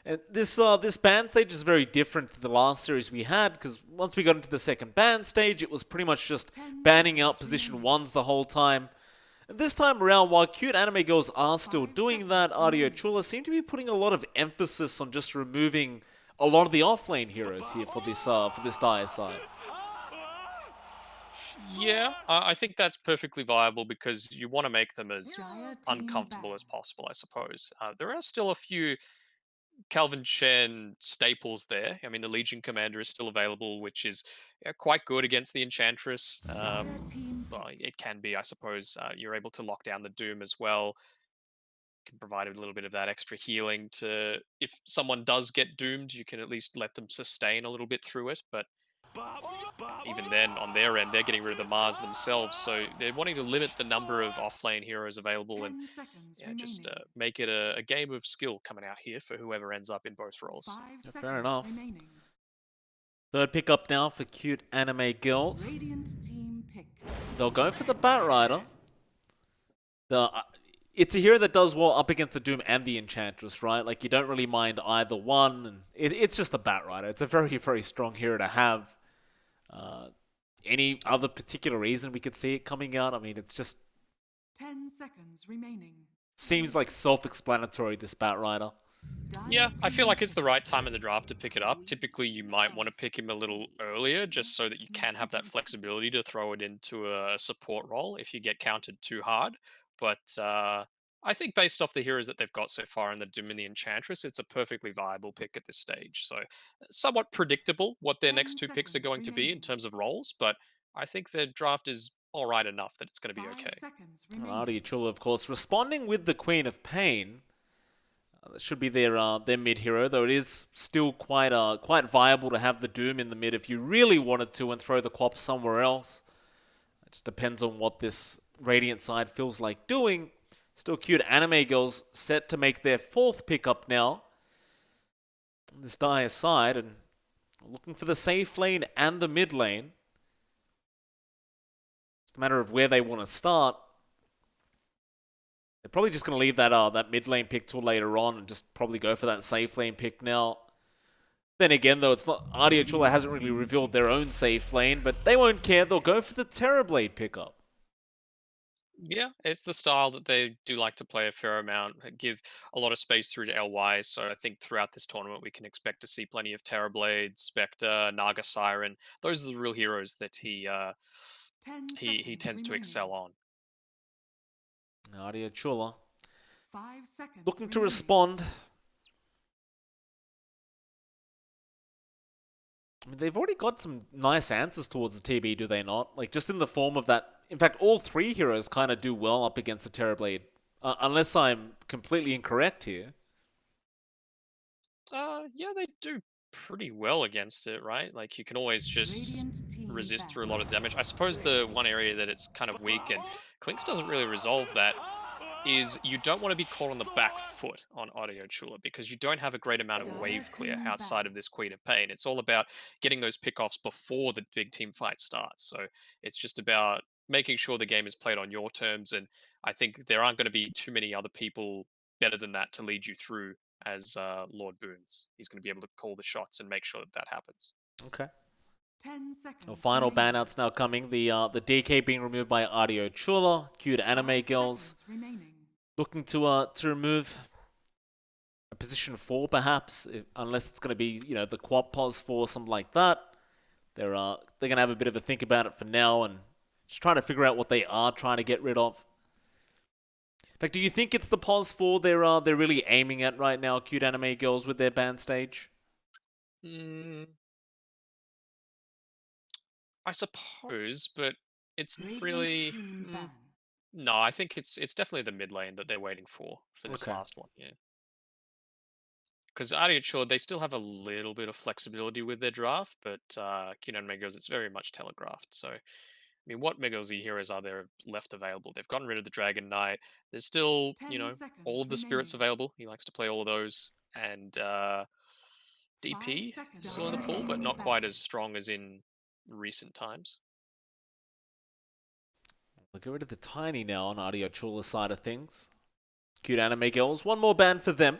And this ban stage is very different to the last series we had, because once we got into the second ban stage, it was pretty much just 10 banning out seconds position remaining. ones the whole time. And this time around, while Cuteanimegirls are still 5 doing that, seconds Adilo remaining. Chula seem to be putting a lot of emphasis on just removing a lot of the offlane heroes here for this dire side. Yeah, I think that's perfectly viable because you want to make them as Dire team uncomfortable ban. as possible, I suppose. There are still a few Calvin Chen staples there. I mean, the Legion Commander is still available, which is quite good against the Enchantress. Dire team Well, pick. it can be, I suppose. You're able to lock down the Doom as well. Can provide a little bit of that extra healing to if someone does get doomed, you can at least let them sustain a little bit through it. But even then, on their end, they're getting rid of the Mars themselves, so they're wanting to limit the number of offlane heroes available and 10 seconds yeah, just remaining. make it a game of skill coming out here for whoever ends up in both roles. 5 Yeah, seconds fair enough. remaining. Third pickup now for Cuteanimegirls. Radiant team pick. They'll go for the Batrider. It's a hero that does well up against the Doom and the Enchantress, right? Like, you don't really mind either one. And it's just the Batrider. It's a very, very strong hero to have. Any other particular reason we could see it coming out? I mean, it's just 10 seconds remaining. seems like self-explanatory, this Batrider. Dire Yeah, I feel team like it's the pick. right time in the draft to pick it up. Typically, you might want to pick him a little earlier just so that you can have that flexibility to throw it into a support role if you get countered too hard. But I think based off the heroes that they've got so far in the Doom and the Enchantress, it's a perfectly viable pick at this stage. So, somewhat predictable what their 10 next two picks are seconds going to be in remaining. terms of roles, but I think their draft is all right enough that it's going to be 5 okay. seconds And remaining. Adilo Chula, of course, responding with the Queen of Pain. That should be their mid hero, though it is still quite viable to have the Doom in the mid if you really wanted to and throw the Quap somewhere else. It just depends on what this Radiant side feels like doing. Still Cuteanimegirls set to make their fourth pickup now on this dire side and looking for the safe lane and the mid lane. It's a matter of where they want to start. They're probably just going to leave that mid lane pick till later on and just probably go for that safe lane pick now. Then again, though, it's not Adilo Chula hasn't really revealed their own safe lane, but they won't care. They'll go for the Terrorblade pickup. Yeah, it's the style that they do like to play a fair amount, give a lot of space through to LY. So I think throughout this tournament, we can expect to see plenty of Terrorblade, Spectre, Naga Siren. Those are the real heroes that 10 he seconds tends to remaining. excel on. Adilo Chula 5 seconds looking to remaining. respond. I mean, they've already got some nice answers towards the TB, do they not? Like, just in the form of that. In fact, all three heroes kind of do well up against the Terrorblade. Unless I'm completely incorrect here. Yeah, they do pretty well against it, right? Like you can always just Radiant team resist through a ban. lot of damage. I suppose the one area that it's kind of weak and Clinks doesn't really resolve that is you don't want to be caught on the back foot on Adilo Chula because you don't have a great amount of wave clear outside of this Queen of Pain. It's all about getting those pickoffs before the big team fight starts. So it's just about making sure the game is played on your terms. And I think there aren't going to be too many other people better than that to lead you through as Lord Boons. He's going to be able to call the shots and make sure that that happens. Okay. 10 seconds. The final remaining. banouts now coming. The DK being removed by Adilo Chula. Cuteanimegirls seconds remaining. looking to remove a position 4 perhaps, unless it's going to be, you know, the quad pos 4, something like that. They're going to have a bit of a think about it for now and just trying to figure out what they are trying to get rid of. In fact, do you think it's the pos 4 they're really aiming at right now, Cuteanimegirls, with their ban stage? I suppose, but it's not Radiant really. team ban. No, I think it's definitely the mid lane that they're waiting for this Okay. last one. Yeah, because Ariachur, they still have a little bit of flexibility with their draft, but Cuteanimegirls, it's very much telegraphed. So, I mean, what Mega Z heroes are there left available? They've gotten rid of the Dragon Knight. There's still, 10 all of the seconds spirits remaining. available. He likes to play all of those, and DP 5 seconds. still in the pool, but Team not ban. quite as strong as in recent times. We'll get rid of the Tiny now on Adilo Chula's side of things. Cuteanimegirls, one more ban for them.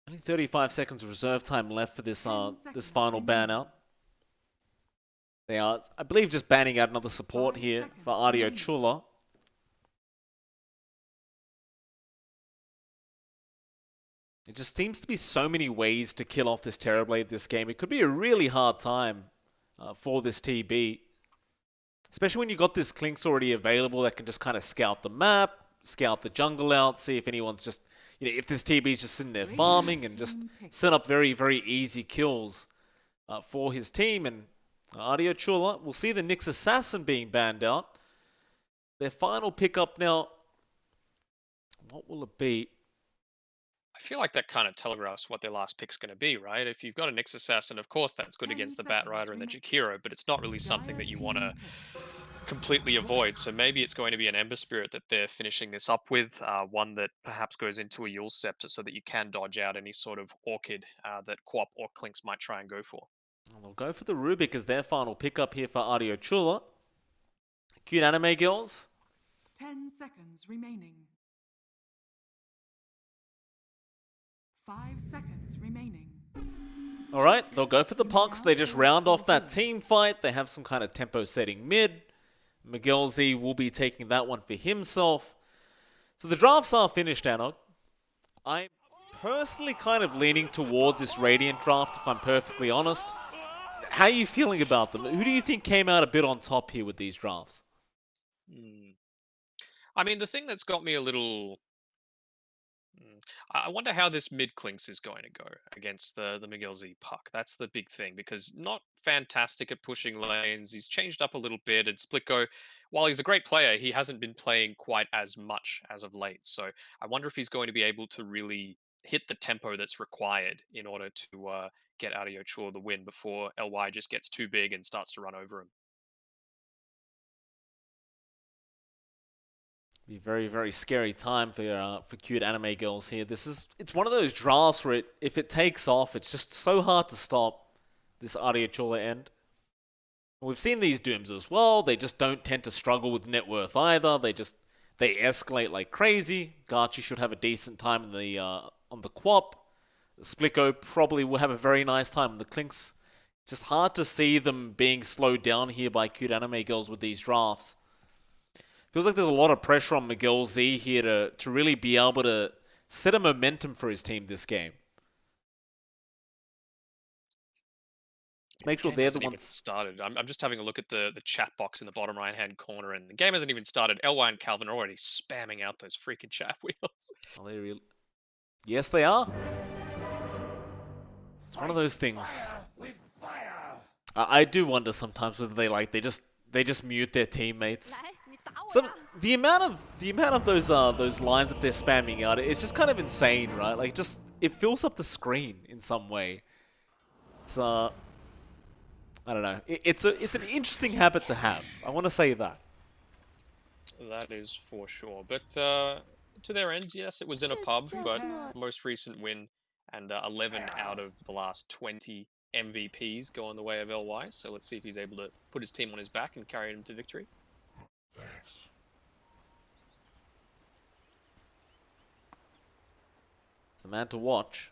Only 35 seconds of reserve time left for this 10 this seconds final ban remaining. out. They are, I believe, just banning out another support 5 here seconds for Adilo remaining. Chula. It just seems to be so many ways to kill off this Terrorblade this game. It could be a really hard time for this TB. Especially when you got this Clinks already available that can just kind of scout the map, scout the jungle out, see if anyone's just, if this TB is just sitting there Radiant farming and just team pick. set up very, very easy kills for his team. And Adilo Chula, we'll see the Nyx Assassin being banned out. Their final pickup now, what will it be? I feel like that kind of telegraphs what their last pick's going to be, right? If you've got a Nyx Assassin, of course that's good 10 against the seconds Batrider and the remaining. Jakiro, but it's not really something Dire that you want to team pick. completely avoid. So maybe it's going to be an Ember Spirit that they're finishing this up with, one that perhaps goes into a Yule Scepter so that you can dodge out any sort of Orchid that Quap or Clinks might try and go for. Well, they'll go for the Rubik as their final pickup here for Adilo Chula. Cuteanimegirls. 10 seconds remaining. 5 seconds remaining. All right, they'll go for the pucks. They just round off that team fight. They have some kind of tempo setting mid. Miguel Z will be taking that one for himself. So the drafts are finished, Anog. I'm personally kind of leaning towards this Radiant draft, if I'm perfectly honest. How are you feeling about them? Who do you think came out a bit on top here with these drafts? I mean, the thing that's got me a little... I wonder how this mid Clinks is going to go against the Miguel Z puck. That's the big thing, because not fantastic at pushing lanes. He's changed up a little bit. And Splitgo, while he's a great player, he hasn't been playing quite as much as of late. So I wonder if he's going to be able to really hit the tempo that's required in order to get Adilo Chula the win before LY just gets too big and starts to run over him. Be a very, very scary time for Cuteanimegirls here. It's one of those drafts where if it takes off, it's just so hard to stop this Adilo Chula end. We've seen these Dooms as well. They just don't tend to struggle with net worth either. They escalate like crazy. Garchi should have a decent time in the on the Quap. Splitgo probably will have a very nice time on the Clinks. It's just hard to see them being slowed down here by Cuteanimegirls with these drafts. Feels like there's a lot of pressure on Miguel Z here to really be able to set a momentum for his team this game. Make sure they're the Even ones. started. I'm just having a look at the chat box in the bottom right hand corner, and the game hasn't even started. LY and Calvin are already spamming out those freaking chat wheels. Are they really? Yes, they are. It's one of those things. I do wonder sometimes whether they just mute their teammates. The amount of those lines that they're spamming out, it's just kind of insane, right? Like, just it fills up the screen in some way. It's I don't know. It's an interesting habit to have. I want to say that. That is for sure. But to their end, yes, it was in a pub, but most recent win and 11 out of the last 20 MVPs go on the way of LY. So let's see if he's able to put his team on his back and carry them to victory. It's the man to watch.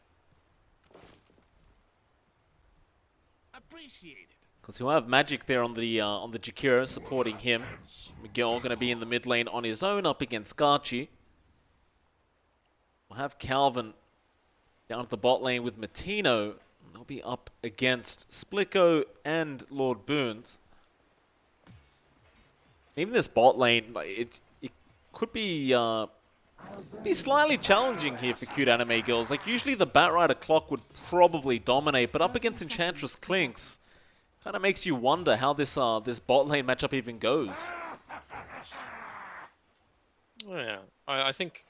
Appreciate it. Because he'll have Magic there on the Jakiro supporting him. Miguel going to be in the mid lane on his own up against Garchi. We'll have Calvin down at the bot lane with Matino. They'll be up against Splicko and Lord Boons. Even this bot lane, it could be slightly challenging here for Cuteanimegirls. Like, usually the Batrider clock would probably dominate, but up against Enchantress Clinks, kind of makes you wonder how this bot lane matchup even goes. Yeah, I think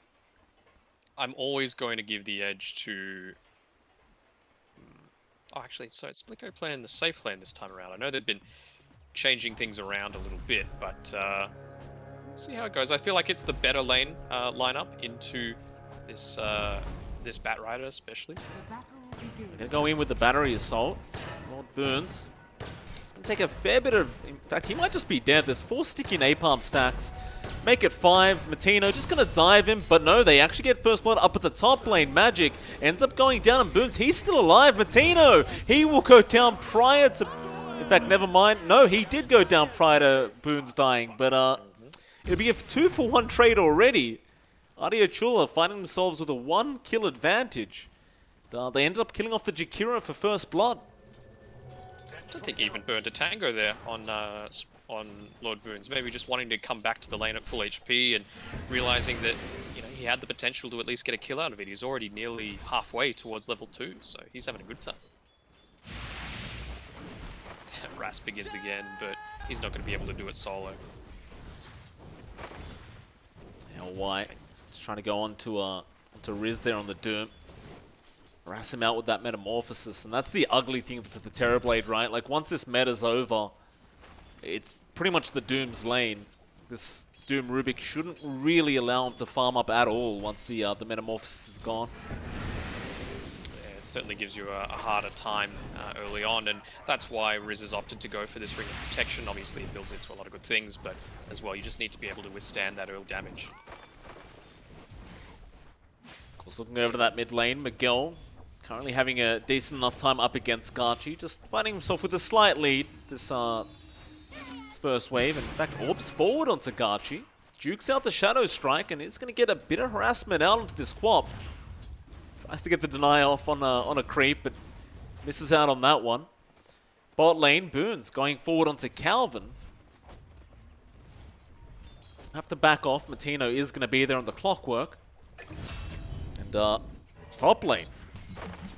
I'm always going to give the edge to... Oh, actually, so it's Splicko playing the safe lane this time around. I know they've been changing things around a little bit, but see how it goes. I feel like it's the better lane lineup into this this Batrider especially. The battle begins. Gonna go in with the battery assault. Lord Burns. It's gonna take a fair bit of... In fact, he might just be dead. There's 4 sticky napalm stacks. Make it 5. Matino just gonna dive him, but no, they actually get first blood up at the top lane. Magic ends up going down, and Burns, he's still alive. Matino, he will go down prior to... In fact, never mind. No, he did go down prior to Boons dying, but it'll be a 2-for-1 trade already. Adilo Chula finding themselves with a 1-kill advantage. They ended up killing off the Jakiro for first blood. I think he even burned a tango there on Lord Boons. Maybe just wanting to come back to the lane at full HP and realizing that, you know, he had the potential to at least get a kill out of it. He's already nearly halfway towards level 2, so he's having a good time. Ras begins again, but he's not going to be able to do it solo. LY just trying to go onto Riz there on the Doom. Harass him out with that Metamorphosis, and that's the ugly thing for the Terrorblade, right? Like, once this meta's over, it's pretty much the Doom's lane. This Doom Rubik shouldn't really allow him to farm up at all once the Metamorphosis is gone. It certainly gives you a harder time early on, and that's why Riz has opted to go for this Ring of Protection. Obviously, it builds into a lot of good things, but as well, you just need to be able to withstand that early damage. Of course, looking over to that mid lane, Miguel currently having a decent enough time up against Garchi, just finding himself with a slight lead this first wave. In fact, orbs forward onto Garchi, jukes out the Shadow Strike, and is going to get a bit of harassment out into this Quap. Tries to get the deny off on a creep, but misses out on that one. Bot lane, Boons going forward onto Calvin. Have to back off. Matino is going to be there on the clockwork. And top lane,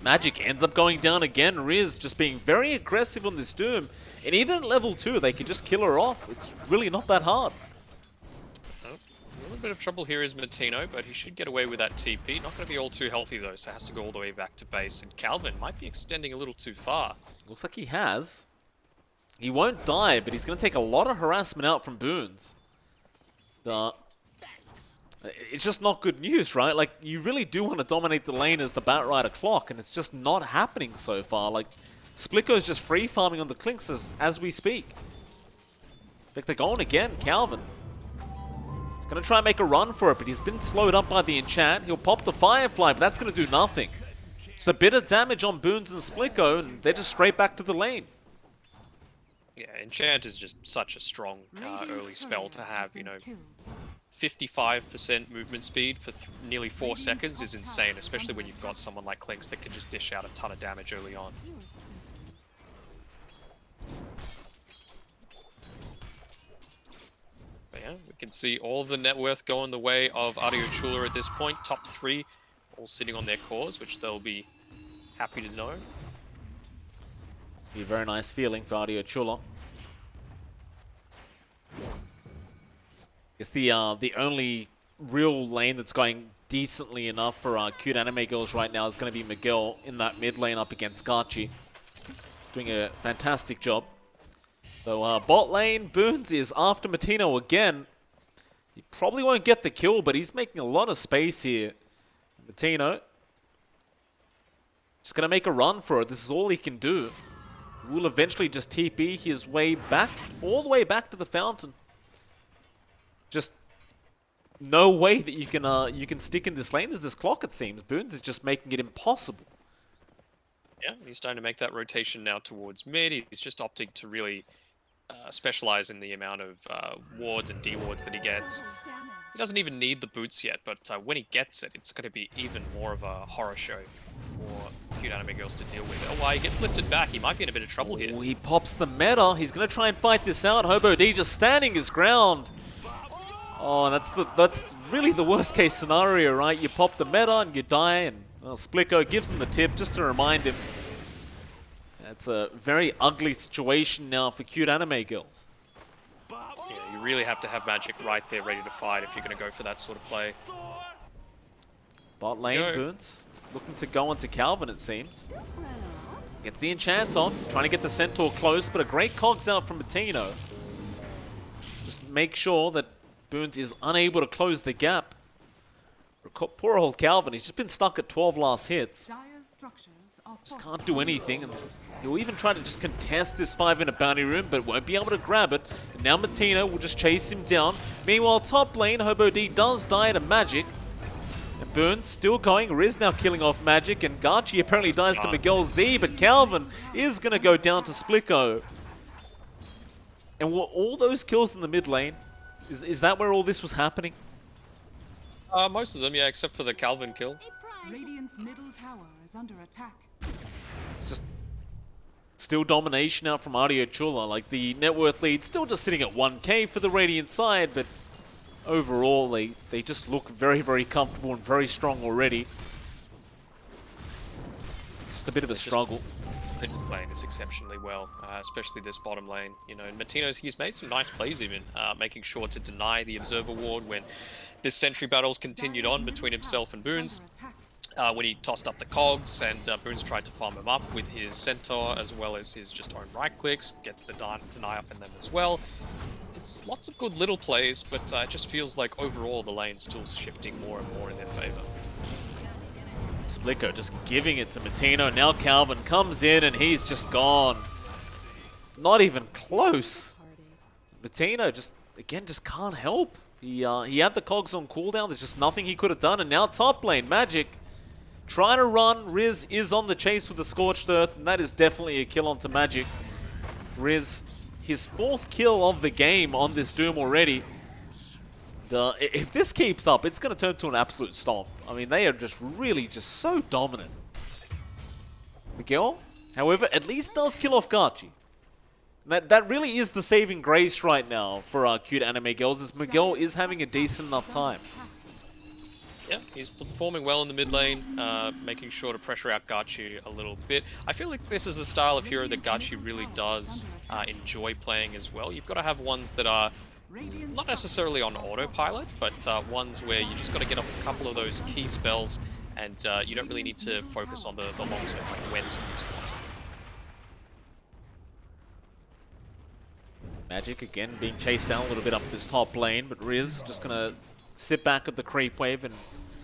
Magic ends up going down again. Riz just being very aggressive on this Doom. And even at level 2, they can just kill her off. It's really not that hard. A little bit of trouble here is Matino, but he should get away with that TP. Not going to be all too healthy though, so has to go all the way back to base. And Calvin might be extending a little too far. Looks like he has. He won't die, but he's going to take a lot of harassment out from Boons. It's just not good news, right? Like, you really do want to dominate the lane as the Batrider clock, and it's just not happening so far. Like, Splicko's just free farming on the Clinks as we speak. In fact, they're going again, Calvin. He's going to try and make a run for it, but he's been slowed up by the enchant. He'll pop the Firefly, but that's going to do nothing. Just a bit of damage on Boons and Splicko, and they're just straight back to the lane. Yeah, enchant is just such a strong early spell to have, you know. 55% movement speed for nearly 4 seconds is insane, especially when you've got someone like Clinks that can just dish out a ton of damage early on. But yeah, we can see all of the net worth going the way of Adilo Chula at this point. Top 3 all sitting on their cores, which they'll be happy to know. Be a very nice feeling for Adilo Chula. It's the only real lane that's going decently enough for Cuteanimegirls right now is going to be Miguel in that mid lane up against Garchi. He's doing a fantastic job. So bot lane, Boons is after Matino again. He probably won't get the kill, but he's making a lot of space here. Matino just going to make a run for it. This is all he can do. He will eventually just TP his way back, all the way back to the fountain. Just no way that you can stick in this lane as this clock, it seems. Boons is just making it impossible. Yeah, he's starting to make that rotation now towards mid. He's just opting to really specialize in the amount of wards and D-wards that he gets. He doesn't even need the boots yet, but when he gets it, it's going to be even more of a horror show for Cuteanimegirls to deal with. Oh, why he gets lifted back. He might be in a bit of trouble here. Oh, he pops the meta. He's going to try and fight this out. Hobo D just standing his ground. Oh, that's really the worst case scenario, right? You pop the meta and you die, and well, Splicko gives him the tip just to remind him. That's a very ugly situation now for Cuteanimegirls. Yeah, you really have to have Magic right there ready to fight if you're going to go for that sort of play. Bot lane, Boons looking to go onto Calvin, it seems. Gets the enchant on, trying to get the Centaur close, but a great cogs out from Matino. Just make sure that Boons is unable to close the gap. Poor old Calvin, he's just been stuck at 12 last hits. Just can't do anything, and he'll even try to just contest this 5-minute bounty room, but won't be able to grab it. And now Matino will just chase him down. Meanwhile, top lane, Hobo D does die to Magic. And Boons still going. Riz now killing off Magic, and Garchi apparently dies to Miguel Z, but Calvin is going to go down to Splicko. And were all those kills in the mid lane? Is that where all this was happening? Most of them, yeah, except for the Calvin kill. Radiant's middle tower is under attack. It's just still domination out from Adilo Chula. Like, the net worth lead still just sitting at 1k for the Radiant side, but overall they just look very, very comfortable and very strong already. It's just a bit of a struggle. They're just playing this exceptionally well, especially this bottom lane. You know, and Matino's, he's made some nice plays even, making sure to deny the Observer Ward when this Sentry battle's continued on between himself and Boons. When he tossed up the cogs and Boons tried to farm him up with his Centaur as well as his just own right clicks, get the deny off in them as well. It's lots of good little plays, but it just feels like overall the lane's still shifting more and more in their favor. Splicko just giving it to Matino. Now Calvin comes in and he's just gone. Not even close. Matino just, again, just can't help. He had the cogs on cooldown. There's just nothing he could have done. And now top lane, Magic trying to run. Riz is on the chase with the Scorched Earth, and that is definitely a kill onto Magic. Riz, his 4th kill of the game on this Doom already. If this keeps up, it's going to turn to an absolute stomp. I mean, they are just really just so dominant. Miguel, however, at least does kill off Garchi. That really is the saving grace right now for our Cuteanimegirls, as Miguel is having a decent enough time. Yeah, he's performing well in the mid lane, making sure to pressure out Garchi a little bit. I feel like this is the style of hero that Garchi really does enjoy playing as well. You've got to have ones that are not necessarily on autopilot, but ones where you just got to get off a couple of those key spells, and you don't really need to focus on the long term, like when to use what. Magic again being chased down a little bit up this top lane, but Riz just going to sit back at the creep wave and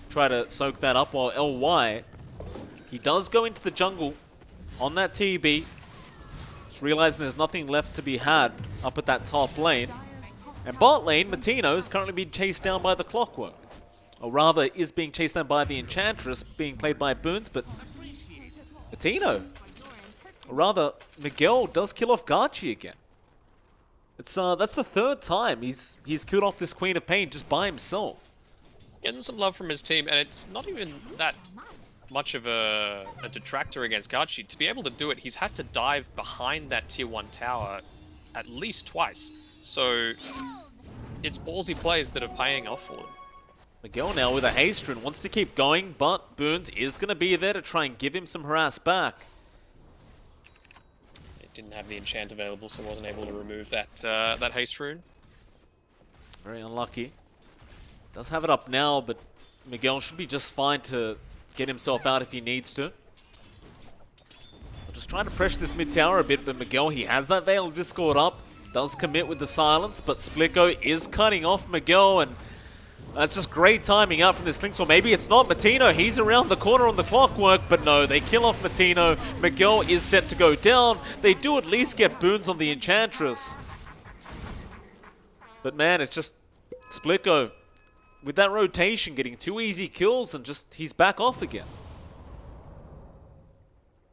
try to soak that up, while LY, he does go into the jungle on that TB. Just realizing there's nothing left to be had up at that top lane. And bot lane, Matino is currently being chased down by the Clockwork. Or rather, is being chased down by the Enchantress, being played by Boons, but Matino, or rather, Miguel does kill off Garchi again. It's that's the 3rd time he's killed off this Queen of Pain just by himself. Getting some love from his team, and it's not even that much of a detractor against Garchi. To be able to do it, he's had to dive behind that tier 1 tower at least twice. So it's ballsy plays that are paying off for them. Miguel now with a haste rune, wants to keep going, but Boons is going to be there to try and give him some harass back. It didn't have the enchant available, so wasn't able to remove that that haste rune. Very unlucky. Does have it up now, but Miguel should be just fine to get himself out if he needs to. I'll just try to pressure this mid tower a bit, but Miguel, he has that Veil of Discord up. does commit with the silence, but Splicko is cutting off Miguel, and that's just great timing out from this Lynx. Or maybe it's not Matino. He's around the corner on the clockwork, but no, they kill off Matino. Miguel is set to go down. They do at least get boons on the Enchantress. But man, it's just Splicko with that rotation getting 2 easy kills and just he's back off again.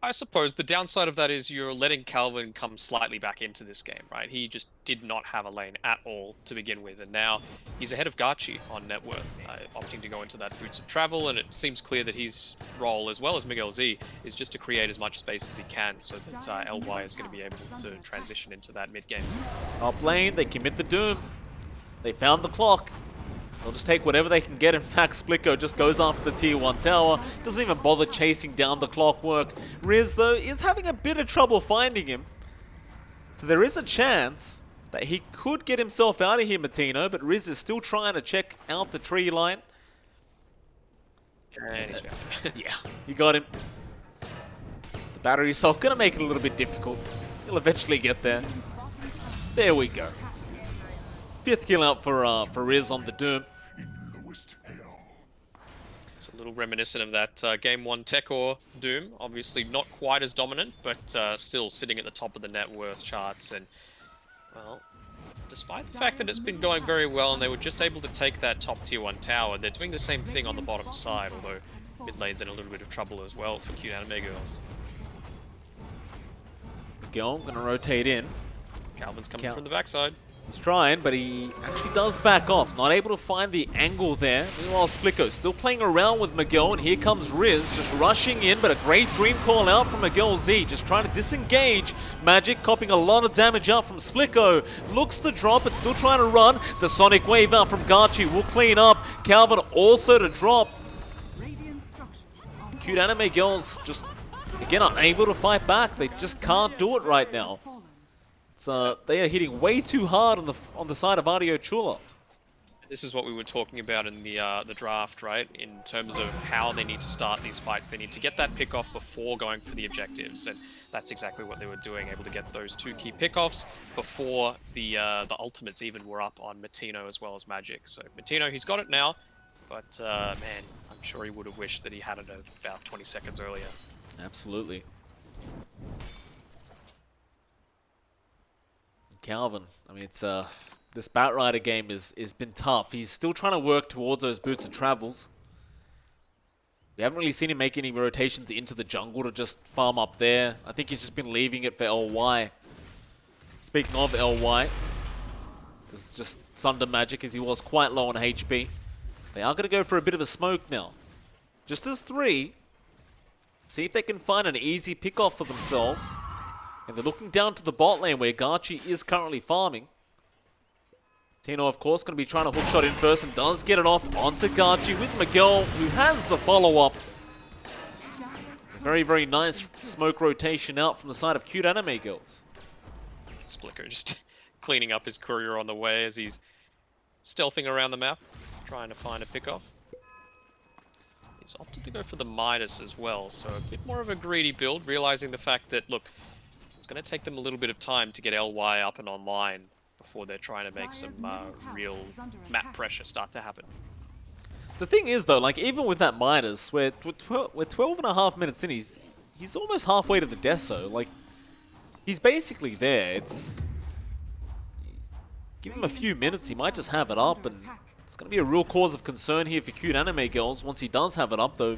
I suppose the downside of that is you're letting Calvin come slightly back into this game, right? He just did not have a lane at all to begin with, and now he's ahead of Gachi on net worth, opting to go into that Boots of Travel, and it seems clear that his role, as well as Miguel Z, is just to create as much space as he can so that LY is going to be able to transition into that mid-game. Top lane, they commit the Doom. They found the clock. They'll just take whatever they can get. In fact, Splicko just goes after the tier 1 tower. Doesn't even bother chasing down the clockwork. Riz, though, is having a bit of trouble finding him. So there is a chance that he could get himself out of here, Matino, but Riz is still trying to check out the tree line. And he's found him. Yeah, you got him. The battery assault gonna make it a little bit difficult. He'll eventually get there. There we go. 5th kill out for Riz on the Doom. It's a little reminiscent of that Game 1 Tekor Doom. Obviously not quite as dominant, but still sitting at the top of the net worth charts. And, well, despite the fact that it's been going very well and they were just able to take that top tier 1 tower, they're doing the same thing on the bottom side, although mid lane's in a little bit of trouble as well for Cuteanimegirls. Miguel gonna rotate in. Calvin's coming from the backside. He's trying, but he actually does back off. Not able to find the angle there. Meanwhile, Splicko still playing around with Miguel, and here comes Riz just rushing in, but a great dream call out from Miguel Z, just trying to disengage. Magic copping a lot of damage out from Splicko. Looks to drop, but still trying to run. The Sonic Wave out from Gachi will clean up. Calvin also to drop. Cuteanimegirls just, again, unable to fight back. They just can't do it right now. So they are hitting way too hard on the side of Adilo Chula. This is what we were talking about in the draft, right? In terms of how they need to start these fights. They need to get that pick-off before going for the objectives, and that's exactly what they were doing, able to get those 2 key pick-offs before the ultimates even were up on Matino as well as Magic. So Matino, he's got it now, but man, I'm sure he would have wished that he had it about 20 seconds earlier. Absolutely. Calvin, I mean, it's this Batrider game is been tough. He's still trying to work towards those Boots of Travels. We haven't really seen him make any rotations into the jungle to just farm up there. I think he's just been leaving it for LY. Speaking of LY, this is just Sunder Magic, as he was quite low on HP. They are going to go for a bit of a smoke now. Just as 3. See if they can find an easy pick-off for themselves. And they're looking down to the bot lane where Gachi is currently farming. Tino, of course, going to be trying to hookshot in first and does get it off onto Gachi with Miguel, who has the follow-up. Very, very nice smoke rotation out from the side of Cuteanimegirls. Splicko just cleaning up his courier on the way as he's stealthing around the map, trying to find a pickoff. He's opted to go for the Midas as well, so a bit more of a greedy build, realizing the fact that, look, it's going to take them a little bit of time to get LY up and online before they're trying to make some real map pressure start to happen. The thing is, though, like, even with that Midas, we're 12 and a half minutes in, he's almost halfway to the Deso. Like, he's basically there. It's... Give him a few minutes, he might just have it up, and it's going to be a real cause of concern here for Cuteanimegirls once he does have it up, though.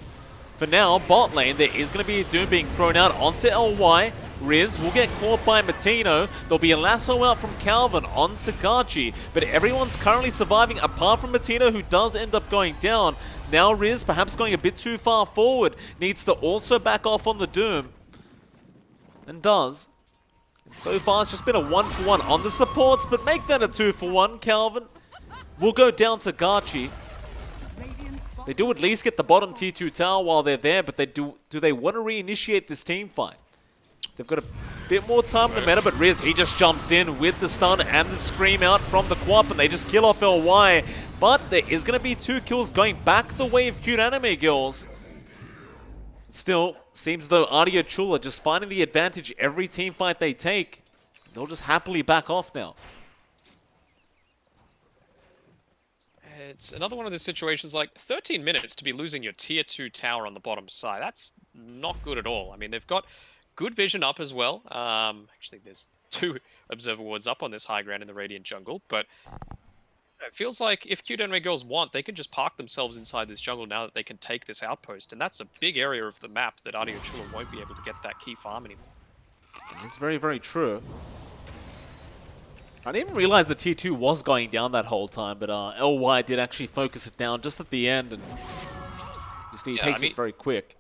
For now, bot lane, there is going to be a Doom being thrown out onto LY. Riz will get caught by Matino. There'll be a lasso out from Calvin onto Gachi, but everyone's currently surviving apart from Matino, who does end up going down. Now Riz, perhaps going a bit too far forward, needs to also back off on the Doom. And does. And so far, it's just been a 1-for-1 on the supports, but make that a 2-for-1, Calvin. Will go down to Gachi. They do at least get the bottom tier 2 tower while they're there, but do they want to reinitiate this team fight? They've got a bit more time in the meta, but Riz, he just jumps in with the stun and the scream out from the Quap, and they just kill off LY. But there is going to be 2 kills going back the way of Cuteanimegirls. Still, seems though Adilo Chula just finding the advantage every team fight they take. they'll just happily back off now. It's another one of those situations like 13 minutes to be losing your tier 2 tower on the bottom side. That's not good at all. I mean, they've got good vision up as well. Actually, there's 2 observer wards up on this high ground in the Radiant jungle, but it feels like if Cuteanimegirls want, they can just park themselves inside this jungle now that they can take this outpost, and that's a big area of the map that Adilo Chula won't be able to get that key farm anymore. It's very, very true. I didn't even realize the tier 2 was going down that whole time, but LY did actually focus it down just at the end, and he takes it very quick.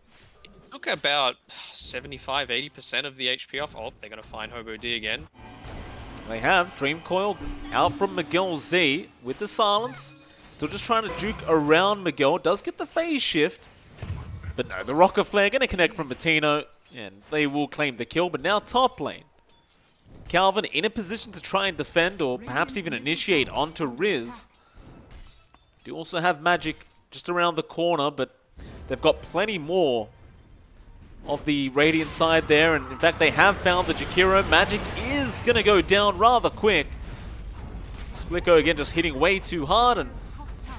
Look, about 75-80% of the HP off. Oh, they're going to find Hobo D again. They have Dream Coil out from Miguel Z with the silence. Still just trying to juke around Miguel. Does get the phase shift, but no, the Rocket Flare going to connect from Matino, and they will claim the kill. But now top lane, Calvin in a position to try and defend or perhaps even initiate onto Riz. Do also have Magic just around the corner, but they've got plenty more of the Radiant side there, and in fact they have found the Jakiro. Magic is going to go down rather quick. Splicko again just hitting way too hard, and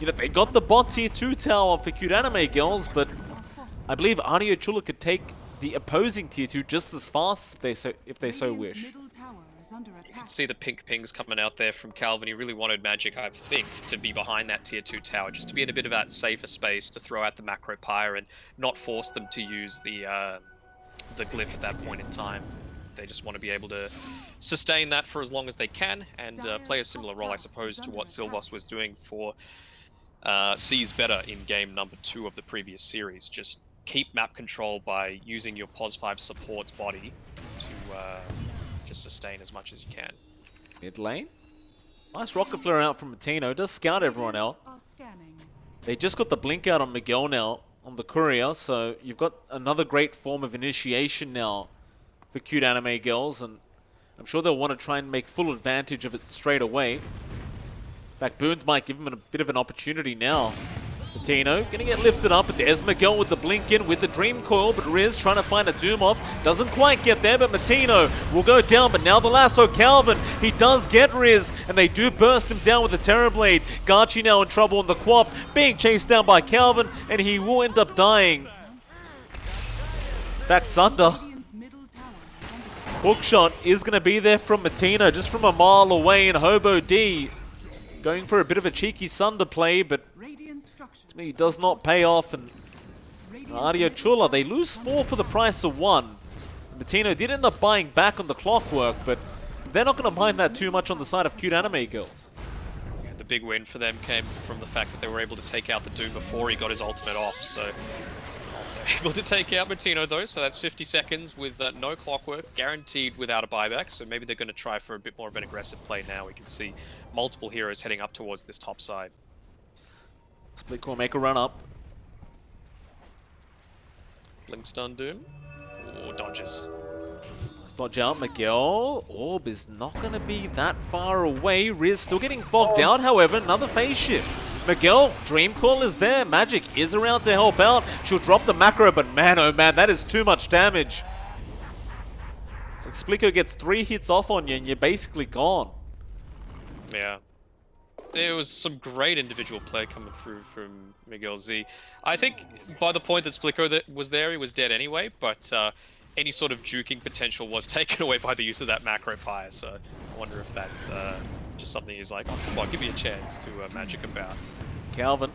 you know, they got the bot tier 2 tower for Cuteanimegirls, but I believe Adilo Chula could take the opposing tier 2 just as fast if they so wish. You can see the pink pings coming out there from Calvin. He really wanted Magic, I think, to be behind that tier 2 tower, just to be in a bit of that safer space to throw out the macro pyre and not force them to use the glyph at that point in time. They just want to be able to sustain that for as long as they can and play a similar role, I suppose, to what Silvos was doing for Seas Better in game number 2 of the previous series. Just keep map control by using your POS5 support's body to just sustain as much as you can. Mid lane. Nice rocket flare out from Matino. Does scout everyone out. They just got the blink out on Miguel now on the courier, so you've got another great form of initiation now for Cuteanimegirls, and I'm sure they'll want to try and make full advantage of it straight away. In fact, Boons might give him a bit of an opportunity now. Matino gonna get lifted up, but there's Miguel with the blink in with the Dream Coil, but Riz trying to find a Doom off. Doesn't quite get there, but Matino will go down, but now the lasso Calvin, he does get Riz, and they do burst him down with the Terrorblade. Garchi now in trouble on the Quap, being chased down by Calvin, and he will end up dying. Back Sunder. Hookshot is gonna be there from Matino, just from a mile away, and Hobo D going for a bit of a cheeky Sunder play, but to me, does not pay off, and Adilo Chula, they lose 4 for the price of 1. Matino did end up buying back on the clockwork, but they're not going to mind that too much on the side of Cuteanimegirls. Yeah, the big win for them came from the fact that they were able to take out the Doom before he got his ultimate off, so they're able to take out Matino though, so that's 50 seconds with no clockwork, guaranteed without a buyback, so maybe they're going to try for a bit more of an aggressive play now. We can see multiple heroes heading up towards this top side. Split Core make a run up. Blink stun Doom. Or dodges. Let's dodge out Miguel. Orb is not going to be that far away. Riz still getting fogged out, however, another phase shift. Miguel, Dream Call is there. Magic is around to help out. She'll drop the macro, but man, oh man, that is too much damage. It's like Splicko gets 3 hits off on you and you're basically gone. Yeah. There was some great individual play coming through from Miguel Z. I think by the point that Splicko that was there, he was dead anyway, but any sort of juking potential was taken away by the use of that macro fire, so I wonder if that's just something he's like, oh, come on, give me a chance to magic about. Calvin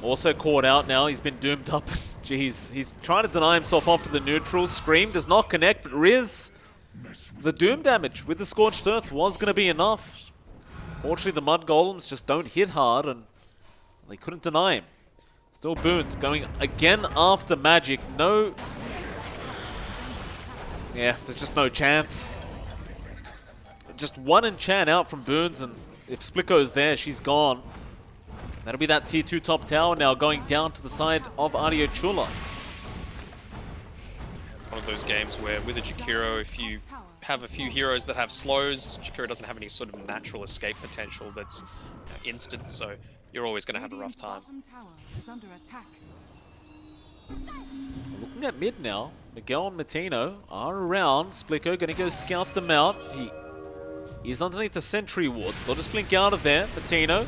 also caught out now. He's been doomed up. Jeez, he's trying to deny himself off to the neutral. Scream does not connect, but Riz, the Doom damage with the Scorched Earth was going to be enough. Fortunately, the Mud Golems just don't hit hard, and they couldn't deny him. Still Boons going again after Magic. No... Yeah, there's just no chance. Just one enchant out from Boons, and if Splicko's there, she's gone. That'll be that tier 2 top tower now going down to the side of Adilo Chula. One of those games where with a Jakiro, if you have a few heroes that have slows, Jakiro doesn't have any sort of natural escape potential that's instant, so you're always going to have a rough time. Looking at mid now, Miguel and Matino are around. Splicko going to go scout them out. He is underneath the sentry wards. They'll just blink out of there. Matino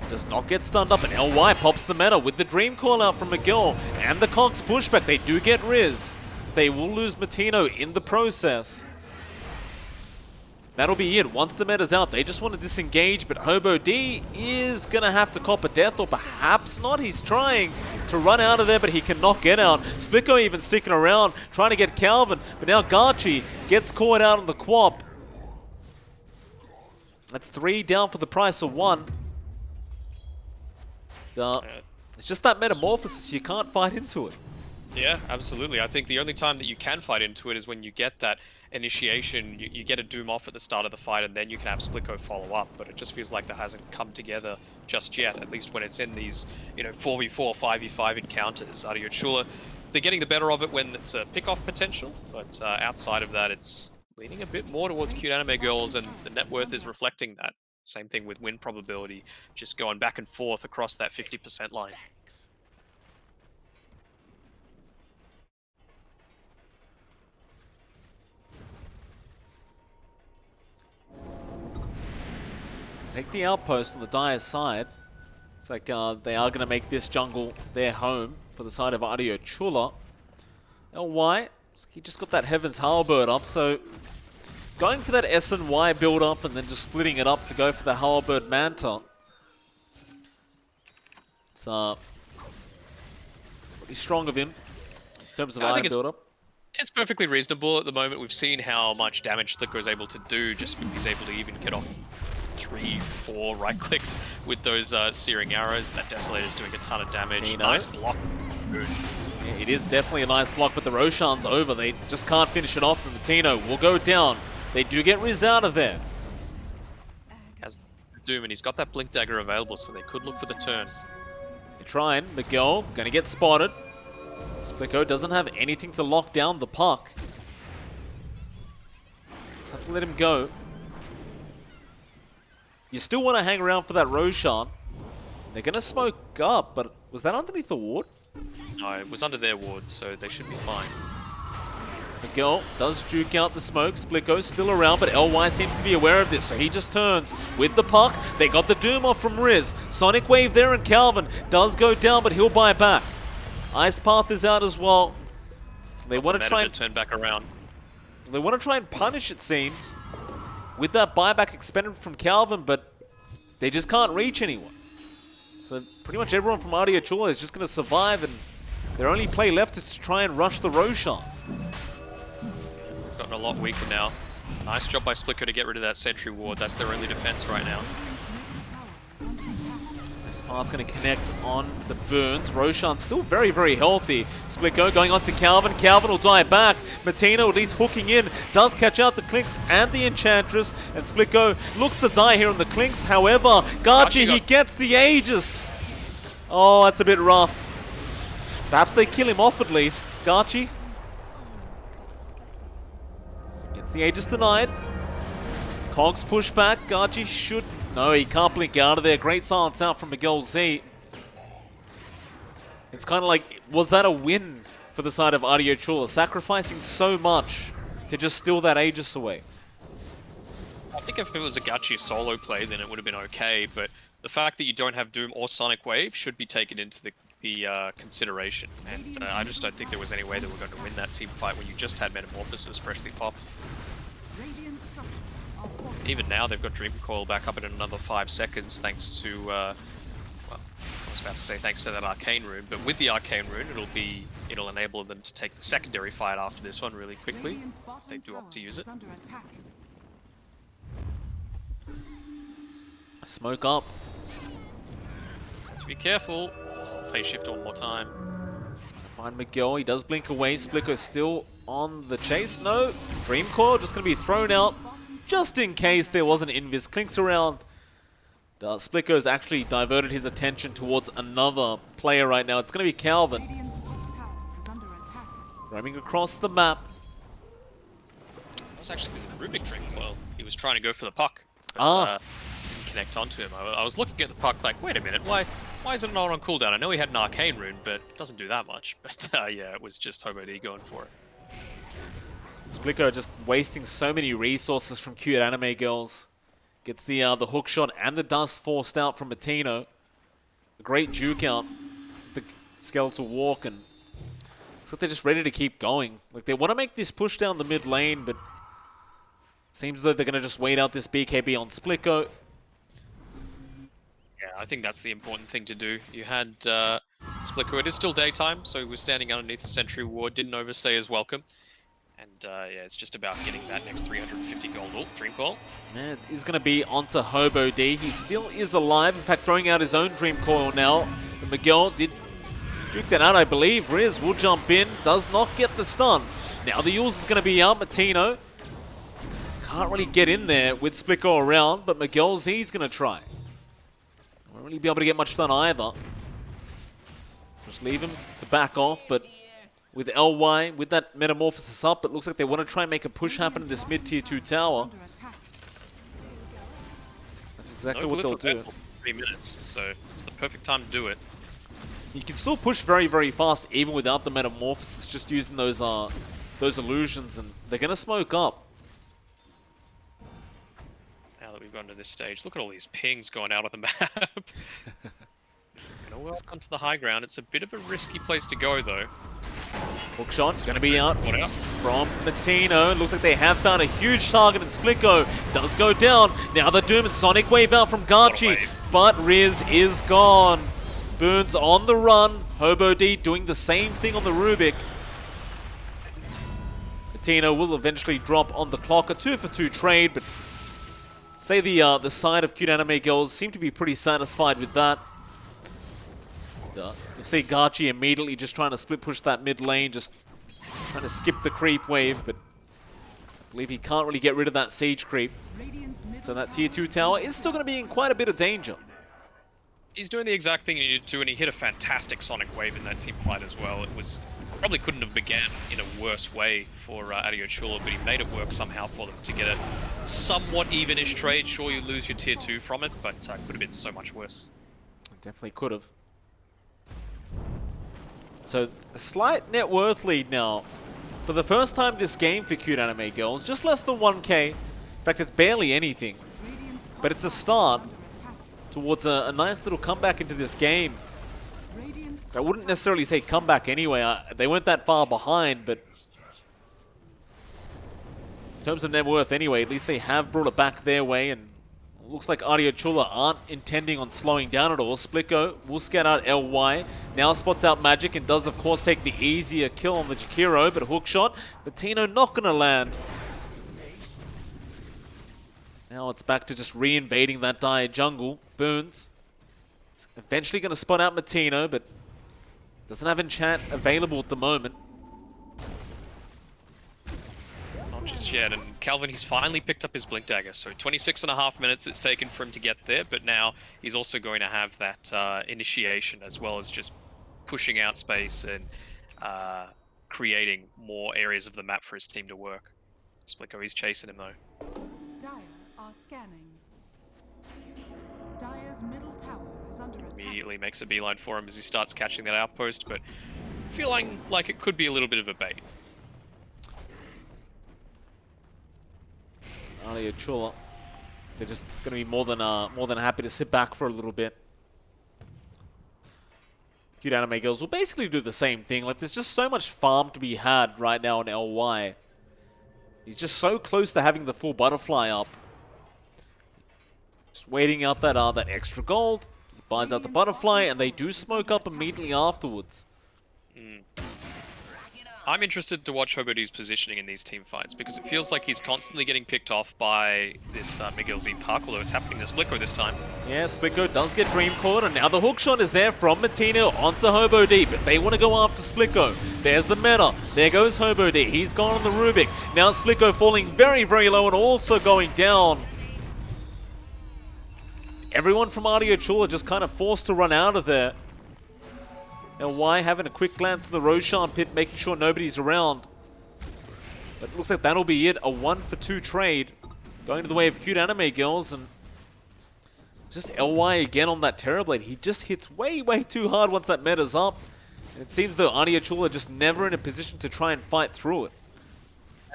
does not get stunned up, and LY pops the meta with the dream call out from McGill and the Cogs pushback. They do get Riz. They will lose Matino in the process. That'll be it. Once the meta's out, they just want to disengage, but Hobo D is going to have to cop a death, or perhaps not. He's trying to run out of there, but he cannot get out. Splicko even sticking around, trying to get Calvin, but now Garchi gets caught out on the quap. That's 3 down for the price of 1. It's just that metamorphosis, you can't fight into it. Yeah, absolutely. I think the only time that you can fight into it is when you get that initiation, you get a Doom off at the start of the fight, and then you can have Splicko follow up, but it just feels like that hasn't come together just yet, at least when it's in these, 4v4, 5v5 encounters. Adilo Chula, they're getting the better of it when it's a pick-off potential, but outside of that, it's leaning a bit more towards Cuteanimegirls, and the net worth is reflecting that. Same thing with win probability, just going back and forth across that 50% line. Take the outpost on the Dire side. It's like they are going to make this jungle their home for the side of Adilo Chula. LY, he just got that Heaven's Halberd up, so going for that S and Y build up and then just splitting it up to go for the Halberd Manta. It's pretty strong of him in terms of item build up. It's perfectly reasonable at the moment. We've seen how much damage Splicko is able to do, just if he's able to even get off 3, 4 right clicks with those searing arrows. That Desolator's doing a ton of damage. Nice block. Boots. Yeah, it is definitely a nice block, but the Roshan's over. They just can't finish it off, and Matino will go down. They do get Riz out of there. Has Doom, and he's got that Blink Dagger available, so they could look for the turn. They're trying. Miguel gonna get spotted. Splicko doesn't have anything to lock down the puck. Just have to let him go. You still want to hang around for that Roshan. They're going to smoke up, but was that underneath the ward? No, it was under their ward, so they should be fine. Miguel does juke out the smoke. Splicko's still around, but LY seems to be aware of this, so he just turns with the puck. They got the Doom off from Riz. Sonic Wave there, and Calvin does go down, but he'll buy back. Ice Path is out as well. They want to try and turn back around. They want to try and punish, it seems, with that buyback expended from Calvin, but they just can't reach anyone. So pretty much everyone from Adilo Chula is just going to survive, and their only play left is to try and rush the Roshan. Gotten a lot weaker now. Nice job by Splicko to get rid of that sentry ward. That's their only defense right now. Spark going to connect on to Burns. Roshan still very, very healthy. Splicko going on to Calvin. Calvin will die back. Matino, at least hooking in, does catch out the Clinks and the Enchantress. And Splicko looks to die here on the Clinks. However, Garchi, he gets the Aegis. Oh, that's a bit rough. Perhaps they kill him off at least. Garchi gets the Aegis denied. Cogs push back. Garchi should... No, he can't blink out of there. Great silence out from Miguel Z. It's kind of like, was that a win for the side of Adilo Chula? Sacrificing so much to just steal that Aegis away. I think if it was a Gachi solo play, then it would have been okay, but the fact that you don't have Doom or Sonic Wave should be taken into the consideration. And I just don't think there was any way that we're going to win that team fight when you just had Metamorphosis freshly popped. Even now, they've got Dream Coil back up in another 5 seconds, thanks to, well, I was about to say thanks to that Arcane Rune, but with the Arcane Rune, it'll enable them to take the secondary fight after this one really quickly, if they do opt to use it. Smoke up. To be careful. Phase shift one more time. Find Miguel, he does blink away. Splicko still on the chase. No, Dream Coil just going to be thrown out. Just in case there was an Invis. Clinks around. Splicko's actually diverted his attention towards another player right now. It's going to be Calvin. Roaming across the map. That was actually the Rubik Dream Coil. He was trying to go for the puck. But, didn't connect onto him. I was looking at the puck like, wait a minute, why is it not on cooldown? I know he had an Arcane Rune, but it doesn't do that much. But yeah, it was just Hobo D going for it. Splicko just wasting so many resources from Cuteanimegirls. Gets the hook shot and the dust forced out from Matino. A great juke out. The skeletal walk, and looks like they're just ready to keep going. Like, they want to make this push down the mid lane, but seems though they're going to just wait out this BKB on Splico. Yeah, I think that's the important thing to do. You had Splico, it is still daytime, so he was standing underneath the sentry ward, didn't overstay his welcome. And yeah, it's just about getting that next 350 gold. Oh, Dream Coil. Yeah, it is going to be onto Hobo D. He still is alive, in fact throwing out his own Dream Coil now. But Miguel did juke that out, I believe. Riz will jump in, does not get the stun. Now the Yules is going to be out. Matino can't really get in there with Splico around, but Miguel Z's going to try. Won't really be able to get much stun either. Just leave him to back off, but with LY, with that Metamorphosis up, it looks like they want to try and make a push happen in this mid-tier 2 tower. That's exactly what they'll do. 3 minutes, so it's the perfect time to do it. You can still push very, very fast even without the Metamorphosis, just using those illusions, and they're going to smoke up. Now that we've gotten to this stage, look at all these pings going out of the map. Gonna walk onto the high ground. It's a bit of a risky place to go, though. Hookshot is going to be out from Matino. Looks like they have found a huge target, and Splico does go down. Now the Doom and Sonic Wave out from Garchi, but Riz is gone. Boons on the run. Hobo D doing the same thing on the Rubik. Matino will eventually drop on the clock. A 2-for-2 trade, but say the side of Cuteanimegirls seem to be pretty satisfied with that. You'll see Garchi immediately just trying to split push that mid lane, just trying to skip the creep wave, but I believe he can't really get rid of that siege creep. So that tier 2 tower is still going to be in quite a bit of danger. He's doing the exact thing he needed to, and he hit a fantastic Sonic Wave in that team fight as well. It was probably couldn't have began in a worse way for Adilo Chula, but he made it work somehow for them to get a somewhat even-ish trade. Sure, you lose your tier 2 from it, but could have been so much worse. Definitely could have. So, a slight net worth lead now. For the first time this game for Cuteanimegirls, just less than 1k. In fact, it's barely anything. But it's a start towards a nice little comeback into this game. I wouldn't necessarily say comeback anyway. They weren't that far behind, but in terms of net worth anyway, at least they have brought it back their way, and it looks like Adilo Chula aren't intending on slowing down at all. Splico will scout out LY. Now spots out Magic and does, of course, take the easier kill on the Jakiro, but a hook shot. Matino not going to land. Now it's back to just re-invading that dire jungle. Boons is eventually going to spot out Matino, but doesn't have enchant available at the moment. Not just yet, and Calvin, he's finally picked up his Blink Dagger, so 26.5 minutes it's taken for him to get there, but now he's also going to have that initiation as well as just pushing out space and creating more areas of the map for his team to work. Splico, he's chasing him though. Dire are scanning. Dire's middle tower is under attack. Immediately makes a beeline for him as he starts catching that outpost, but feeling like it could be a little bit of a bait. Adilo Chula, they're just going to be more than happy to sit back for a little bit. Cuteanimegirls will basically do the same thing. Like, there's just so much farm to be had right now in LY. He's just so close to having the full butterfly up. Just waiting out that extra gold. He buys out the butterfly, and they do smoke up immediately afterwards. I'm interested to watch Hobod's positioning in these team fights because it feels like he's constantly getting picked off by this Miguel Z Park, although it's happening to Splico this time. Yeah, Splico does get Dream Coiled, and now the hookshot is there from Matino onto Hobo D, but they want to go after Splico. There's the meta. There goes Hobo D. He's gone on the Rubik. Now Splico falling very, very low and also going down. Everyone from Adilo Chula just kind of forced to run out of there. LY having a quick glance at the Roshan pit, making sure nobody's around. But it looks like that'll be it. A 1-for-2 trade. Going to the way of Cuteanimegirls, and just LY again on that Terrorblade. He just hits way, way too hard once that meta's up. And it seems though Adilo Chula just never in a position to try and fight through it.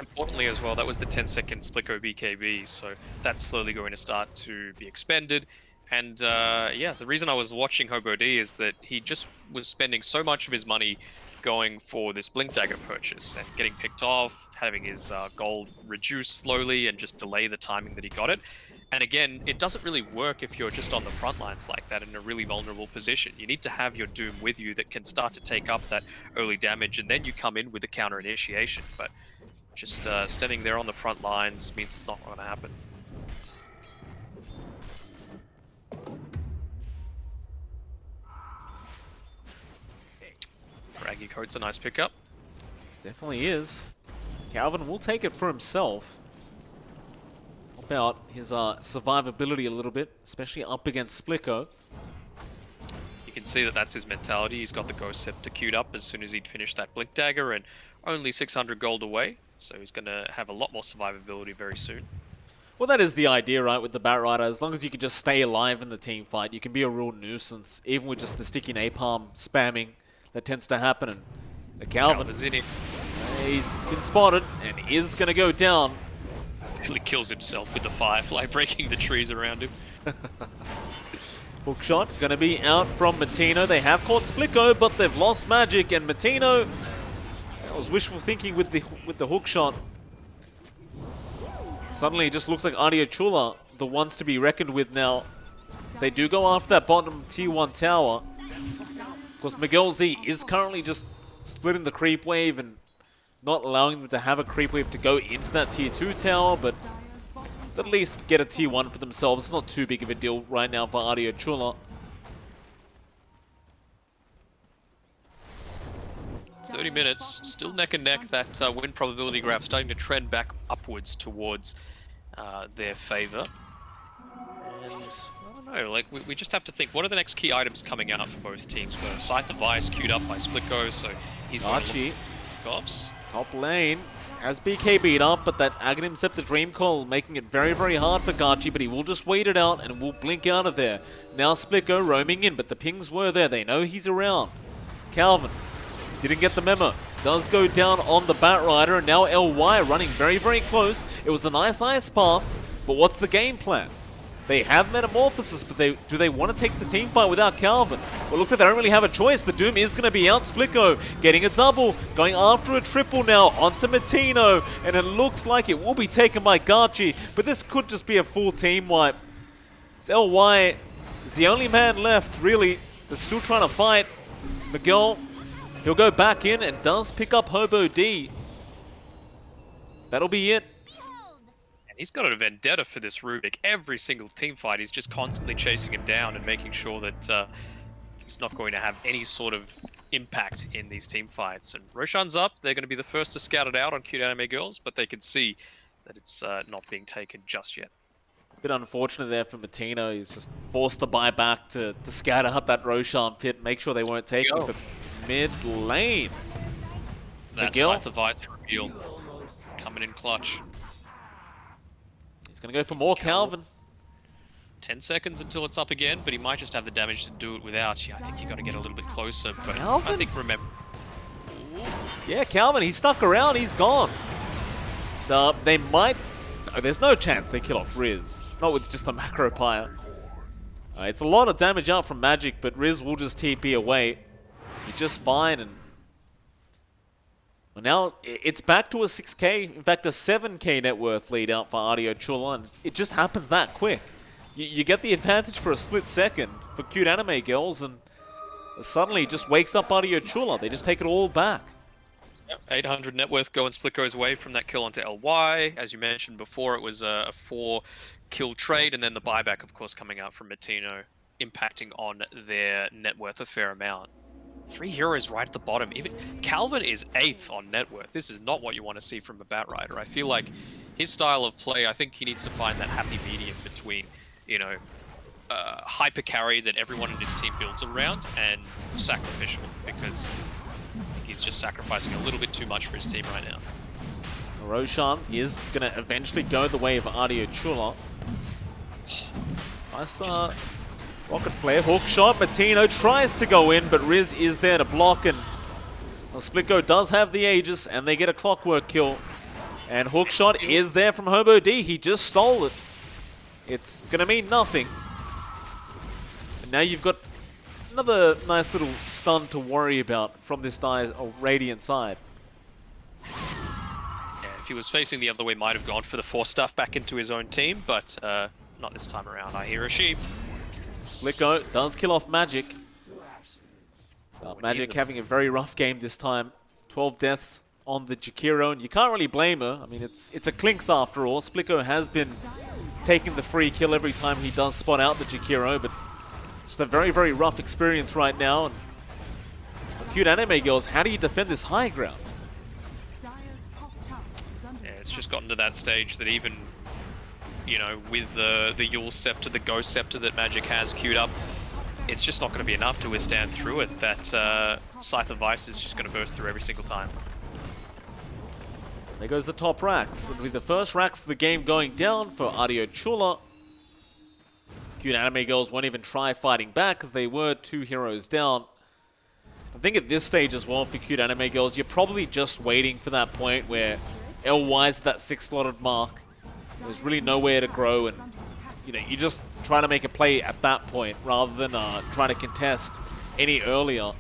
Importantly as well, that was the 10-second Splicko BKB, so that's slowly going to start to be expended. And yeah, the reason I was watching Hobo D is that he just was spending so much of his money going for this Blink Dagger purchase and getting picked off, having his gold reduce slowly and just delay the timing that he got it. And again, it doesn't really work if you're just on the front lines like that in a really vulnerable position. You need to have your Doom with you that can start to take up that early damage, and then you come in with the counter initiation. But just standing there on the front lines means it's not going to happen. Raggy Coat's a nice pickup. Definitely is. Calvin will take it for himself. About his survivability a little bit, especially up against Splicko. You can see that that's his mentality. He's got the Ghost Scepter queued up as soon as he'd finished that Blink Dagger, and only 600 gold away, so he's going to have a lot more survivability very soon. Well, that is the idea, right, with the Batrider. As long as you can just stay alive in the team fight, you can be a real nuisance, even with just the sticky napalm spamming that tends to happen. And the Calvin, he's been spotted and is going to go down. Actually kills himself with the Firefly, breaking the trees around him. Hookshot going to be out from Matino. They have caught Splicko, but they've lost Magic, and Matino, that was wishful thinking with the hookshot. Suddenly it just looks like Adilo Chula, the ones to be reckoned with now. They do go after that bottom tier 1 tower. Of course, Miguel Z is currently just splitting the creep wave and not allowing them to have a creep wave to go into that tier 2 tower, but at least get a tier 1 for themselves. It's not too big of a deal right now for Adilo Chula. 30 minutes, still neck and neck. That win probability graph starting to trend back upwards towards their favor. And I don't know, like we just have to think, what are the next key items coming out for both teams? We've got Scythe of Ice queued up by Splicko, so he's going to look for offs. Top lane has BKB'd up, but that Aghanim Scepter Dream Call making it very, very hard for Gachi, but he will just wait it out and will blink out of there. Now Splicko roaming in, but the pings were there. They know he's around. Calvin didn't get the memo. Does go down on the Batrider, and now LY running very, very close. It was a nice ice path, but what's the game plan? They have Metamorphosis, but do they want to take the team fight without Calvin? Well, it looks like they don't really have a choice. The Doom is going to be out. Splicko getting a double, going after a triple now onto Matino, and it looks like it will be taken by Gachi, but this could just be a full team wipe. So LY is the only man left, really, that's still trying to fight. Miguel, he'll go back in and does pick up Hobo D. That'll be it. He's got a vendetta for this Rubik. Every single team fight, he's just constantly chasing him down and making sure that he's not going to have any sort of impact in these team fights. And Roshan's up. They're going to be the first to scout it out on Cuteanimegirls, but they can see that it's not being taken just yet. A bit unfortunate there for Matino. He's just forced to buy back to scout out that Roshan pit, make sure they won't take it. But mid lane, That Scythe of Ice reveal coming in clutch. He's going to go for more Calvin. 10 seconds until it's up again, but he might just have the damage to do it without. Yeah, I think you got to get a little bit closer, but Calvin? I think remember. Yeah, Calvin, he stuck around, he's gone. They might... No, there's no chance they kill off Riz. Not with just a macro pyre. It's a lot of damage out from Magic, but Riz will just TP away. He's just fine, and... Well, now, it's back to a 6k, in fact a 7k net worth lead out for Adilo Chula, and it just happens that quick. You get the advantage for a split second for Cuteanimegirls, and suddenly it just wakes up Adilo Chula. They just take it all back. Yep, 800 net worth going Splicko's way from that kill onto LY. As you mentioned before, it was a 4-kill trade, and then the buyback, of course, coming out from Matino, impacting on their net worth a fair amount. 3 heroes right at the bottom. Even Calvin is 8th on net worth. This is not what you want to see from a Batrider. I feel like his style of play, I think he needs to find that happy medium between, you know, hyper carry that everyone in his team builds around and sacrificial, because I think he's just sacrificing a little bit too much for his team right now. Roshan is going to eventually go the way of Adilo Chula. Nice rocket flare, hook shot. Matino tries to go in, but Riz is there to block, and Splicko does have the Aegis, and they get a clockwork kill. And hookshot is there from Hobo D. He just stole it. It's going to mean nothing. And now you've got another nice little stun to worry about from this guy's Radiant side. Yeah, if he was facing the other way, might have gone for the force stuff back into his own team, but not this time around. I hear a sheep. Splico does kill off Magic. Magic having a very rough game this time. 12 deaths on the Jakiro, and you can't really blame her. I mean, it's a Clinks after all. Splico has been taking the free kill every time he does spot out the Jakiro, but just a very, very rough experience right now. And Cuteanimegirls, how do you defend this high ground? Yeah, it's just gotten to that stage that even, you know, with the Yule Scepter, the Ghost Scepter that Magic has queued up, it's just not going to be enough to withstand through it. That Scythe of Vice is just going to burst through every single time. There goes the top racks. It'll be the first racks of the game going down for Adilo Chula. Cuteanimegirls won't even try fighting back because they were 2 heroes down. I think at this stage as well for Cuteanimegirls, you're probably just waiting for that point where LY's at that 6-slotted mark. There's really nowhere to grow, and you know, you just try to make a play at that point rather than trying to contest any earlier.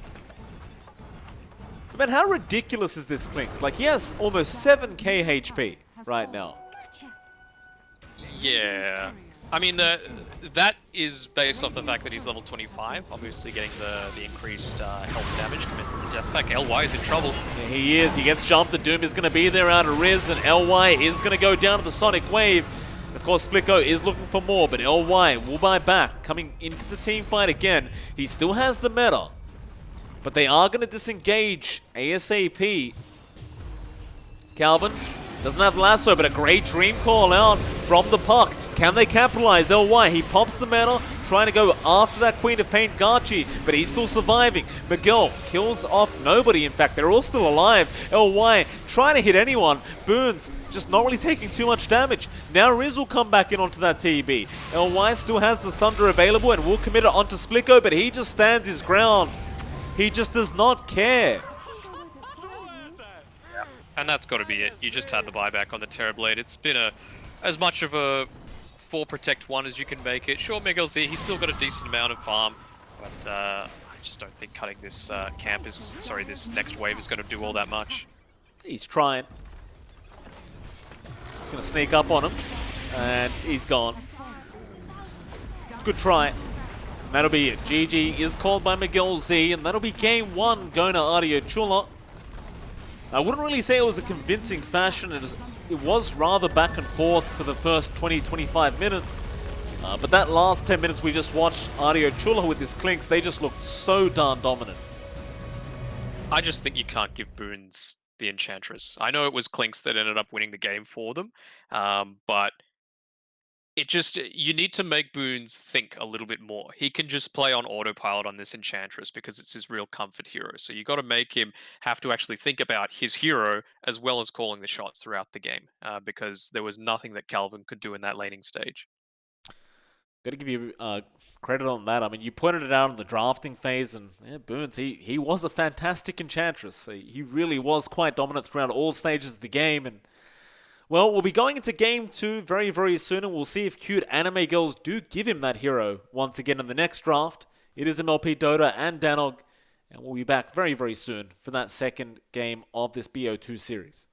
But how ridiculous is this Clinks? Like, he has almost 7k HP right now. Yeah. I mean, that is based off the fact that he's level 25, obviously getting the increased health damage coming from the death pack. LY is in trouble. Yeah, he is. He gets jumped. The Doom is going to be there out of Riz, and LY is going to go down to the Sonic Wave. Of course, Splico is looking for more, but LY will buy back, coming into the team fight again. He still has the meta, but they are going to disengage ASAP. Calvin doesn't have lasso, but a great dream call out from the puck. Can they capitalize? LY, he pops the meta, trying to go after that Queen of Pain Garchi, but he's still surviving. Miguel kills off nobody. In fact, they're all still alive. LY trying to hit anyone. Burns just not really taking too much damage. Now Riz will come back in onto that TB. LY still has the Sunder available and will commit it onto Splico, but he just stands his ground. He just does not care. And that's got to be it. You just had the buyback on the Terrorblade. It's been as much of a 4 protect 1 as you can make it. Sure, Miguel Z, he's still got a decent amount of farm, but I just don't think cutting this this next wave is going to do all that much. He's trying. He's going to sneak up on him, and he's gone. Good try. And that'll be it. GG is called by Miguel Z, and that'll be game 1 going to Adilo Chula. I wouldn't really say it was a convincing fashion. It was rather back and forth for the first 20-25 minutes. But that last 10 minutes we just watched Adilo Chula with his Clinks, they just looked so darn dominant. I just think you can't give Boons the Enchantress. I know it was Clinks that ended up winning the game for them, but you need to make Boons think a little bit more. He can just play on autopilot on this Enchantress because it's his real comfort hero. So you got to make him have to actually think about his hero as well as calling the shots throughout the game, because there was nothing that Calvin could do in that laning stage. Got to give you credit on that. I mean, you pointed it out in the drafting phase, and yeah, Boons, he was a fantastic Enchantress. He really was quite dominant throughout all stages of the game, and well, we'll be going into game 2 very, very soon, and we'll see if Cuteanimegirls do give him that hero once again in the next draft. It is MLP Dota and Danog, and we'll be back very, very soon for that second game of this BO2 series.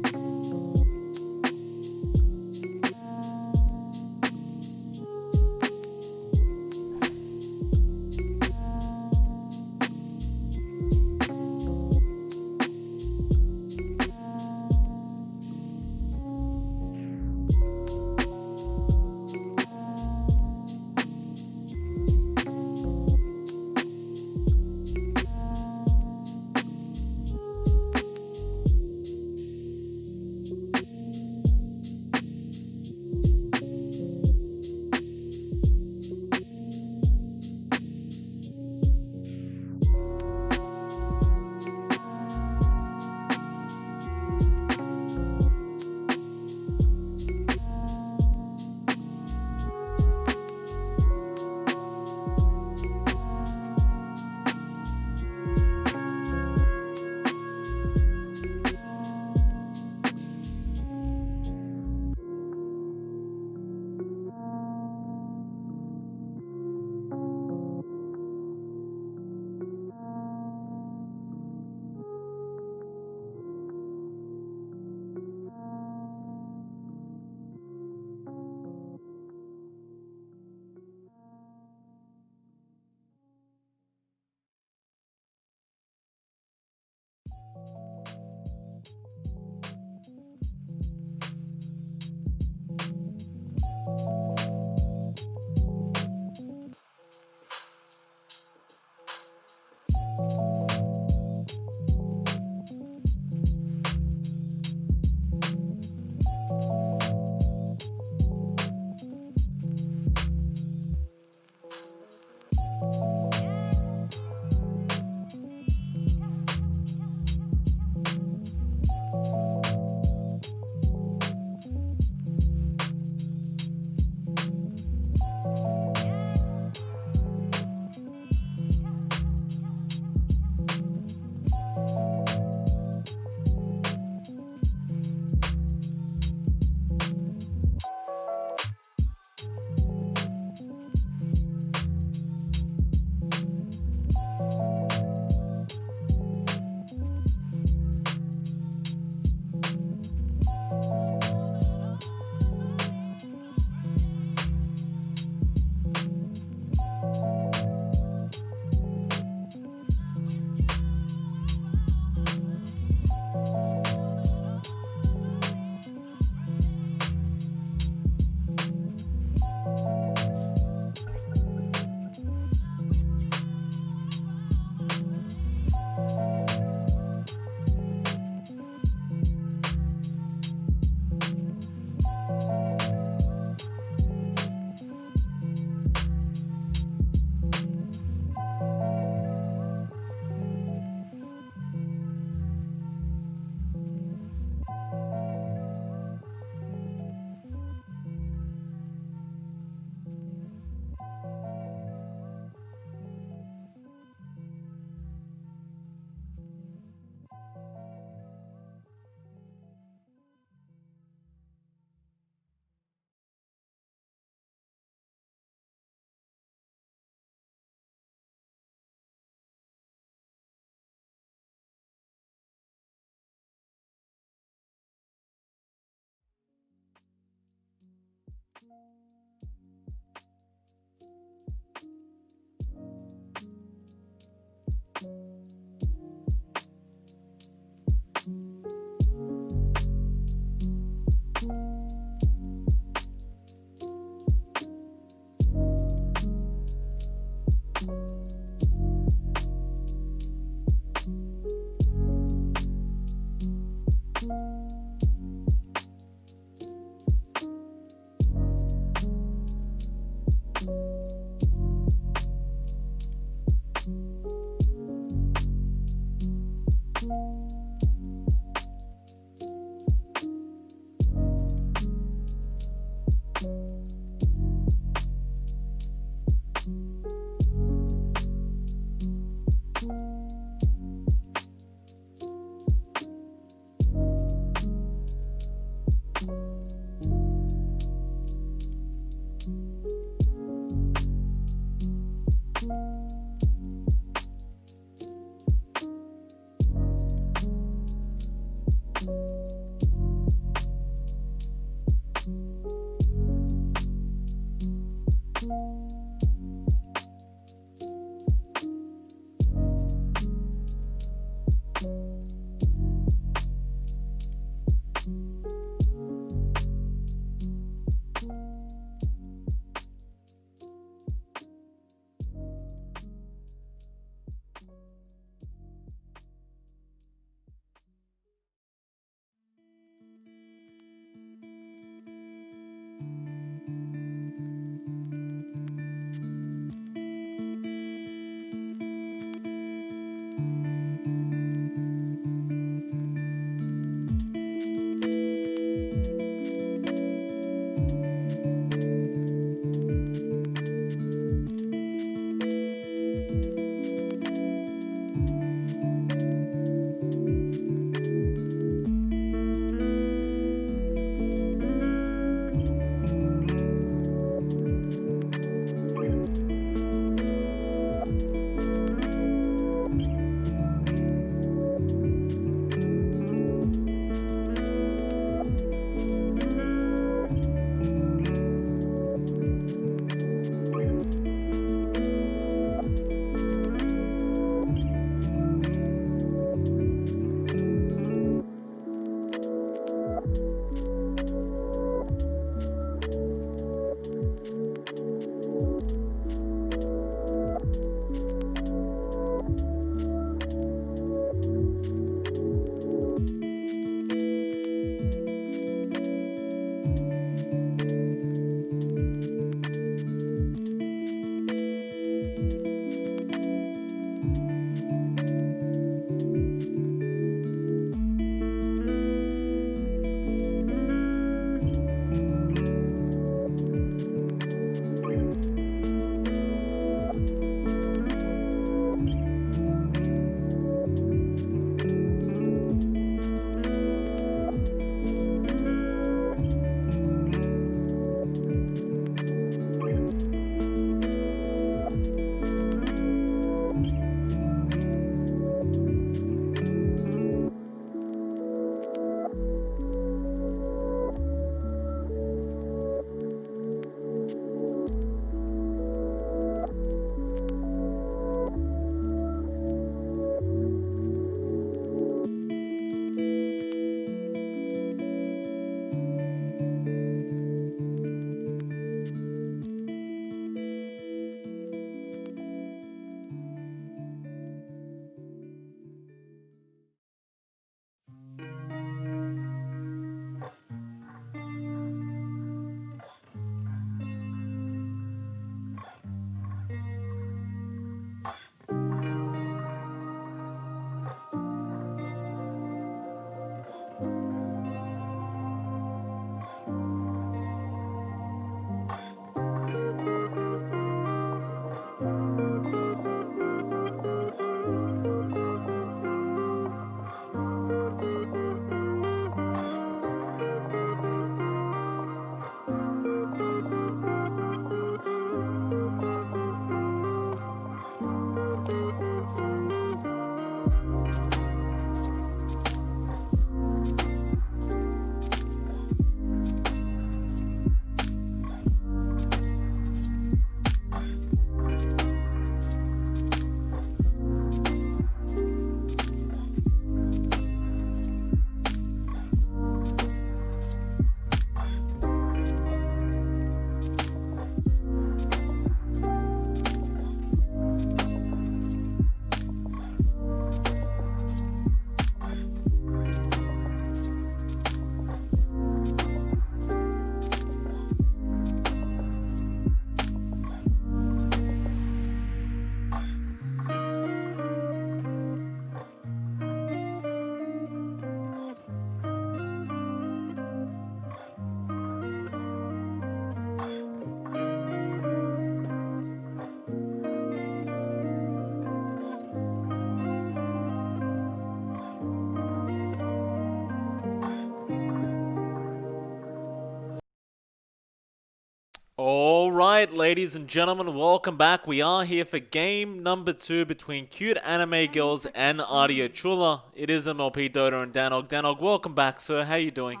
All right, ladies and gentlemen, welcome back. We are here for game number 2 between Cuteanimegirls and Adilo Chula. It is MLP Dota and Danog. Danog, welcome back, sir. How you doing?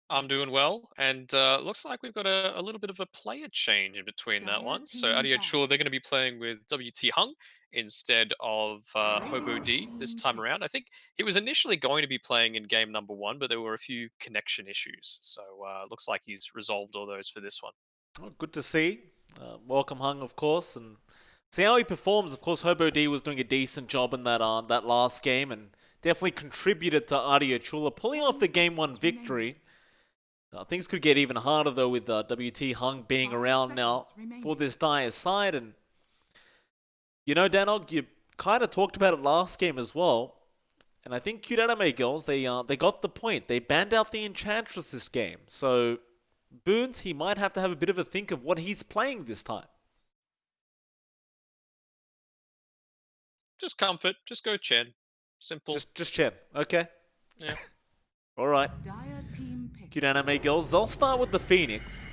I'm doing well, and looks like we've got a little bit of a player change in between that one. So Adilo Chula, they're going to be playing with WT Hung instead of Hobo D this time around. I think he was initially going to be playing in game number 1, but there were a few connection issues. So looks like he's resolved all those for this one. Oh, good to see. Welcome, Hung, of course, and see how he performs. Of course, Hobo D was doing a decent job in that last game, and definitely contributed to Adilo Chula pulling off the game 1 victory. Things could get even harder though with WT Hung being around now for this dire side. And you know, Danog, you kind of talked about it last game as well. And I think Cuteanimegirls, they got the point. They banned out the Enchantress this game. So Boons, he might have to have a bit of a think of what he's playing this time. Just comfort, just go Chen. Simple. Just Chen, okay? Yeah. All right. Dire team pick. Cuteanimegirls, they'll start with the Phoenix.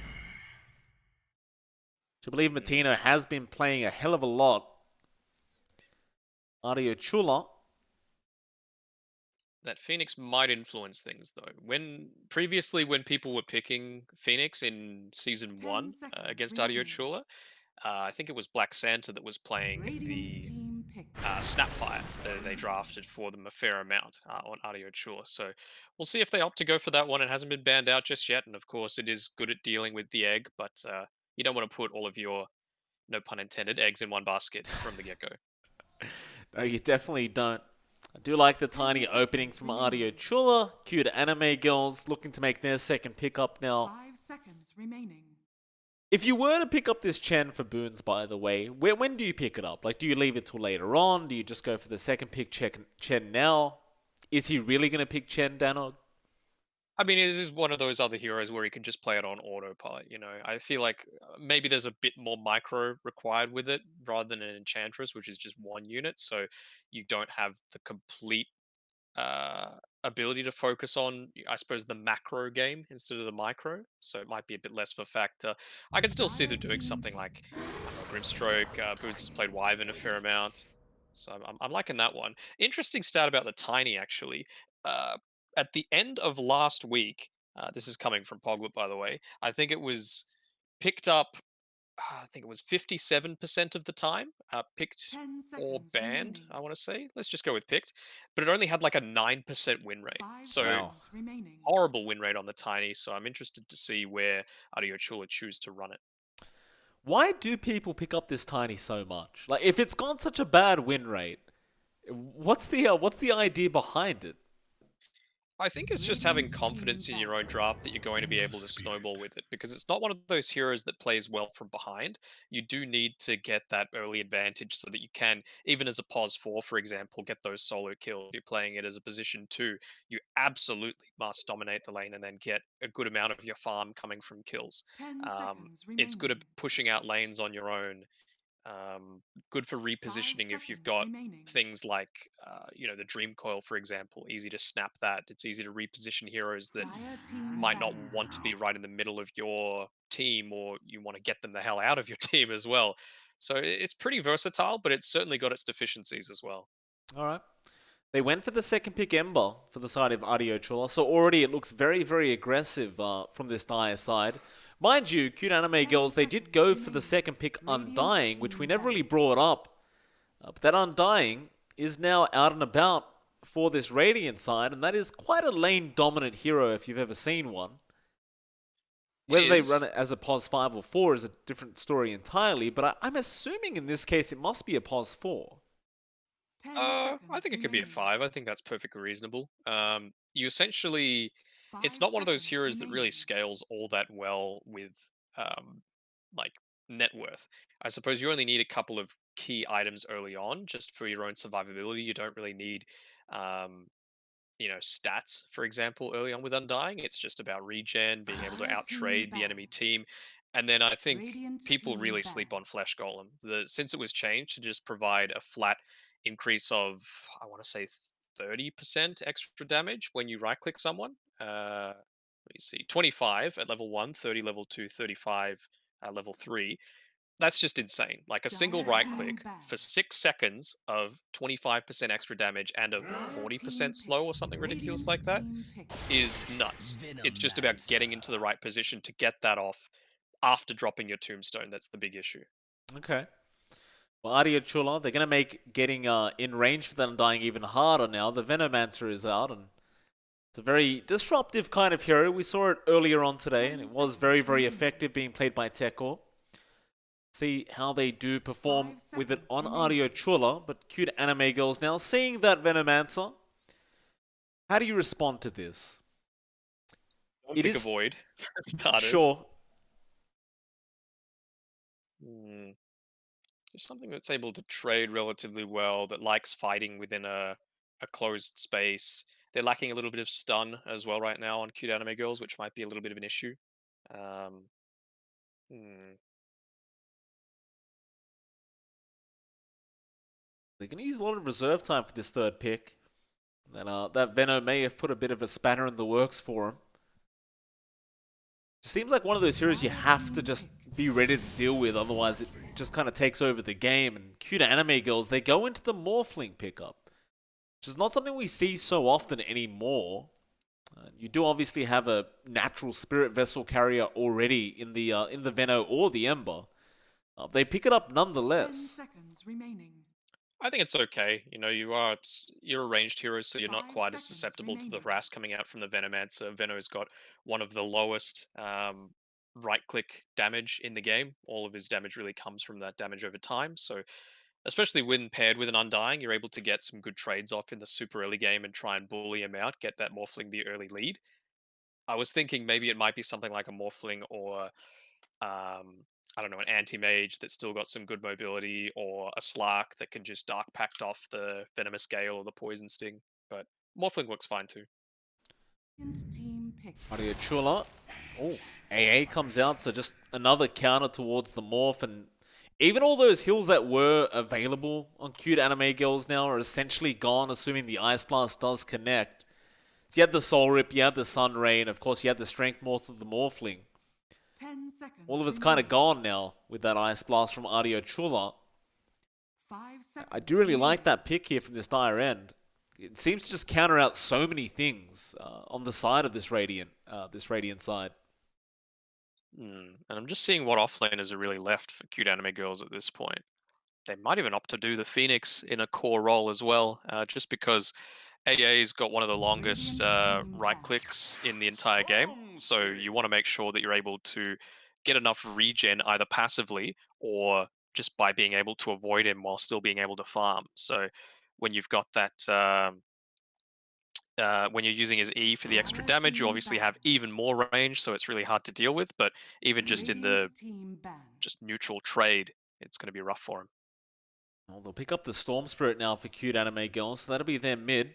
I believe Matino has been playing a hell of a lot. Adilo Chula. That Phoenix might influence things though. When previously when people were picking Phoenix in season 10 1 seconds against Adilo remaining. Chula, I think it was Black Santa that was playing Radiant the team pick. Snapfire that they drafted for them a fair amount on Adilo Chula. So we'll see if they opt to go for that one. It hasn't been banned out just yet, and of course it is good at dealing with the egg, but you don't want to put all of your, no pun intended, eggs in one basket from the get-go. No, you definitely don't. I do like the 10 tiny seconds opening from remaining. Adilo Chula. Cuteanimegirls looking to make their second pickup now. 5 seconds remaining. If you were to pick up this Chen for Boons, by the way, when do you pick it up? Like, do you leave it till later on? Do you just go for the second pick Chen now? Is he really going to pick Chen, Danog? I mean, it is one of those other heroes where you can just play it on autopilot, you know. I feel like maybe there's a bit more micro required with it rather than an Enchantress, which is just one unit, so you don't have the complete uh, ability to focus on, I suppose, the macro game instead of the micro. So it might be a bit less of a factor. I can still see them doing something like, I don't know, Grimstroke. Boots has played Wyvern a fair amount. So I'm liking that one. Interesting stat about the Tiny, actually. Uh, at the end of last week, this is coming from Poglet, by the way, I think it was picked up, I think it was 57% of the time, picked 10 or seconds banned, remaining. I want to say. Let's just go with picked. But it only had like a 9% win rate. 5 So Wow. seconds remaining. horrible win rate on the Tiny. So I'm interested to see where Adilo Chula choose to run it. Why do people pick up this tiny so much? Like, if it's got such a bad win rate, what's the idea behind it? I think it's just having confidence in your own draft that you're going to be able to snowball with it, because it's not one of those heroes that plays well from behind. You do need to get that early advantage so that you can, even as a pos 4, for example, get those solo kills. If you're playing it as a position 2, you absolutely must dominate the lane and then get a good amount of your farm coming from kills. 10 seconds It's good at remaining. pushing out lanes on your own, good for 5 repositioning if you've seconds got remaining. things like, the Dream Coil, for example. Easy to snap that. It's easy to reposition heroes that Dire team might not ban. want to be right in the middle of your team, or you want to get them the hell out of your team as well. So it's pretty versatile, but it's certainly got its deficiencies as well. All right. They went for the second pick Ember for the side of Adilo Chula, so already it looks very, very aggressive from this dire side. Mind you, Cuteanimegirls, they did go for the second pick Undying, which we never really brought up. But that Undying is now out and about for this Radiant side, and that is quite a lane-dominant hero if you've ever seen one. Whether they Is run it as a POS 5 or 4 is a different story entirely, but I'm assuming in this case it must be a POS 4. 10 I seconds think it could be a remaining. 5. I think that's perfectly reasonable. You essentially, 5 it's not one of those seconds heroes that really remaining. scales all that well with like net worth. I suppose you only need a couple of key items early on just for your own survivability. You don't really need um, stats, for example, early on with Undying. It's just about regen, being able to Dire team outtrade the ban. enemy team. And then I think Radiant people team really ban. sleep on Flesh Golem. Since it was changed to just provide a flat increase of, I want to say, 30% extra damage when you right click someone. let me see, 25 at level 1, 30 level 2, 35 at level 3. That's just insane. Like a single Dire right team click ban. for 6 seconds of 25% extra damage and a Red team 40% slow or pick. something ridiculous Radiant like that team pick. is nuts. It's just about getting into the right position to get that off after dropping your tombstone. That's the big issue. Okay. Well, Adilo Chula, they're going to make getting in range for that Undying even harder now. The Venomancer is out, and it's a very disruptive kind of hero. We saw it earlier on today, and it was very, very effective being played by Tekor. See how they do perform 5 with it seconds on remaining. Adilo Chula, but Cuteanimegirls now seeing that Venomancer. How do you respond to this? Don't It pick a is void for starters. sure. Hmm. Just something that's able to trade relatively well, that likes fighting within a closed space. They're lacking a little bit of stun as well right now on Cute Anime Girls, which might be a little bit of an issue. Um, hmm. They're going to use a lot of reserve time for this third pick. That Venom may have put a bit of a spanner in the works for him. It seems like one of those heroes you have to just be ready to deal with, otherwise it just kind of takes over the game. And Cuteanimegirls, they go into the Morphling pickup, which is not something we see so often anymore. You do obviously have a natural spirit vessel carrier already in the Veno or the Ember. They pick it up 10 nonetheless. seconds remaining. I think it's okay. You know, you're a ranged hero, so you're not 5 quite as seconds susceptible to the remaining. harass coming out from the Venomancer. Veno's got one of the lowest right-click damage in the game. All of his damage really comes from that damage over time. So, especially when paired with an Undying, you're able to get some good trades off in the super early game and try and bully him out, get that Morphling the early lead. I was thinking maybe it might be something like a Morphling or I don't know, an anti-mage that's still got some good mobility, or a Slark that can just Dark Pact off the Venomous Gale or the Poison Sting. But Morphling looks fine too. Team pick. Adilo Chula. Oh, AA comes out, so just another counter towards the Morph. And even all those heals that were available on Cuteanimegirls now are essentially gone, assuming the Ice Blast does connect. So you had the Soul Rip, you had the Sun Ray, and of course you had the Strength Morph of the Morphling. 10 seconds. All of it's kind of remaining. gone now with that Ice Blast from Adilo Chula. 5 seconds. I do really remaining. like that pick here from this dire end. It seems to just counter out so many things on the side of this Radiant side. And I'm just seeing what offlaners are really left for Cute Anime Girls at this point. They might even opt to do the Phoenix in a core role as well, just because AA's got one of the longest Radiant team right ban. clicks in the entire game. So you want to make sure that you're able to get enough regen either passively or just by being able to avoid him while still being able to farm. So when you've got that, when you're using his E for the extra Red damage, you team obviously ban. have even more range, so it's really hard to deal with. But even just in the Radiant team ban. just neutral trade, it's going to be rough for him. Well, they'll pick up the Storm Spirit now for Cuteanimegirls, so that'll be their mid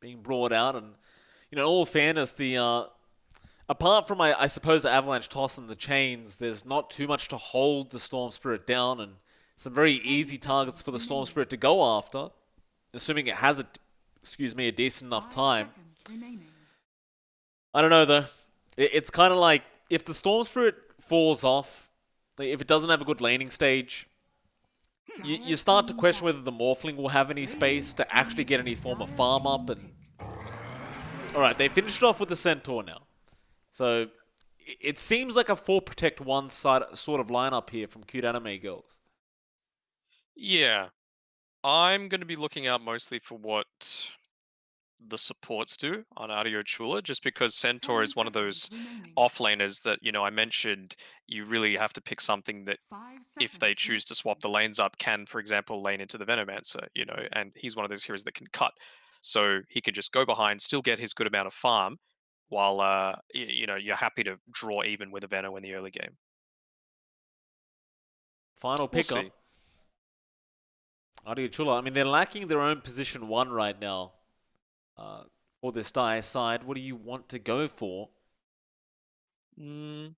being brought out. And in all fairness, the apart from I suppose the Avalanche toss and the chains, there's not too much to hold the Storm Spirit down, and some very easy targets for the Storm Spirit to go after, assuming it has a decent enough 5 time. seconds remaining. I don't know though. It's kind of like if the Storm Spirit falls off, if it doesn't have a good laning stage, you start to question whether the Morphling will have any space to actually get any form of farm up. And alright, they finished it off with the Centaur now. So it seems like a 4 protect 1 side sort of lineup here from Cuteanimegirls. Yeah, I'm going to be looking out mostly for what the supports do on Adilo Chula, just because Centaur 10 is one of those seconds remaining. offlaners that, I mentioned you really have to pick something that 5 if they seconds choose to swap the lanes up can, for example, lane into the Venomancer, and he's one of those heroes that can cut. So he can just go behind, still get his good amount of farm, while, you're happy to draw even with a Veno in the early game. Final We'll pickup. see. Adilo Chula. I mean, they're lacking their own position 1 right now for this dire side. What do you want to go for? I mean,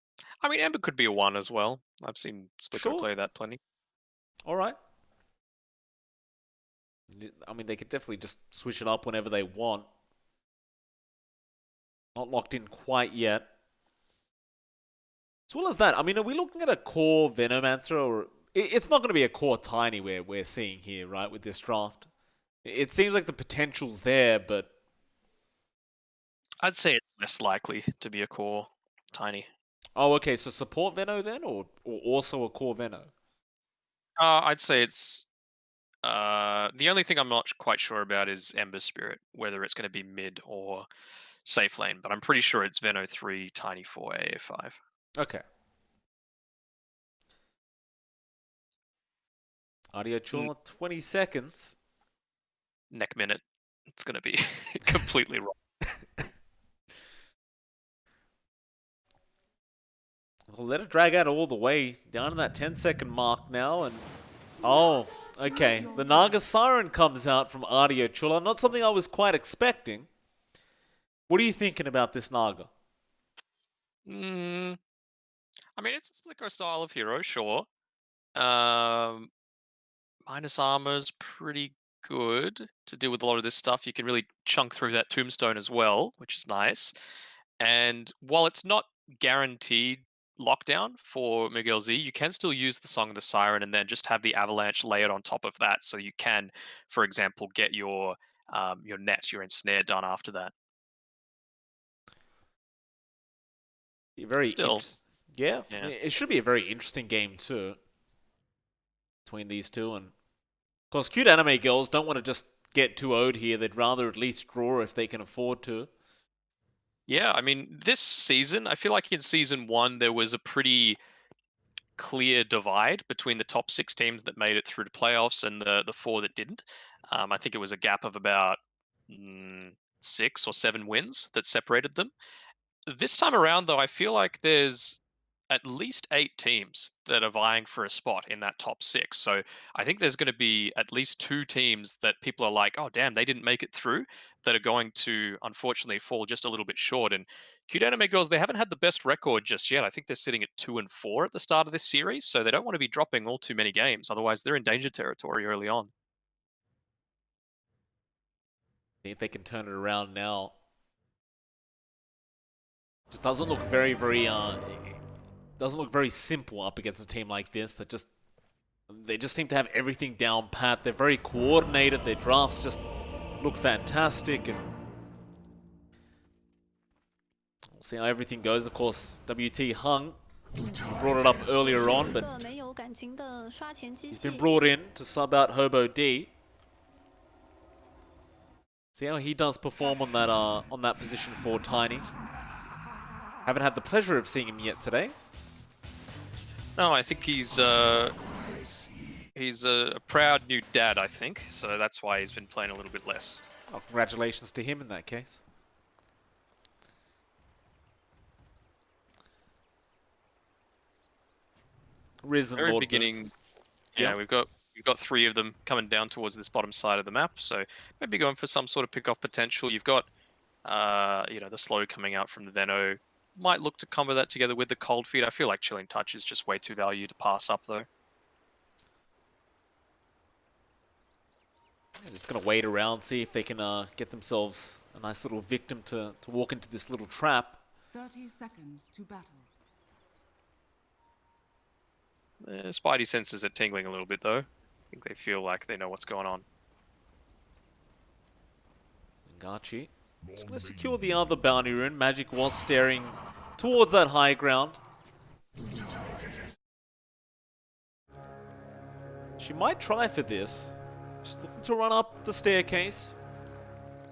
Ember could be a 1 as well. I've seen Splitter Sure. play that plenty. Alright. I mean, they could definitely just switch it up whenever they want. Not locked in quite yet. As well as that, I mean, are we looking at a core Venomancer, or it's not going to be a core Tiny we're seeing here, right, with this draft? It seems like the potential's there, but I'd say it's less likely to be a core Tiny. oh, okay. So support Veno then, or also a core Veno? I'd say it's the only thing I'm not quite sure about is Ember Spirit, whether it's going to be mid or safe lane, but I'm pretty sure it's Veno 3, Tiny 4, AA5. Okay. Adilo Chula, 20 seconds. Neck minute. It's going to be completely wrong. We'll let it drag out all the way down to that 10-second mark now, and oh, okay. The Naga Siren comes out from Adilo Chula. Not something I was quite expecting. What are you thinking about this Naga? I mean, it's a Splicker style of hero, sure. Minus armor's pretty good to deal with a lot of this stuff. You can really chunk through that tombstone as well, which is nice. And while it's not guaranteed lockdown for Miguel Z, you can still use the Song of the Siren and then just have the avalanche layered on top of that, so you can, for example, get your net, your ensnare done after that. Very Still, yeah, yeah. it should be a very interesting game too between these two. And of course, Cuteanimegirls don't want to just get too owed here. They'd rather at least draw if they can afford to. Yeah, I mean, this season, I feel like in season 1 there was a pretty clear divide between the top 6 teams that made it through to playoffs and the 4 that didn't. I think it was a gap of about 6 or 7 wins that separated them. This time around, though, I feel like there's at least 8 teams that are vying for a spot in that top 6. So I think there's going to be at least 2 teams that people are like, oh, damn, they didn't make it through, that are going to, unfortunately, fall just a little bit short. And Cuteanimegirls, they haven't had the best record just yet. I think they're sitting at 2-4 at the start of this series. So they don't want to be dropping all too many games. Otherwise, they're in danger territory early on. See if they can turn it around now. Just doesn't look very doesn't look very simple up against a team like this that they just seem to have everything down pat. They're very coordinated. Their drafts just look fantastic, and we'll see how everything goes. Of course, WT Hung brought it up earlier on, but he's been brought in to sub out Hobo D. See how he does perform on that position for Tiny. Haven't had the pleasure of seeing him yet today. No, I think he's a proud new dad, I think. So that's why he's been playing a little bit less. Oh, congratulations to him in that case. Riz and Very Lord beginning, Boots. yeah, we've got 3 of them coming down towards this bottom side of the map. So maybe going for some sort of pick-off potential. You've got, the slow coming out from the Veno. Might look to combo that together with the cold feed. I feel like Chilling Touch is just way too value to pass up, though. They're just going to wait around, see if they can get themselves a nice little victim to walk into this little trap. 30 seconds to battle. Spidey senses are tingling a little bit, though. I think they feel like they know what's going on. Ngachi just going to secure the other bounty rune. Magic was staring towards that high ground. She might try for this. Just looking to run up the staircase.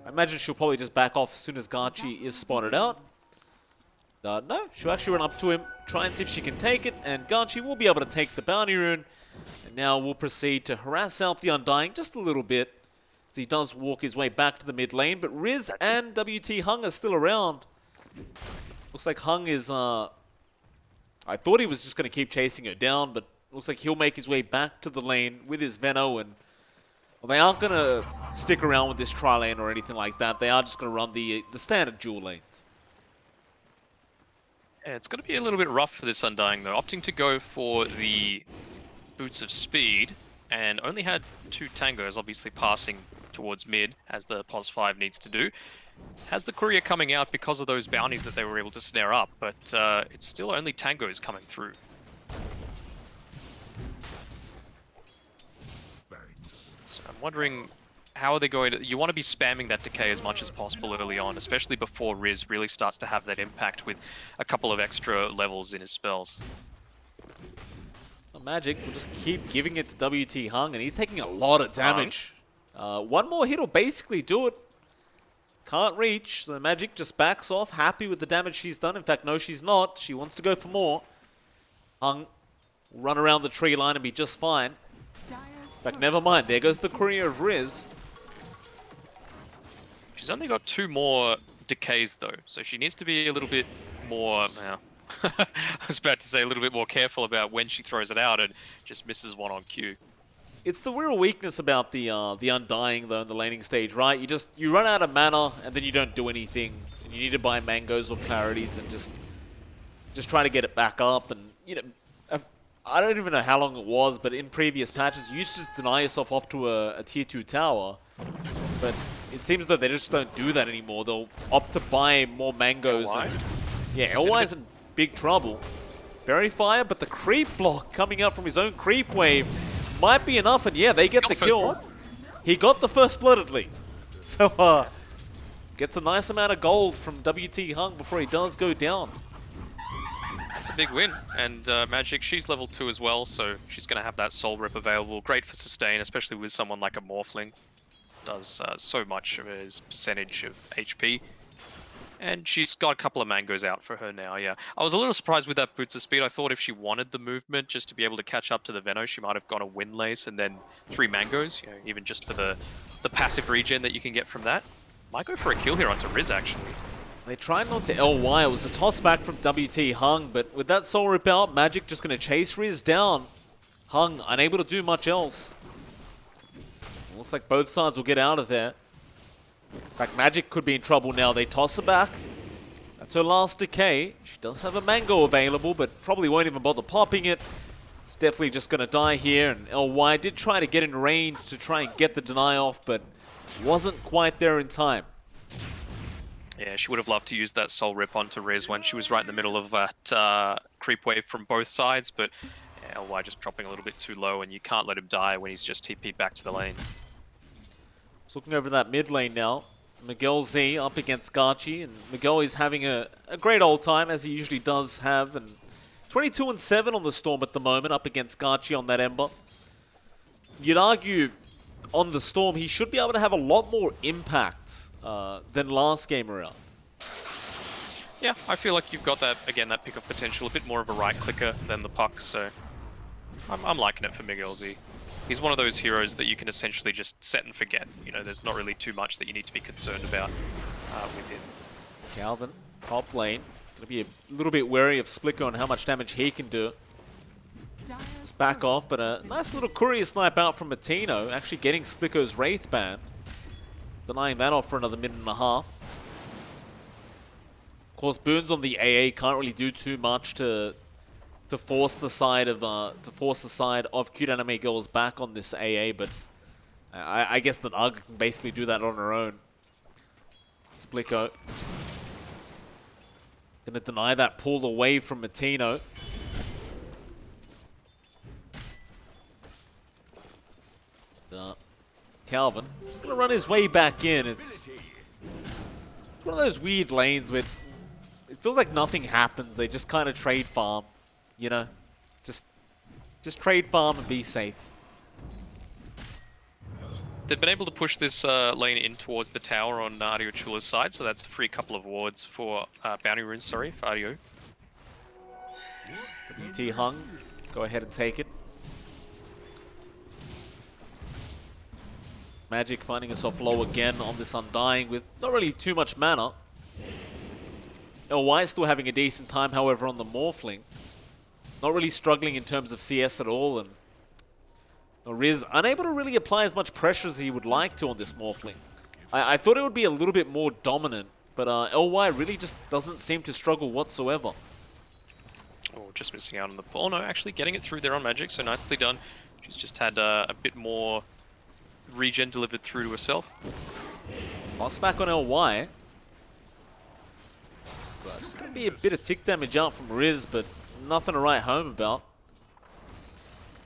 I imagine she'll probably just back off as soon as Gachi is spotted out. No, she'll actually run up to him, try and see if she can take it, and Gachi will be able to take the bounty rune. And now we'll proceed to harass out the Undying just a little bit, as he does walk his way back to the mid lane. But Riz and WT Hung are still around. Looks like Hung is, I thought he was just going to keep chasing her down, but looks like he'll make his way back to the lane with his Veno, and well, they aren't going to stick around with this tri-lane or anything like that. They are just going to run the standard dual lanes. Yeah, it's going to be a little bit rough for this Undying, though. Opting to go for the Boots of Speed, and only had 2 tangos, obviously passing towards mid, as the +5 needs to do. Has the courier coming out because of those bounties that they were able to snare up, but it's still only tangos coming through. So I'm wondering, how are they going to... You want to be spamming that decay as much as possible early on, especially before Riz really starts to have that impact with a couple of extra levels in his spells. Magic will just keep giving it to WT Hung, and he's taking a lot of damage. One more hit will basically do it. Can't reach, so Magic just backs off, happy with the damage she's done. In fact, no, she's not. She wants to go for more. Hung will run around the tree line and be just fine. But never mind, there goes the courier of Riz. She's only got 2 more decays though, so she needs to be a little bit more... I was about to say a little bit more careful about when she throws it out and just misses one on cue. It's the real weakness about the Undying though in the laning stage, right? You run out of mana and then you don't do anything. And you need to buy mangoes or clarities and just try to get it back up. And you know, I don't even know how long it was, but in previous patches you used to just deny yourself off to a tier 2 tower. But it seems that they just don't do that anymore. They'll opt to buy more mangoes. LY? And, yeah, LY's in big trouble. Very fire, but the creep block coming out from his own creep wave might be enough, and yeah, they get the kill. He got the first blood at least. So, gets a nice amount of gold from WT Hung before he does go down. It's a big win, and Magic, she's level 2 as well, so she's going to have that soul rip available. Great for sustain, especially with someone like a Morphling. Does so much of his percentage of HP. And she's got a couple of mangoes out for her now, yeah. I was a little surprised with that boots of speed. I thought if she wanted the movement just to be able to catch up to the Veno, she might have gone a Windlace and then 3 mangoes, you know, even just for the passive regen that you can get from that. Might go for a kill here onto Riz, actually. They tried not to LY. It was a toss back from WT Hung, but with that soul rip out, Magic just going to chase Riz down. Hung unable to do much else. Looks like both sides will get out of there. In fact, Magic could be in trouble now. They toss her back. That's her last decay. She does have a mango available, but probably won't even bother popping it. It's definitely just going to die here. And LY did try to get in range to try and get the deny off, but wasn't quite there in time. Yeah, she would have loved to use that soul rip onto Riz when she was right in the middle of that creep wave from both sides, but yeah, LY just dropping a little bit too low, and you can't let him die when he's just TP'd back to the lane. Just looking over that mid lane now. Miguel Z up against Garchi, and Miguel is having a great old time, as he usually does have, and 22-7 on the Storm at the moment, up against Garchi on that Ember. You'd argue on the Storm he should be able to have a lot more impact than last game around. Yeah, I feel like you've got that, again, that pick-up potential, a bit more of a right clicker than the puck, so I'm liking it for Miguel Z. He's one of those heroes that you can essentially just set and forget. You know, there's not really too much that you need to be concerned about with him. Calvin, top lane. Gonna be a little bit wary of Splicker on how much damage he can do. Just back off, but a nice little courier snipe out from Matino, actually getting Splicker's Wraith ban. Denying that off for another minute and a half. Of course, Boons on the AA can't really do too much to force the side of Cuteanimegirls back on this AA, but I guess that Ugg can basically do that on her own. Splicko gonna deny that pull away from Matino. Calvin is gonna run his way back in. It's one of those weird lanes where it feels like nothing happens. They just kind of trade farm. You know, just trade farm and be safe. They've been able to push this lane in towards the tower on Adilo Chula's side, so that's a free couple of wards for bounty runes, sorry, for Adilo. WT Hung, go ahead and take it. Magic finding herself low again on this Undying with not really too much mana. LY still having a decent time, however, on the Morphling. Not really struggling in terms of CS at all, and Riz unable to really apply as much pressure as he would like to on this Morphling. I thought it would be a little bit more dominant, but LY really just doesn't seem to struggle whatsoever. Oh, just missing out on the ball. No, actually getting it through there on Magic, so nicely done. She's just had a bit more regen delivered through to herself. Lost back on LY. So just going to be a bit of tick damage out from Riz, but nothing to write home about.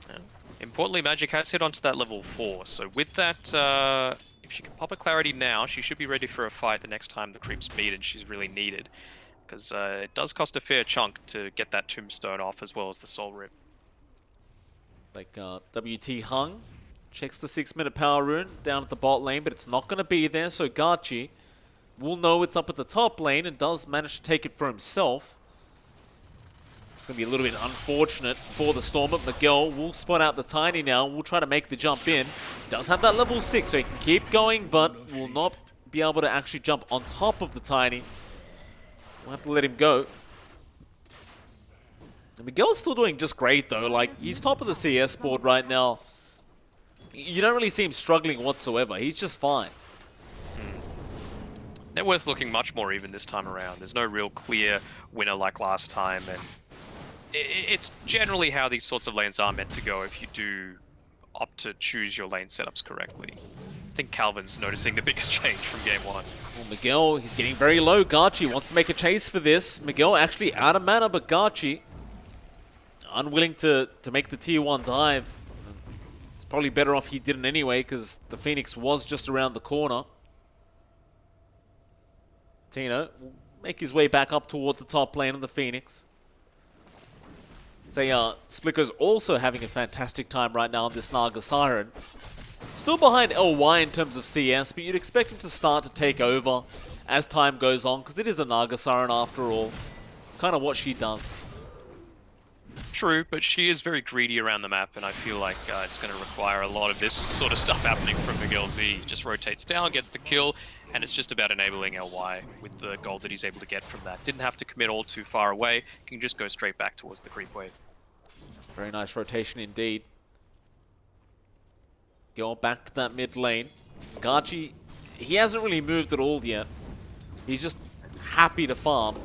Yeah. Importantly, Magic has hit onto that level 4, so with that, if she can pop a Clarity now, she should be ready for a fight the next time the creeps meet and she's really needed. Because it does cost a fair chunk to get that Tombstone off as well as the Soul Rip. Like WT Hung checks the 6-minute power rune down at the bot lane, but it's not going to be there, so Gachi will know it's up at the top lane and does manage to take it for himself. It's going to be a little bit unfortunate for the Storm, but Miguel will spot out the Tiny now. Will try to make the jump in. Does have that level 6, so he can keep going, but will not be able to actually jump on top of the Tiny. We'll have to let him go. And Miguel's still doing just great, though. Like, he's top of the CS board right now. You don't really see him struggling whatsoever. He's just fine. Net worth looking much more even this time around. There's no real clear winner like last time, and it's generally how these sorts of lanes are meant to go if you do opt to choose your lane setups correctly. I think Calvin's noticing the biggest change from game 1. Well, Miguel, he's getting very low. Gachi wants to make a chase for this. Miguel actually out of mana, but Gachi unwilling to make the tier 1 dive. It's probably better off he didn't anyway, because the Phoenix was just around the corner. Tino will make his way back up towards the top lane of the Phoenix. Splicker's also having a fantastic time right now on this Naga Siren. Still behind LY in terms of CS, but you'd expect him to start to take over as time goes on, because it is a Naga Siren after all. It's kind of what she does. True, but she is very greedy around the map, and I feel like it's going to require a lot of this sort of stuff happening from Miguel Z. Just rotates down, gets the kill, and it's just about enabling LY with the gold that he's able to get from that. Didn't have to commit all too far away, can just go straight back towards the creep wave. Very nice rotation indeed. Go back to that mid lane. Gachi, he hasn't really moved at all yet. He's just happy to farm.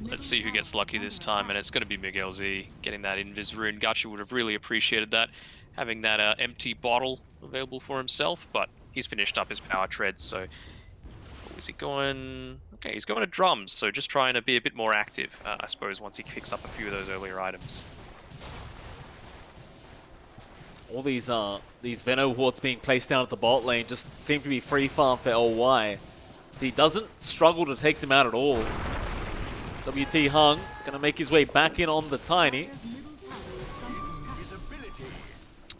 Let's see who gets lucky this time, and it's going to be Miguel Z getting that Invis rune. Gachi would have really appreciated that, having that empty bottle available for himself, but he's finished up his power treads, so... Is he going... Okay, he's going to drums, so just trying to be a bit more active, I suppose, once he picks up a few of those earlier items. All these Veno wards being placed down at the bot lane just seem to be free farm for LY. So he doesn't struggle to take them out at all. WT Hung going to make his way back in on the Tiny.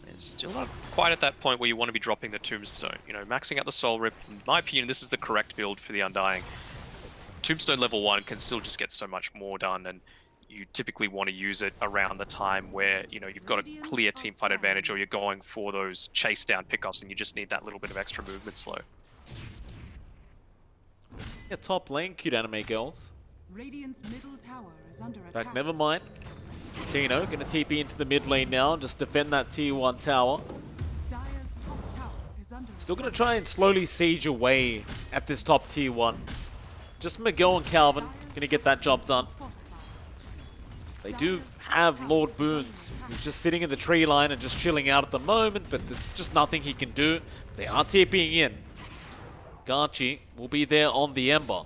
It's still not quite at that point where you want to be dropping the Tombstone. You know, maxing out the Soul Rip, in my opinion, this is the correct build for the Undying. Tombstone level 1 can still just get so much more done, and you typically want to use it around the time where, you know, you've got a clear teamfight advantage or you're going for those chase down pickups and you just need that little bit of extra movement slow. Yeah, top lane, Cuteanimegirls. Radiant's middle tower is under In attack. fact, never mind. Tino going to TP into the mid lane now, just defend that tier 1 tower. Dire's top tower is under Still going to try and slowly siege away at this top tier 1. Just Miguel and Calvin going to get that job done. They do have Lord Boons, who's just sitting in the tree line and just chilling out at the moment, but there's just nothing he can do. They are TPing in. Gachi will be there on the Ember.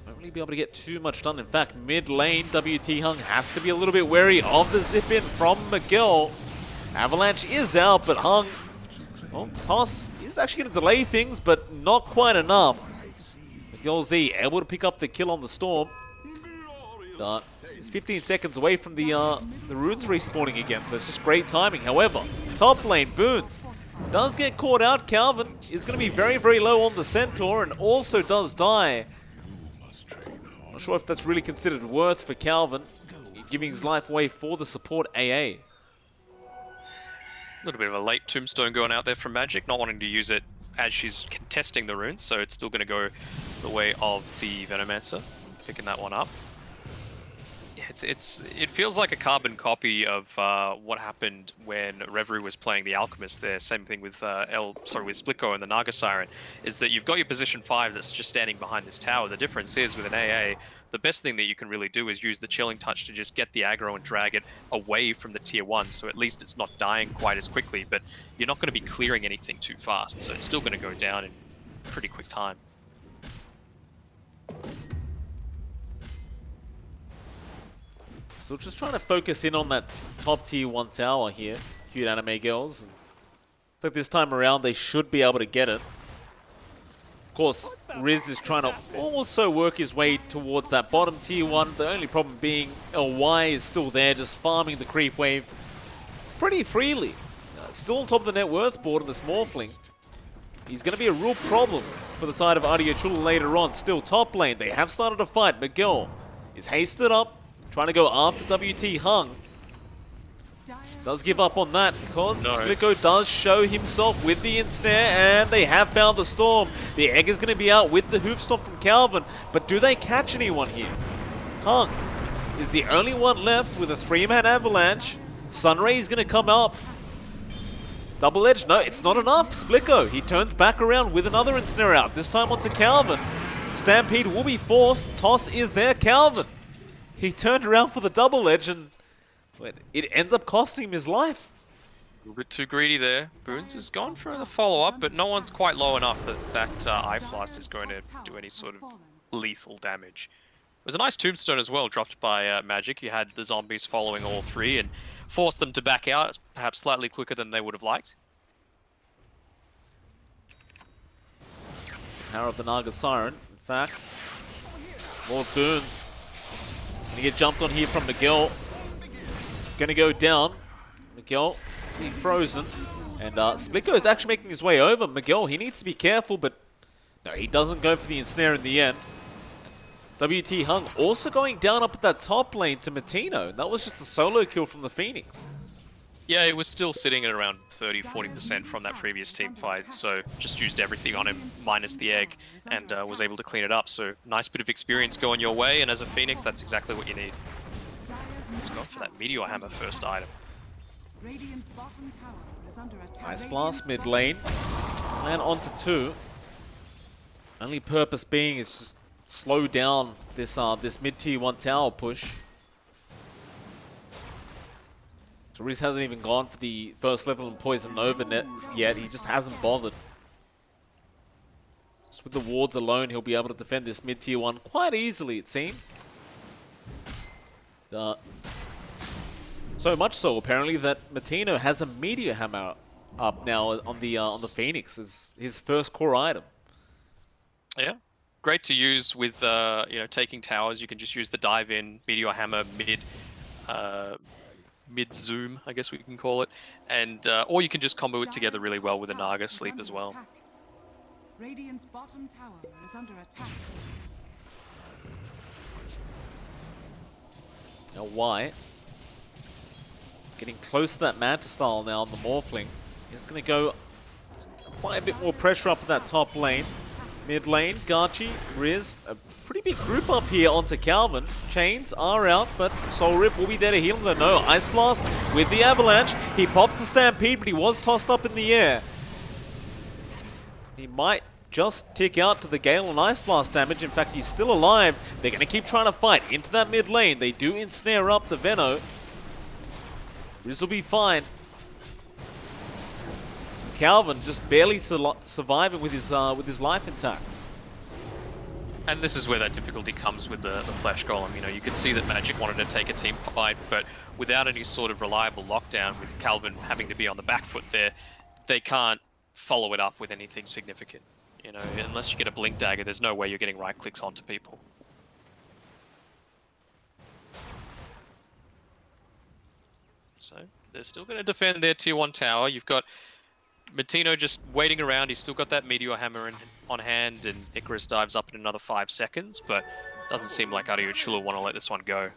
Won't really be able to get too much done. In fact, mid lane, WT Hung has to be a little bit wary of the zip in from Miguel. Avalanche is out, but Hung, well, Toss is actually going to delay things, but not quite enough. Miguel Z able to pick up the kill on the Storm. But he's 15 seconds away from the runes respawning again, so it's just great timing. However, top lane, Boons does get caught out. Calvin is going to be very, very low on the Centaur and also does die. Not sure if that's really considered worth for Calvin, giving his life away for the support AA. A little bit of a late Tombstone going out there from Magic, not wanting to use it as she's contesting the runes, so it's still going to go the way of the Venomancer, picking that one up. It feels like a carbon copy of what happened when Reverie was playing the Alchemist there. Same thing with with Splitco and the Naga Siren, is that you've got your position 5 that's just standing behind this tower. The difference is with an AA, the best thing that you can really do is use the Chilling Touch to just get the aggro and drag it away from the tier 1, so at least it's not dying quite as quickly, but you're not going to be clearing anything too fast, so it's still going to go down in pretty quick time. So just trying to focus in on that top tier 1 tower here, Cuteanimegirls. Looks like this time around they should be able to get it. Of course, Riz is trying to also work his way towards that bottom tier 1. The only problem being LY is still there, just farming the creep wave pretty freely. Still on top of the net worth board in this Morphling. He's going to be a real problem for the side of Adilo Chula later on. Still top lane, they have started a fight. Miguel is hasted up, trying to go after WT Hung. Does give up on that because Splitco does show himself with the ensnare, and they have found the storm. The egg is going to be out with the hoof stomp from Calvin, but do they catch anyone here? Hung is the only one left with a 3-man avalanche. Sunray is going to come up. Double edge, no, it's not enough. Splitco, he turns back around with another ensnare out, this time onto Calvin. Stampede will be forced. Toss is there, Calvin. He turned around for the double edge and it ends up costing him his life. A little bit too greedy there. Boons has gone for the follow-up, but no one's quite low enough that Eye Blast is going to do any sort of lethal damage. It was a nice tombstone as well, dropped by Magic. You had the zombies following all 3 and forced them to back out, perhaps slightly quicker than they would have liked. It's the power of the Naga Siren. In fact, more Boons. Gonna get jumped on here from Miguel. It's gonna go down. Miguel being frozen. And Splitco is actually making his way over. Miguel, he needs to be careful, but no, he doesn't go for the ensnare in the end. WT Hung also going down up at that top lane to Matino. That was just a solo kill from the Phoenix. Yeah, it was still sitting at around 30-40% from that previous team fight, so just used everything on him, minus the egg, and was able to clean it up. So nice bit of experience going your way, and as a Phoenix, that's exactly what you need. Let's go for that Meteor Hammer first item. Ice Blast mid lane, and onto 2. Only purpose being is just slow down this this mid tier 1 tower push. So Riz hasn't even gone for the first level in Poison Nova net yet. He just hasn't bothered. Just with the wards alone, he'll be able to defend this mid tier 1 quite easily, it seems. So much so, apparently, that Matino has a Meteor Hammer up now on the Phoenix as his first core item. Yeah, great to use with taking towers. You can just use the dive in Meteor Hammer mid zoom, I guess we can call it, and or you can just combo it together really well with a Naga sleep as well. Radiant's bottom tower is under attack. Now White getting close to that Manta style now on the Morphling. He's going to go quite a bit more pressure up in that top lane. Mid lane, Garchi, Riz, a pretty big group up here onto Calvin. Chains are out, but Soul Rip will be there to heal him. No, Ice Blast with the Avalanche. He pops the Stampede, but he was tossed up in the air. He might just tick out to the Gale and Ice Blast damage. In fact, he's still alive. They're going to keep trying to fight into that mid lane. They do ensnare up the Veno. Riz will be fine. Calvin just barely surviving with his life intact. And this is where that difficulty comes with the Flash Golem. You know, you could see that Magic wanted to take a team fight, but without any sort of reliable lockdown, with Calvin having to be on the back foot there, they can't follow it up with anything significant. You know, unless you get a Blink Dagger, there's no way you're getting right clicks onto people. So they're still going to defend their tier 1 tower. You've got Matino just waiting around. He's still got that Meteor Hammer on hand, and Icarus dives up in another 5 seconds, but doesn't seem like Adilo Chula want to let this one go.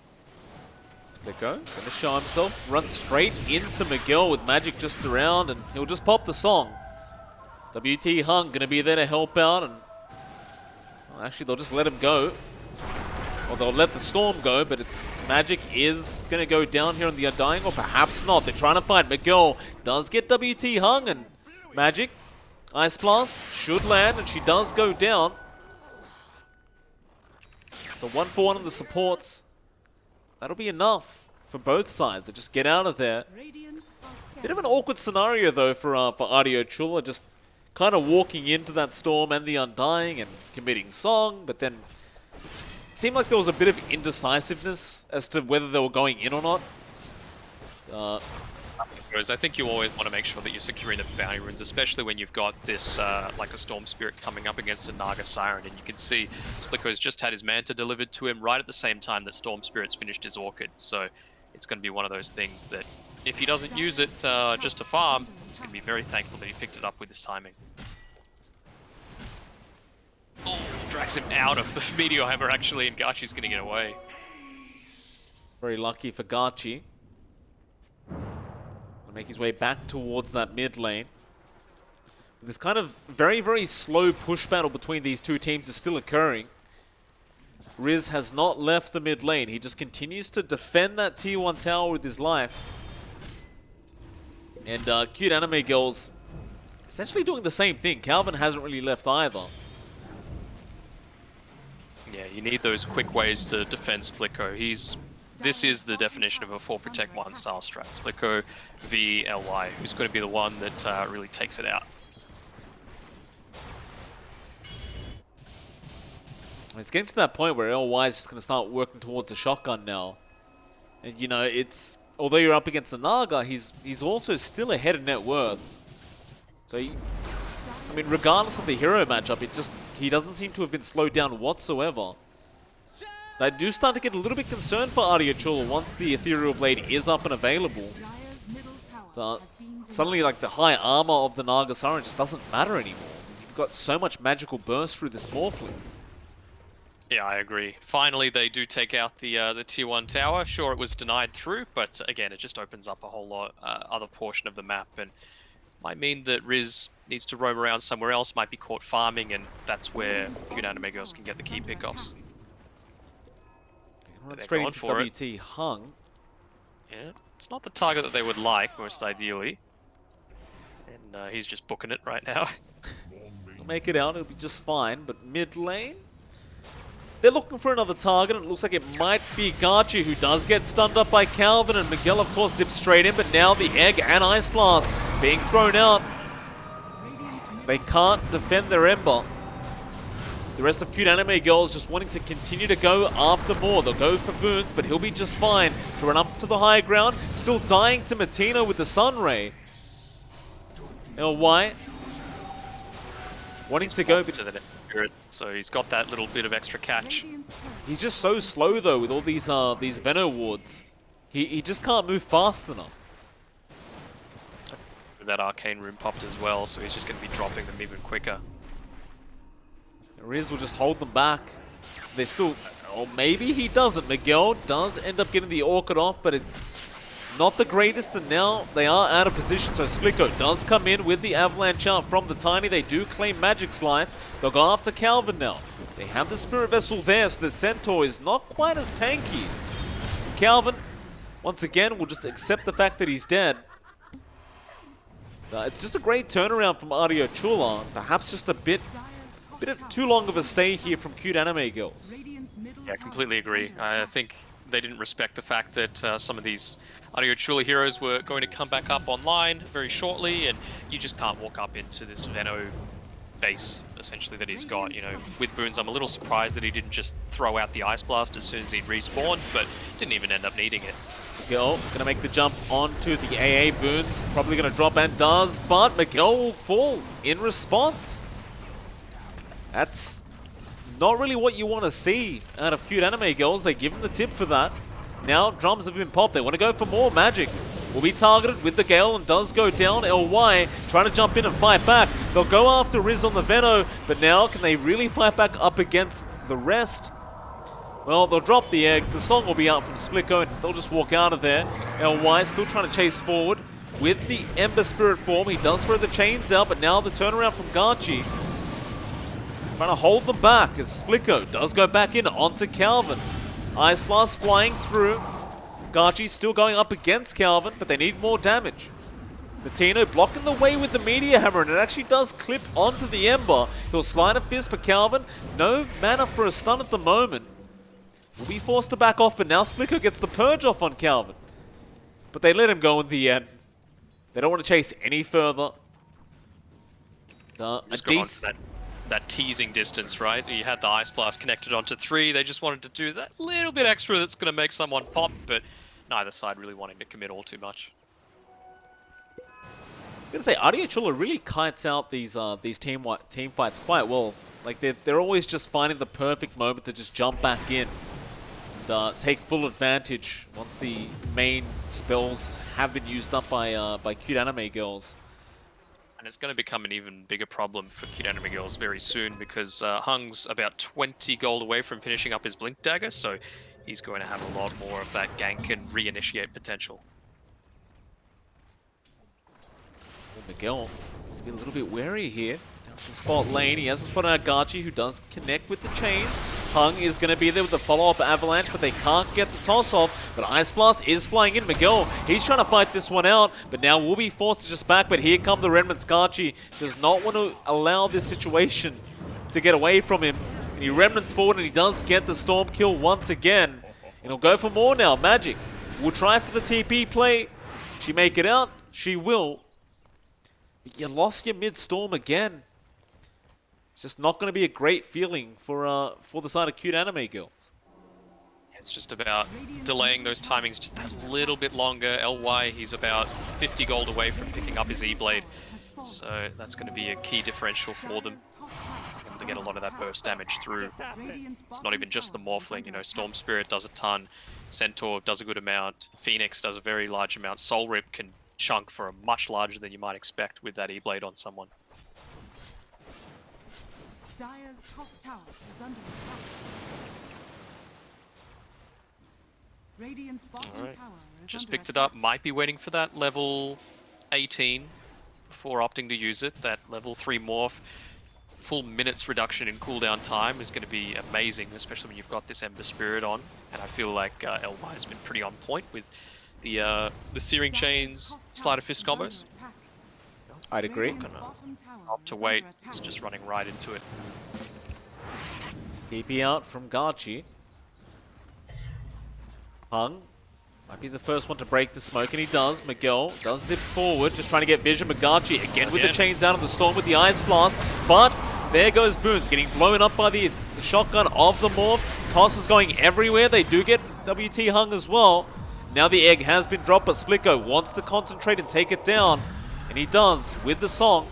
Splitco going to show himself, run straight into Miguel with Magic just around, and he'll just pop the song. WT Hung going to be there to help out, and well, actually they'll just let him go. Or they'll let the Storm go, but it's Magic is going to go down here on the Undying, or perhaps not. They're trying to fight. Miguel does get WT hung, and Magic, Ice Blast, should land, and she does go down. So 1-for-1 on the supports. That'll be enough for both sides to just get out of there. Bit of an awkward scenario, though, for Adilo Chula, just kind of walking into that Storm and the Undying and committing Song, but then seemed like there was a bit of indecisiveness as to whether they were going in or not. I think you always want to make sure that you're securing the bounty runes, especially when you've got this, like a Storm Spirit coming up against a Naga Siren, and you can see Splitco's just had his Manta delivered to him right at the same time that Storm Spirit's finished his Orchid, so it's going to be one of those things that if he doesn't use it just to farm, he's going to be very thankful that he picked it up with his timing. Oh, drags him out of the Meteor Hammer actually, and Gachi's going to get away. Very lucky for Gachi. Gonna make his way back towards that mid lane. This kind of very, very slow push battle between these two teams is still occurring. Riz has not left the mid lane. He just continues to defend that tier 1 tower with his life. And Cuteanimegirls essentially doing the same thing. Calvin hasn't really left either. Yeah, you need those quick ways to defend Splitco. This is the definition of a 4 Protect 1 style strat. Splitco v LY, who's going to be the one that really takes it out. It's getting to that point where LY is just going to start working towards a shotgun now. And, you know, it's... Although you're up against a Naga, he's also still ahead of net worth. So, I mean, regardless of the hero matchup, he doesn't seem to have been slowed down whatsoever. I do start to get a little bit concerned for Adilo Chula once the Ethereal Blade is up and available. So, suddenly, like, the high armor of the Naga Siren just doesn't matter anymore. You've got so much magical burst through this Morphling. Yeah, I agree. Finally, they do take out the tier 1 tower. Sure, it was denied through, but again, it just opens up a whole lot other portion of the map, and might mean that Riz needs to roam around somewhere else, might be caught farming, and that's where Cuteanimegirls can get the key pickoffs. Straight into WT hung. Yeah, it's not the target that they would like, most ideally. And he's just booking it right now. He'll make it out, it'll be just fine, but mid lane? They're looking for another target, and it looks like it might be Gachi, who does get stunned up by Calvin, and Miguel, of course, zips straight in, but now the Egg and Ice Blast being thrown out. They can't defend their Ember. The rest of Cuteanimegirls just wanting to continue to go after more. They'll go for Boons, but he'll be just fine to run up to the high ground. Still dying to Matino with the Sunray. LY wanting to go to the Spirit, so he's got that little bit of extra catch. He's just so slow though with all these Veno wards. He just can't move fast enough. That Arcane Rune popped as well, so he's just going to be dropping them even quicker. Riz will just hold them back. They still... Or maybe he doesn't. Miguel does end up getting the Orchid off, but it's not the greatest, and now they are out of position, so Splitco does come in with the Avalanche out from the Tiny. They do claim Magic's life. They'll go after Calvin now. They have the Spirit Vessel there, so the Centaur is not quite as tanky. Calvin, once again, will just accept the fact that he's dead. It's just a great turnaround from Adilo Chula. Perhaps just a bit of too long of a stay here from Cuteanimegirls. Yeah, completely agree. I think they didn't respect the fact that some of these Adilo Chula heroes were going to come back up online very shortly, and you just can't walk up into this Veno base, essentially, that he's got. You know, with Boons, I'm a little surprised that he didn't just throw out the Ice Blast as soon as he'd respawned, but didn't even end up needing it. Miguel gonna make the jump onto the AA. Boons probably gonna drop, and does, but Miguel will fall in response. That's not really what you want to see out of Cuteanimegirls. They give him the tip for that. Now drums have been popped. They want to go for more. Magic will be targeted with the Gale and does go down. LY trying to jump in and fight back. They'll go after Riz on the Veno, but now can they really fight back up against the rest? Well, they'll drop the Egg. The Song will be out from Splitco, and they'll just walk out of there. LY still trying to chase forward with the Ember Spirit form. He does throw the chains out, but now the turnaround from Gachi. Trying to hold them back as Splitco does go back in onto Calvin. Ice Blast flying through. Garchi's still going up against Calvin, but they need more damage. Matino blocking the way with the Meteor Hammer, and it actually does clip onto the Ember. He'll slide a fist, but Calvin, no mana for a stun at the moment. Will be forced to back off, but now Splicker gets the Purge off on Calvin. But they let him go in the end. They don't want to chase any further. Just go on to that teasing distance, right? You had the Ice Blast connected onto 3. They just wanted to do that little bit extra that's going to make someone pop, but neither side really wanting to commit all too much. I'm gonna say Adilo Chula really kites out these team fights quite well. Like they're always just finding the perfect moment to just jump back in and take full advantage once the main spells have been used up by Cuteanimegirls. And it's going to become an even bigger problem for Cuteanimegirls very soon because Hung's about 20 gold away from finishing up his Blink Dagger, so he's going to have a lot more of that gank and reinitiate potential. Miguel needs to be a little bit wary here. Down to the spot lane, he has a spot on Agachi who does connect with the chains. Hung is going to be there with the follow-up Avalanche, but they can't get the toss off. But Ice Blast is flying in. Miguel, he's trying to fight this one out, but now will be forced to just back. But here come the Remnants. Gachi does not want to allow this situation to get away from him. And he Remnants forward, and he does get the Storm kill once again. And he'll go for more now. Magic will try for the TP play. She make it out? She will. You lost your mid-storm again. It's just not going to be a great feeling for the side of Cuteanimegirls. It's just about delaying those timings just a little bit longer. LY, he's about 50 gold away from picking up his E-Blade. So that's going to be a key differential for them. Able to get a lot of that burst damage through. It's not even just the Morphling, you know, Storm Spirit does a ton, Centaur does a good amount, Phoenix does a very large amount, Soul Rip can chunk for a much larger than you might expect with that E-Blade on someone. Dire's top tower is under attack. Radiant's bottom tower is Just under picked it attack. up, might be waiting for that level 18 before opting to use it. That level 3 morph, full minutes reduction in cooldown time is going to be amazing, especially when you've got this Ember Spirit on. And I feel like LY has been pretty on point with the Searing Chains Sleight of Fist combos. I'd agree. Up to wait, he's just running right into it. TP out from Garchi. Hung might be the first one to break the smoke, and he does. Miguel does zip forward, just trying to get vision. Garchi again with the chains out of the storm with the Ice Blast, but there goes Boons, getting blown up by the shotgun of the Morph. Toss is going everywhere. They do get WT Hung as well. Now the egg has been dropped, but Splico wants to concentrate and take it down. And he does with the song.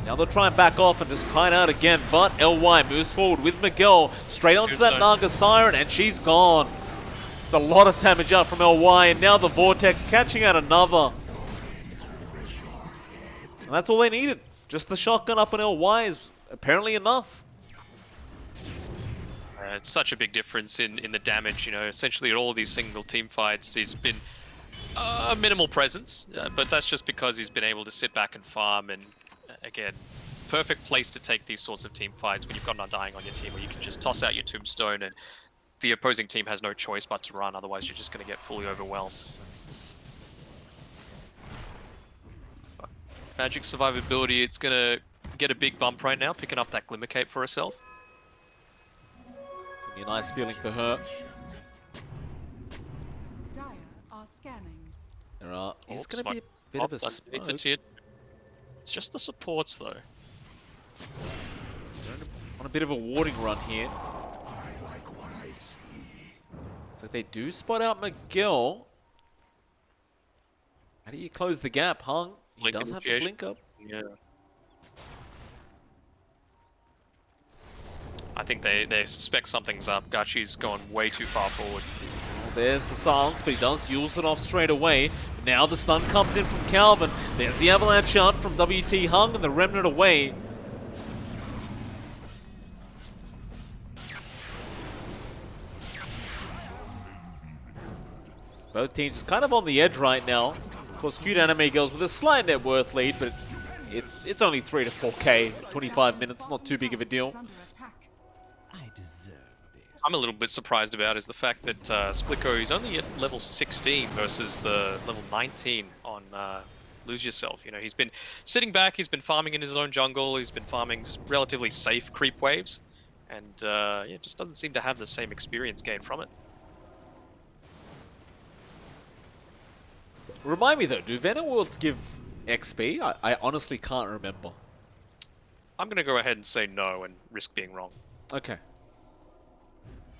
Now they'll try and back off and just kite out again, but LY moves forward with Miguel straight onto that Naga Siren, and she's gone. It's a lot of damage out from LY, and now the Vortex catching out another. And that's all they needed. Just the shotgun up on LY is apparently enough. It's such a big difference in the damage, you know. Essentially, at all of these single team fights, he's been a minimal presence, but that's just because he's been able to sit back and farm. And again, perfect place to take these sorts of team fights when you've got an Undying on your team, where you can just toss out your Tombstone and the opposing team has no choice but to run. Otherwise, you're just going to get fully overwhelmed. Magic survivability, it's going to get a big bump right now, picking up that Glimmer Cape for herself. It's going to be a nice feeling for her. Dire are scanning. There are. It's going to be a bit of a smoke. It's just the supports, though. They're on a bit of a warding run here. So they do spot out Miguel. How do you close the gap? Hung, he does have to blink up. Yeah. I think they suspect something's up. Gachi's gone way too far forward. Well, there's the silence, but he does use it off straight away. Now the stun comes in from Calvin. There's the avalanche shot from WT Hung and the Remnant away. Both teams kind of on the edge right now. Of course, Cuteanimegirls with a slight net worth lead, but it's only 3 to 4k, 25 minutes, not too big of a deal. I'm a little bit surprised about is the fact that Splico is only at level 16 versus the level 19 on Lose Yourself. You know, he's been sitting back, he's been farming in his own jungle, he's been farming relatively safe creep waves, and yeah, just doesn't seem to have the same experience gain from it. Remind me though, do Venom Worlds give XP? I honestly can't remember. I'm going to go ahead and say no and risk being wrong. Okay.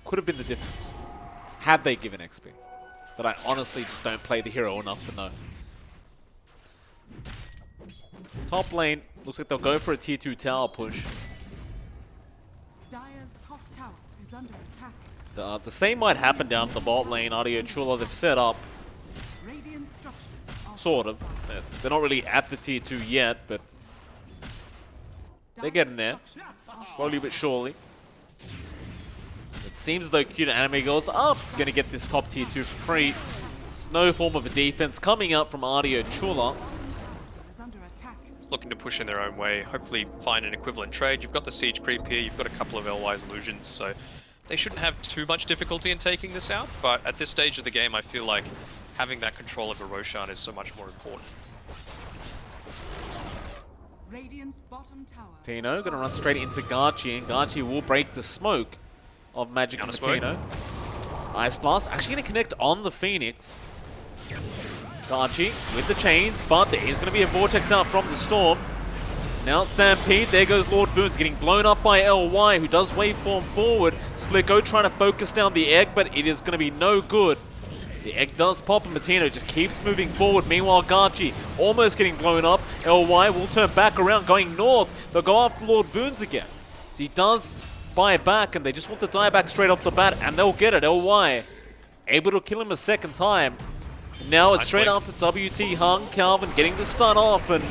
Could have been the difference. Had they given XP. But I honestly just don't play the hero enough to know. Top lane, looks like they'll go for a tier 2 tower push. Dire's top tower is under attack. The same might happen down the bot lane. Adilo Chula, they've set up. Radiant structures are Sort of. They're not really at the tier 2 yet, but they're getting there. Slowly but surely. It seems as though Cuteanimegirls are going to get this top tier 2 for free. There's no form of a defense coming out from Adilo Chula. is under attack. Looking to push in their own way, hopefully find an equivalent trade. You've got the siege creep here, you've got a couple of LY's illusions, so they shouldn't have too much difficulty in taking this out, but at this stage of the game I feel like having that control over Roshan is so much more important. Radiant's bottom tower. Tino going to run straight into Garchi, and Garchi will break the smoke of Magic and Counter smoke. Tino. Ice Blast actually going to connect on the Phoenix. Garchi with the chains, but there is going to be a Vortex out from the Storm. Now Stampede, there goes Lord Boons, getting blown up by LY, who does waveform forward. Splico trying to focus down the egg, but it is going to be no good. The egg does pop, and Matino just keeps moving forward. Meanwhile, Garchi almost getting blown up. LY will turn back around, going north. They'll go after Lord Boons again. So he does buy back, and they just want the dieback straight off the bat, and they'll get it. LY able to kill him a second time. Now it's straight after WT Hung. Calvin getting the stun off, and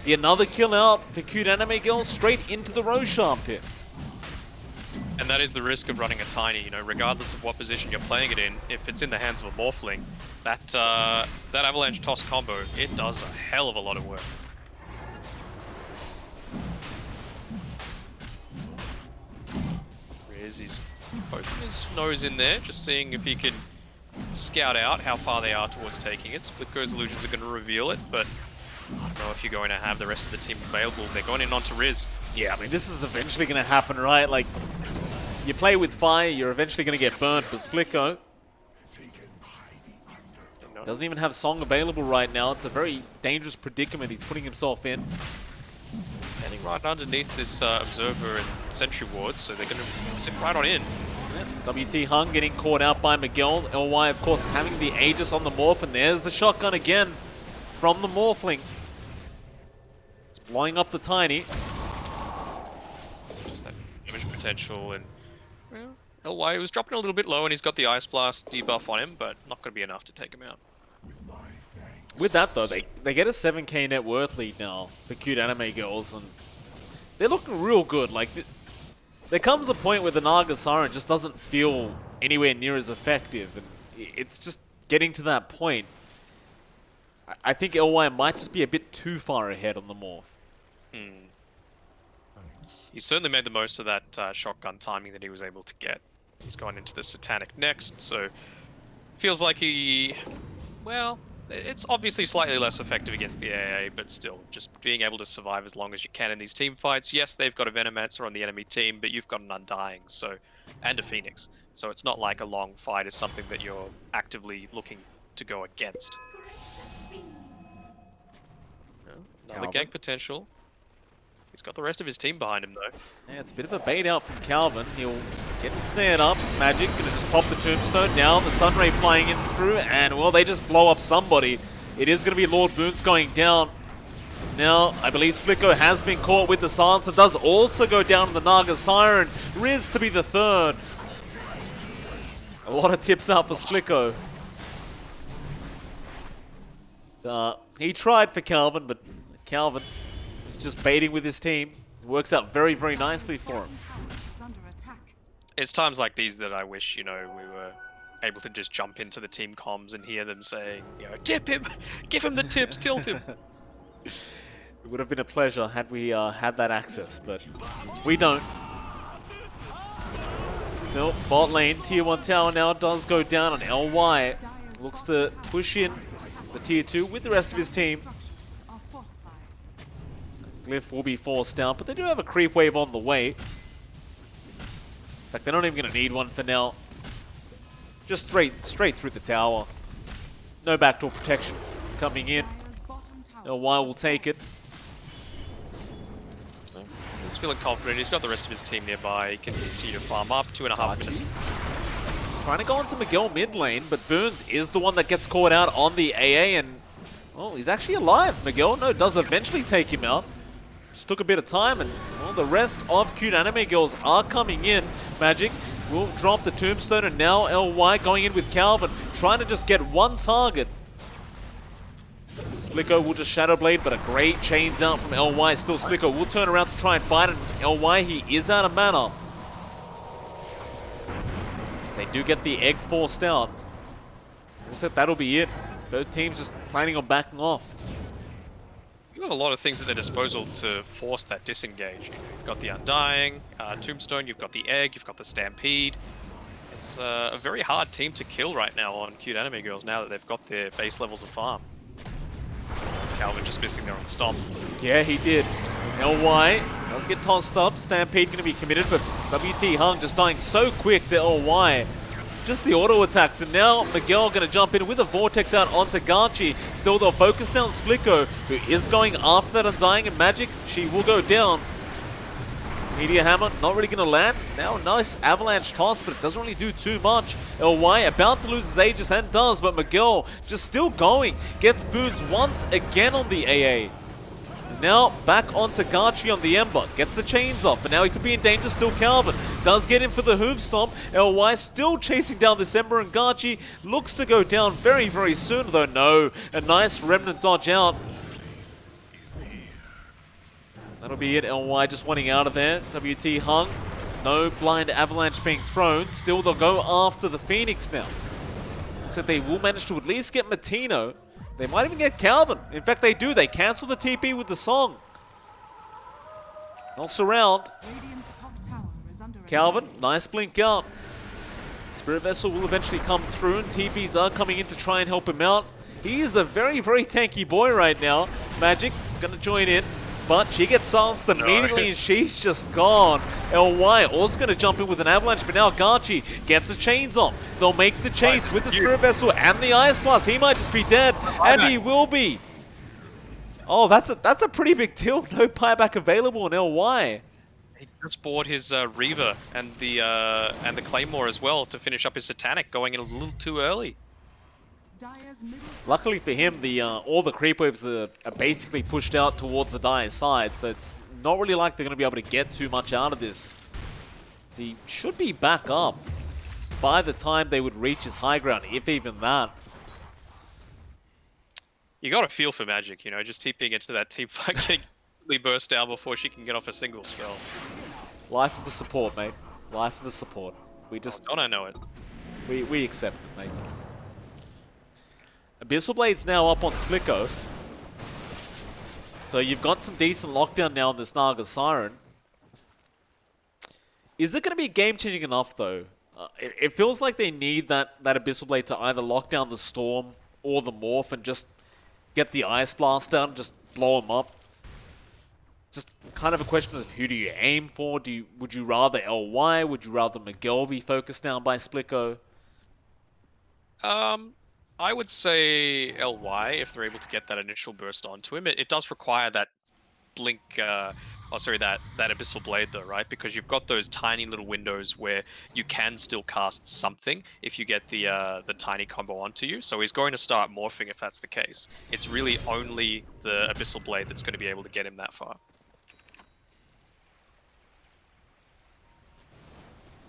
another kill out for Cuteanimegirls straight into the Roshan pit. And that is the risk of running a Tiny, you know, regardless of what position you're playing it in. If it's in the hands of a Morphling, that Avalanche Toss combo, it does a hell of a lot of work. Riz, he's poking his nose in there, just seeing if he can scout out how far they are towards taking it. Splitgo's illusions are going to reveal it, but I don't know if you're going to have the rest of the team available. They're going in onto Riz. Yeah, I mean, this is eventually going to happen, right? Like, you play with fire, you're eventually going to get burnt, but Splitgo doesn't even have Song available right now. It's a very dangerous predicament he's putting himself in. Standing right underneath this Observer and Sentry Ward, so they're going to sit right on in. WT Hung getting caught out by Miguel. LY, of course, having the Aegis on the Morph, and there's the shotgun again from the Morphling. It's blowing up the Tiny. Just that damage potential, and well, LY was dropping a little bit low, and he's got the Ice Blast debuff on him, but not going to be enough to take him out. With that, though, they get a 7k net worth lead now for Cuteanimegirls, and they're looking real good. Like, there comes a point where the Naga Siren just doesn't feel anywhere near as effective, and it's just getting to that point. I think LY might just be a bit too far ahead on the Morph. He certainly made the most of that shotgun timing that he was able to get. He's gone into the Satanic next, so feels like he, well, it's obviously slightly less effective against the AA, but still, just being able to survive as long as you can in these team fights. Yes, they've got a Venomancer on the enemy team, but you've got an Undying, so, and a Phoenix. So it's not like a long fight is something that you're actively looking to go against. Another gank potential. He's got the rest of his team behind him, though. Yeah, it's a bit of a bait out from Calvin. He'll get snared up. Magic gonna just pop the Tombstone. Now the Sunray flying in through, and well, they just blow up somebody. It is gonna be Lord Boons going down. Now, I believe Splico has been caught with the Silencer. Does also go down to the Naga Siren. Riz to be the third. A lot of tips out for Splico. He tried for Calvin, but Calvin was just baiting with his team. It works out very, very nicely for him. It's times like these that I wish, you know, we were able to just jump into the team comms and hear them saying, you know, tip him, give him the tips, tilt him. It would have been a pleasure had we had that access, but we don't. No, bot lane, tier 1 tower now does go down on LY. Looks to push in the tier 2 with the rest of his team. Structures are fortified. Glyph will be forced down, but they do have a creep wave on the way. In fact, they're not even going to need one for now. Just straight through the tower. No backdoor protection coming in. Dire's bottom tower LY will take it. He's feeling confident. He's got the rest of his team nearby. He can continue to farm up. 2.5 minutes. Trying to go onto Miguel mid lane, but Burns is the one that gets caught out on the AA, and well, he's actually alive. Miguel, no, does eventually take him out. Just took a bit of time, and well, the rest of Cuteanimegirls are coming in. Magic will drop the tombstone, and now LY going in with Calvin, trying to just get one target. Splicko will just Shadow Blade, but a great chains out from LY. Still, Splicko will turn around to try and fight it. LY, he is out of mana. They do get the egg forced out. Looks like that'll be it. Both teams just planning on backing off. You have a lot of things at their disposal to force that disengage. You've got the Undying, Tombstone, you've got the Egg, you've got the Stampede. It's a very hard team to kill right now on Cuteanimegirls now that they've got their base levels of farm. Calvin just missing there on the stomp. Yeah, he did. LY does get tossed up. Stampede going to be committed, but WT Hung just dying so quick to LY. Just the auto attacks, and now Miguel going to jump in with a Vortex out onto Gachi. Still, they'll focus down Splicko, who is going after that Undying, and Magic, she will go down. Meteor Hammer not really going to land. Now a nice avalanche toss, but it doesn't really do too much. LY about to lose his Aegis, and does, but Miguel just still going. Gets Boons once again on the AA. Now back onto Gachi on the Ember. Gets the chains off, but now he could be in danger still. Calvin does get in for the hoof stomp. LY still chasing down this Ember, and Gachi looks to go down very, very soon, though no. A nice remnant dodge out. That'll be it. LY just wanting out of there. WT Hung. No blind avalanche being thrown. Still, they'll go after the Phoenix now. So they will manage to at least get Matino. They might even get Calvin. In fact, they do. They cancel the TP with the song. They'll surround. Radiant's top tower is under Calvin, attack. nice blink out. Spirit Vessel will eventually come through, and TPs are coming in to try and help him out. He is a very, very tanky boy right now. Magic gonna join in, but she gets silenced immediately, and she's just gone. LY also gonna jump in with an avalanche, but now Gachi gets the chains on. They'll make the chase with the Spirit Vessel and the Ice Blast. He might just be dead, and he will be. Oh, that's a pretty big deal. No buyback available on LY. He just bought his Reaver and the Claymore as well to finish up his Satanic, going in a little too early. Dire's middle tower Luckily for him, all the creep waves are basically pushed out towards the Dire's side, so it's not really like they're going to be able to get too much out of this. So he should be back up by the time they would reach his high ground, if even that. You got a feel for Magic, you know, just TPing into that team fight, getting completely burst down before she can get off a single spell. Life of the support, mate. Life of the support. Don't I know it? We accept it, mate. Abyssal Blade's now up on Splicko. So you've got some decent lockdown now on this Naga Siren. Is it going to be game-changing enough, though? It feels like they need that Abyssal Blade to either lock down the Storm or the Morph and just get the Ice Blast down and just blow them up. Just kind of a question of who do you aim for? Would you rather LY? Would you rather Miguel be focused down by Splicko? I would say LY if they're able to get that initial burst onto him. It does require that blink, that Abyssal Blade though, right? Because you've got those tiny little windows where you can still cast something if you get the tiny combo onto you. So he's going to start morphing if that's the case. It's really only the Abyssal Blade that's going to be able to get him that far.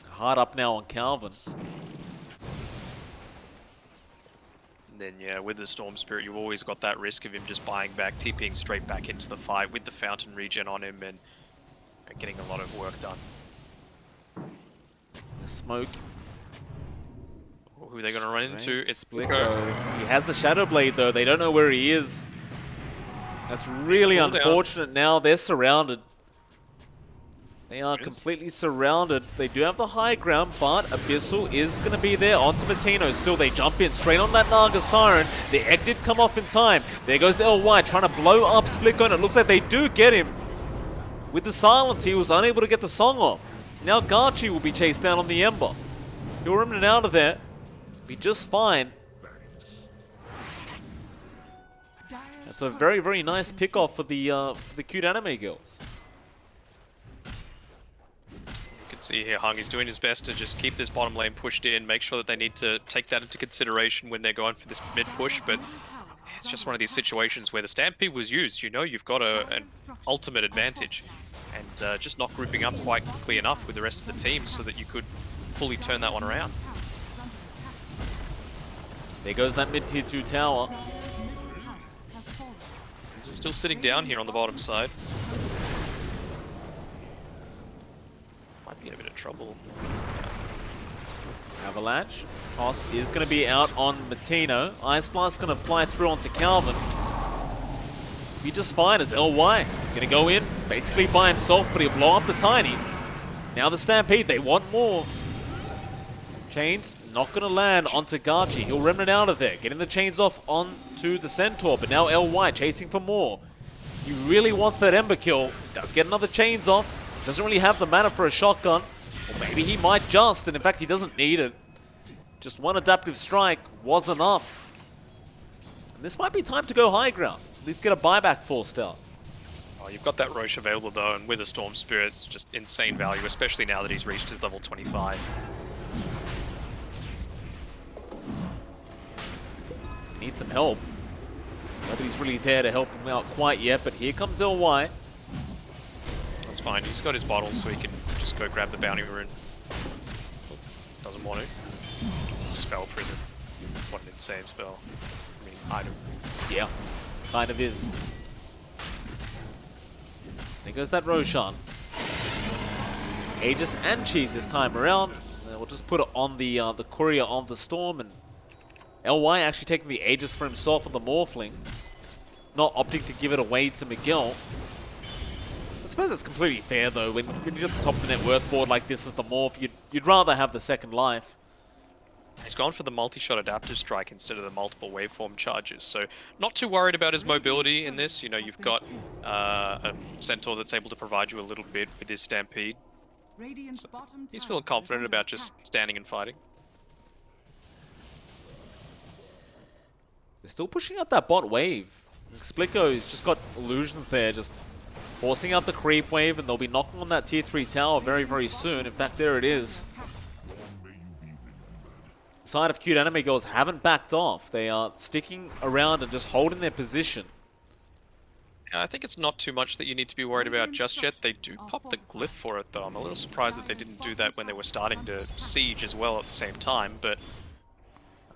Hard up now on Calvin. And then, yeah, with the Storm Spirit, you've always got that risk of him just buying back, TPing straight back into the fight with the Fountain regen on him and getting a lot of work done. The smoke. Who are they going to run into? It's Splicko. He has the Shadow Blade, though. They don't know where he is. That's really unfortunate now. They're surrounded. They are completely surrounded. They do have the high ground, but Abyssal is going to be there onto Matino. Still, they jump in straight on that Naga Siren. The egg did come off in time. There goes LY trying to blow up Spliko, and it looks like they do get him. With the silence, he was unable to get the song off. Now Garchi will be chased down on the Ember. He'll remnant out of there. Be just fine. That's a very, very nice pick-off for the Cuteanimegirls. See here, Hung is doing his best to just keep this bottom lane pushed in, make sure that they need to take that into consideration when they're going for this mid push, but it's just one of these situations where the Stampede was used. You know, you've got an ultimate advantage, and just not grouping up quite quickly enough with the rest of the team so that you could fully turn that one around. There goes that mid-tier 2 tower. This is still sitting down here on the bottom side. In a bit of trouble. Avalanche. Toss is going to be out on Matino. Ice Blast going to fly through onto Calvin. Be just fine as LY. Going to go in basically by himself, but he'll blow up the Tiny. Now the Stampede, they want more. Chains not going to land onto Garchi. He'll remnant out of there. Getting the chains off onto the Centaur, but now LY chasing for more. He really wants that Ember kill. Does get another chains off. Doesn't really have the mana for a shotgun. Or maybe he might just, and in fact he doesn't need it. Just one adaptive strike was enough. And this might be time to go high ground. At least get a buyback forced out. Oh, you've got that Roche available though, and with a Storm Spirit, it's just insane value, especially now that he's reached his level 25. He needs some help. Nobody's really there to help him out quite yet, but here comes LY. That's fine, he's got his bottles so he can just go grab the bounty rune. Doesn't want to. Spell Prison. What an insane spell. I mean, item. Yeah, kind of is. There goes that Roshan. Aegis and Cheese this time around. We'll just put it on the Courier of the Storm, and LY actually taking the Aegis for himself on the Morphling. Not opting to give it away to Miguel. I suppose it's completely fair though. When you're at the top of the net worth board like this as the Morph, you'd rather have the second life. He's gone for the multi-shot adaptive strike instead of the multiple waveform charges, so not too worried about his mobility in this. You know, you've got a Centaur that's able to provide you a little bit with his Stampede. So he's feeling confident about just standing and fighting. They're still pushing out that bot wave. Spliko's just got illusions there, just forcing out the creep wave, and they'll be knocking on that tier 3 tower very, very soon. In fact, there it is. The side of Cuteanimegirls haven't backed off. They are sticking around and just holding their position. Yeah, I think it's not too much that you need to be worried about just yet. They do pop the glyph for it though. I'm a little surprised that they didn't do that when they were starting to siege as well at the same time, but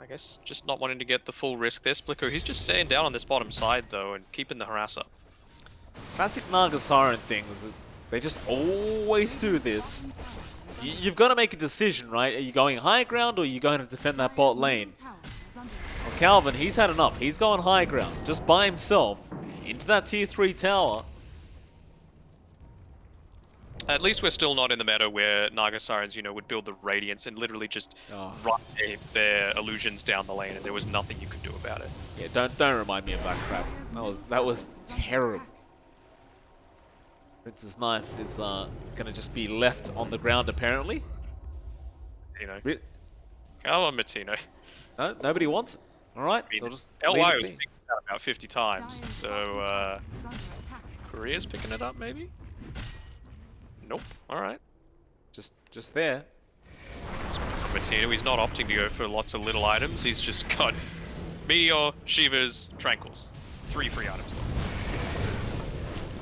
I guess just not wanting to get the full risk there. Spliko, he's just staying down on this bottom side though and keeping the harass up. Classic Naga Siren things. They just always do this. You've got to make a decision, right? Are you going high ground or are you going to defend that bot lane? Well, Calvin, he's had enough. He's going high ground, just by himself, into that tier 3 tower. At least we're still not in the meta where Naga Sirens, you know, would build the Radiance and literally just run their illusions down the lane, and there was nothing you could do about it. Yeah, don't remind me of that crap. That was terrible. Prince's knife is gonna just be left on the ground apparently. Matino. Come on, Matino. No, nobody wants it. All right, I mean, they'll just LY leave it was be. picking it up about 50 times, so Korea's picking it up maybe? Nope. All right. Just there. Matino, he's not opting to go for lots of little items. He's just got Meteor, Shivers, Tranquils. 3 free item slots.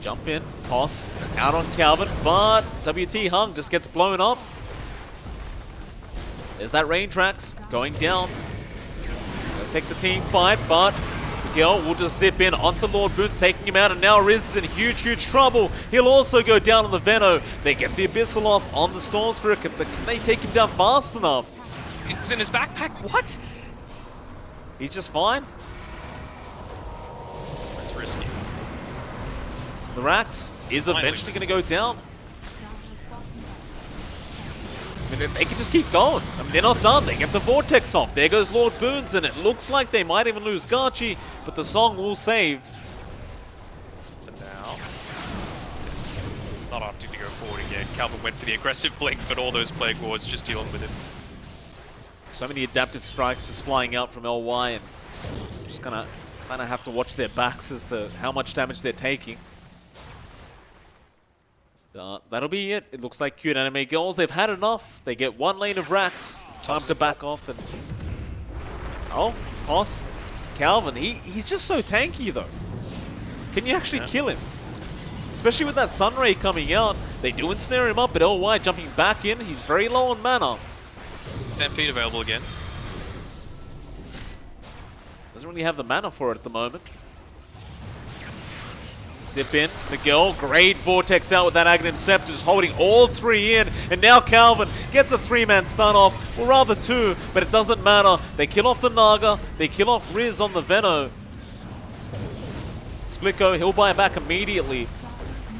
Jump in, toss, out on Calvin, but WT Hung just gets blown up. There's that rain tracks going down. They'll take the team fight, but Miguel will just zip in onto Lord Boots, taking him out, and now Riz is in huge, huge trouble. He'll also go down on the Veno. They get the Abyssal off on the Storm Spirit, but can they take him down fast enough? He's in his backpack, what? He's just fine. That's risky. The Rax is eventually going to go down. They can just keep going. I mean, they're not done. They get the Vortex off. There goes Lord Boons, and it looks like they might even lose Garchi, but the song will save. For now. Not opting to go forward again. Calvin went for the aggressive blink, but all those Plague Wards just dealing with him. So many adaptive strikes just flying out from LY, and just gonna kind of have to watch their backs as to how much damage they're taking. That'll be it. It looks like Cuteanimegirls, they've had enough. They get one lane of racks. It's time to back off. And oh, toss. Calvin, he's just so tanky though. Can you actually kill him? Especially with that Sunray coming out. They do ensnare him up, but LY jumping back in. He's very low on mana. Stampede available again. Doesn't really have the mana for it at the moment. Zip in, Miguel, great Vortex out with that Aghanim Scepter, just holding all three in, and now Calvin gets a three-man stun off, or rather two, but it doesn't matter. They kill off the Naga, they kill off Riz on the Veno. Splitco, he'll buy back immediately,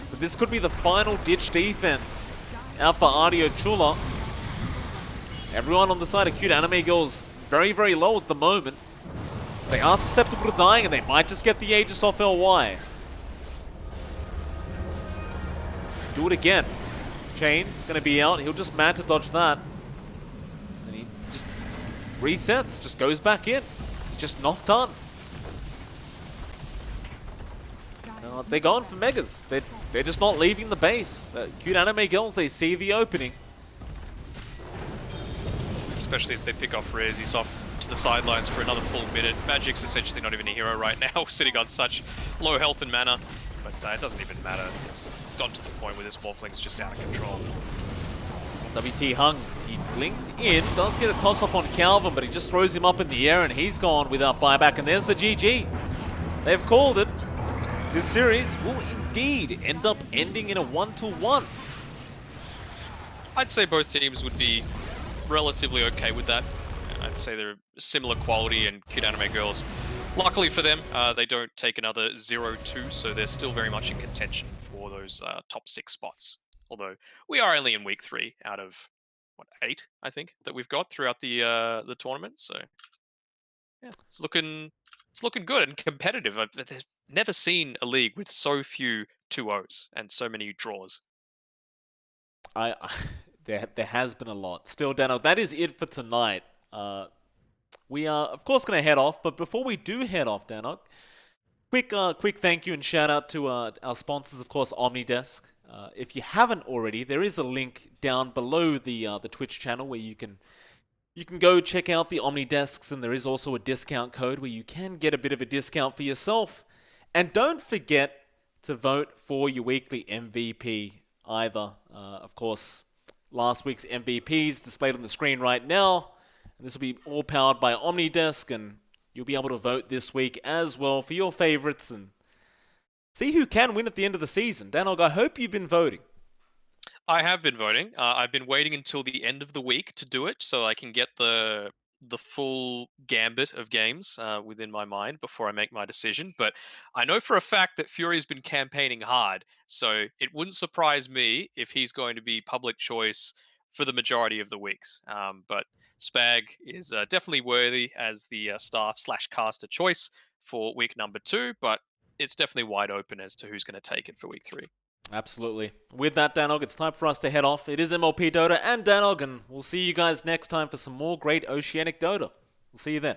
but this could be the final ditch defense out for Adilo Chula. Everyone on the side of Cuteanimegirls very, very low at the moment. So they are susceptible to dying, and they might just get the Aegis off LY. Do it again. Chain's gonna be out. He'll just mad to dodge that. And he just resets, just goes back in. He's just not done. They're going for Megas. They're just not leaving the base. Cuteanimegirls, they see the opening. Especially as they pick off Riz. He's off to the sidelines for another full minute. Magic's essentially not even a hero right now, sitting on such low health and mana. But it doesn't even matter. It's gotten to the point where this Morphling's just out of control. WT hung. He blinked in. Does get a toss-up on Calvin, but he just throws him up in the air, and he's gone without buyback. And there's the GG. They've called it. This series will indeed end up ending in a 1-1. I'd say both teams would be relatively okay with that. I'd say they're similar quality, and Cuteanimegirls, luckily for them, they don't take another 0-2, so they're still very much in contention for those top 6 spots. Although we are only in week 3 out of what, 8, I think, that we've got throughout the tournament. So yeah, it's looking good and competitive. I've never seen a league with so few 2-0s and so many draws. There has been a lot. Still, Dano, that is it for tonight. We are, of course, going to head off, but before we do head off, Dano, quick thank you and shout out to our sponsors, of course, Omnidesk. If you haven't already, there is a link down below the Twitch channel where you can go check out the Omnidesks, and there is also a discount code where you can get a bit of a discount for yourself. And don't forget to vote for your weekly MVP either. Of course, last week's MVP is displayed on the screen right now. And this will be all powered by Omnidesk, and you'll be able to vote this week as well for your favorites and see who can win at the end of the season. Danog, I hope you've been voting. I have been voting. I've been waiting until the end of the week to do it, so I can get the full gambit of games within my mind before I make my decision. But I know for a fact that Fury's been campaigning hard, so it wouldn't surprise me if he's going to be public choice for the majority of the weeks. But Spag is definitely worthy as the staff/caster choice for week number 2, but it's definitely wide open as to who's going to take it for week 3. Absolutely. With that, Danog, it's time for us to head off. It is MLP Dota and Danog, and we'll see you guys next time for some more great Oceanic Dota. We'll see you then.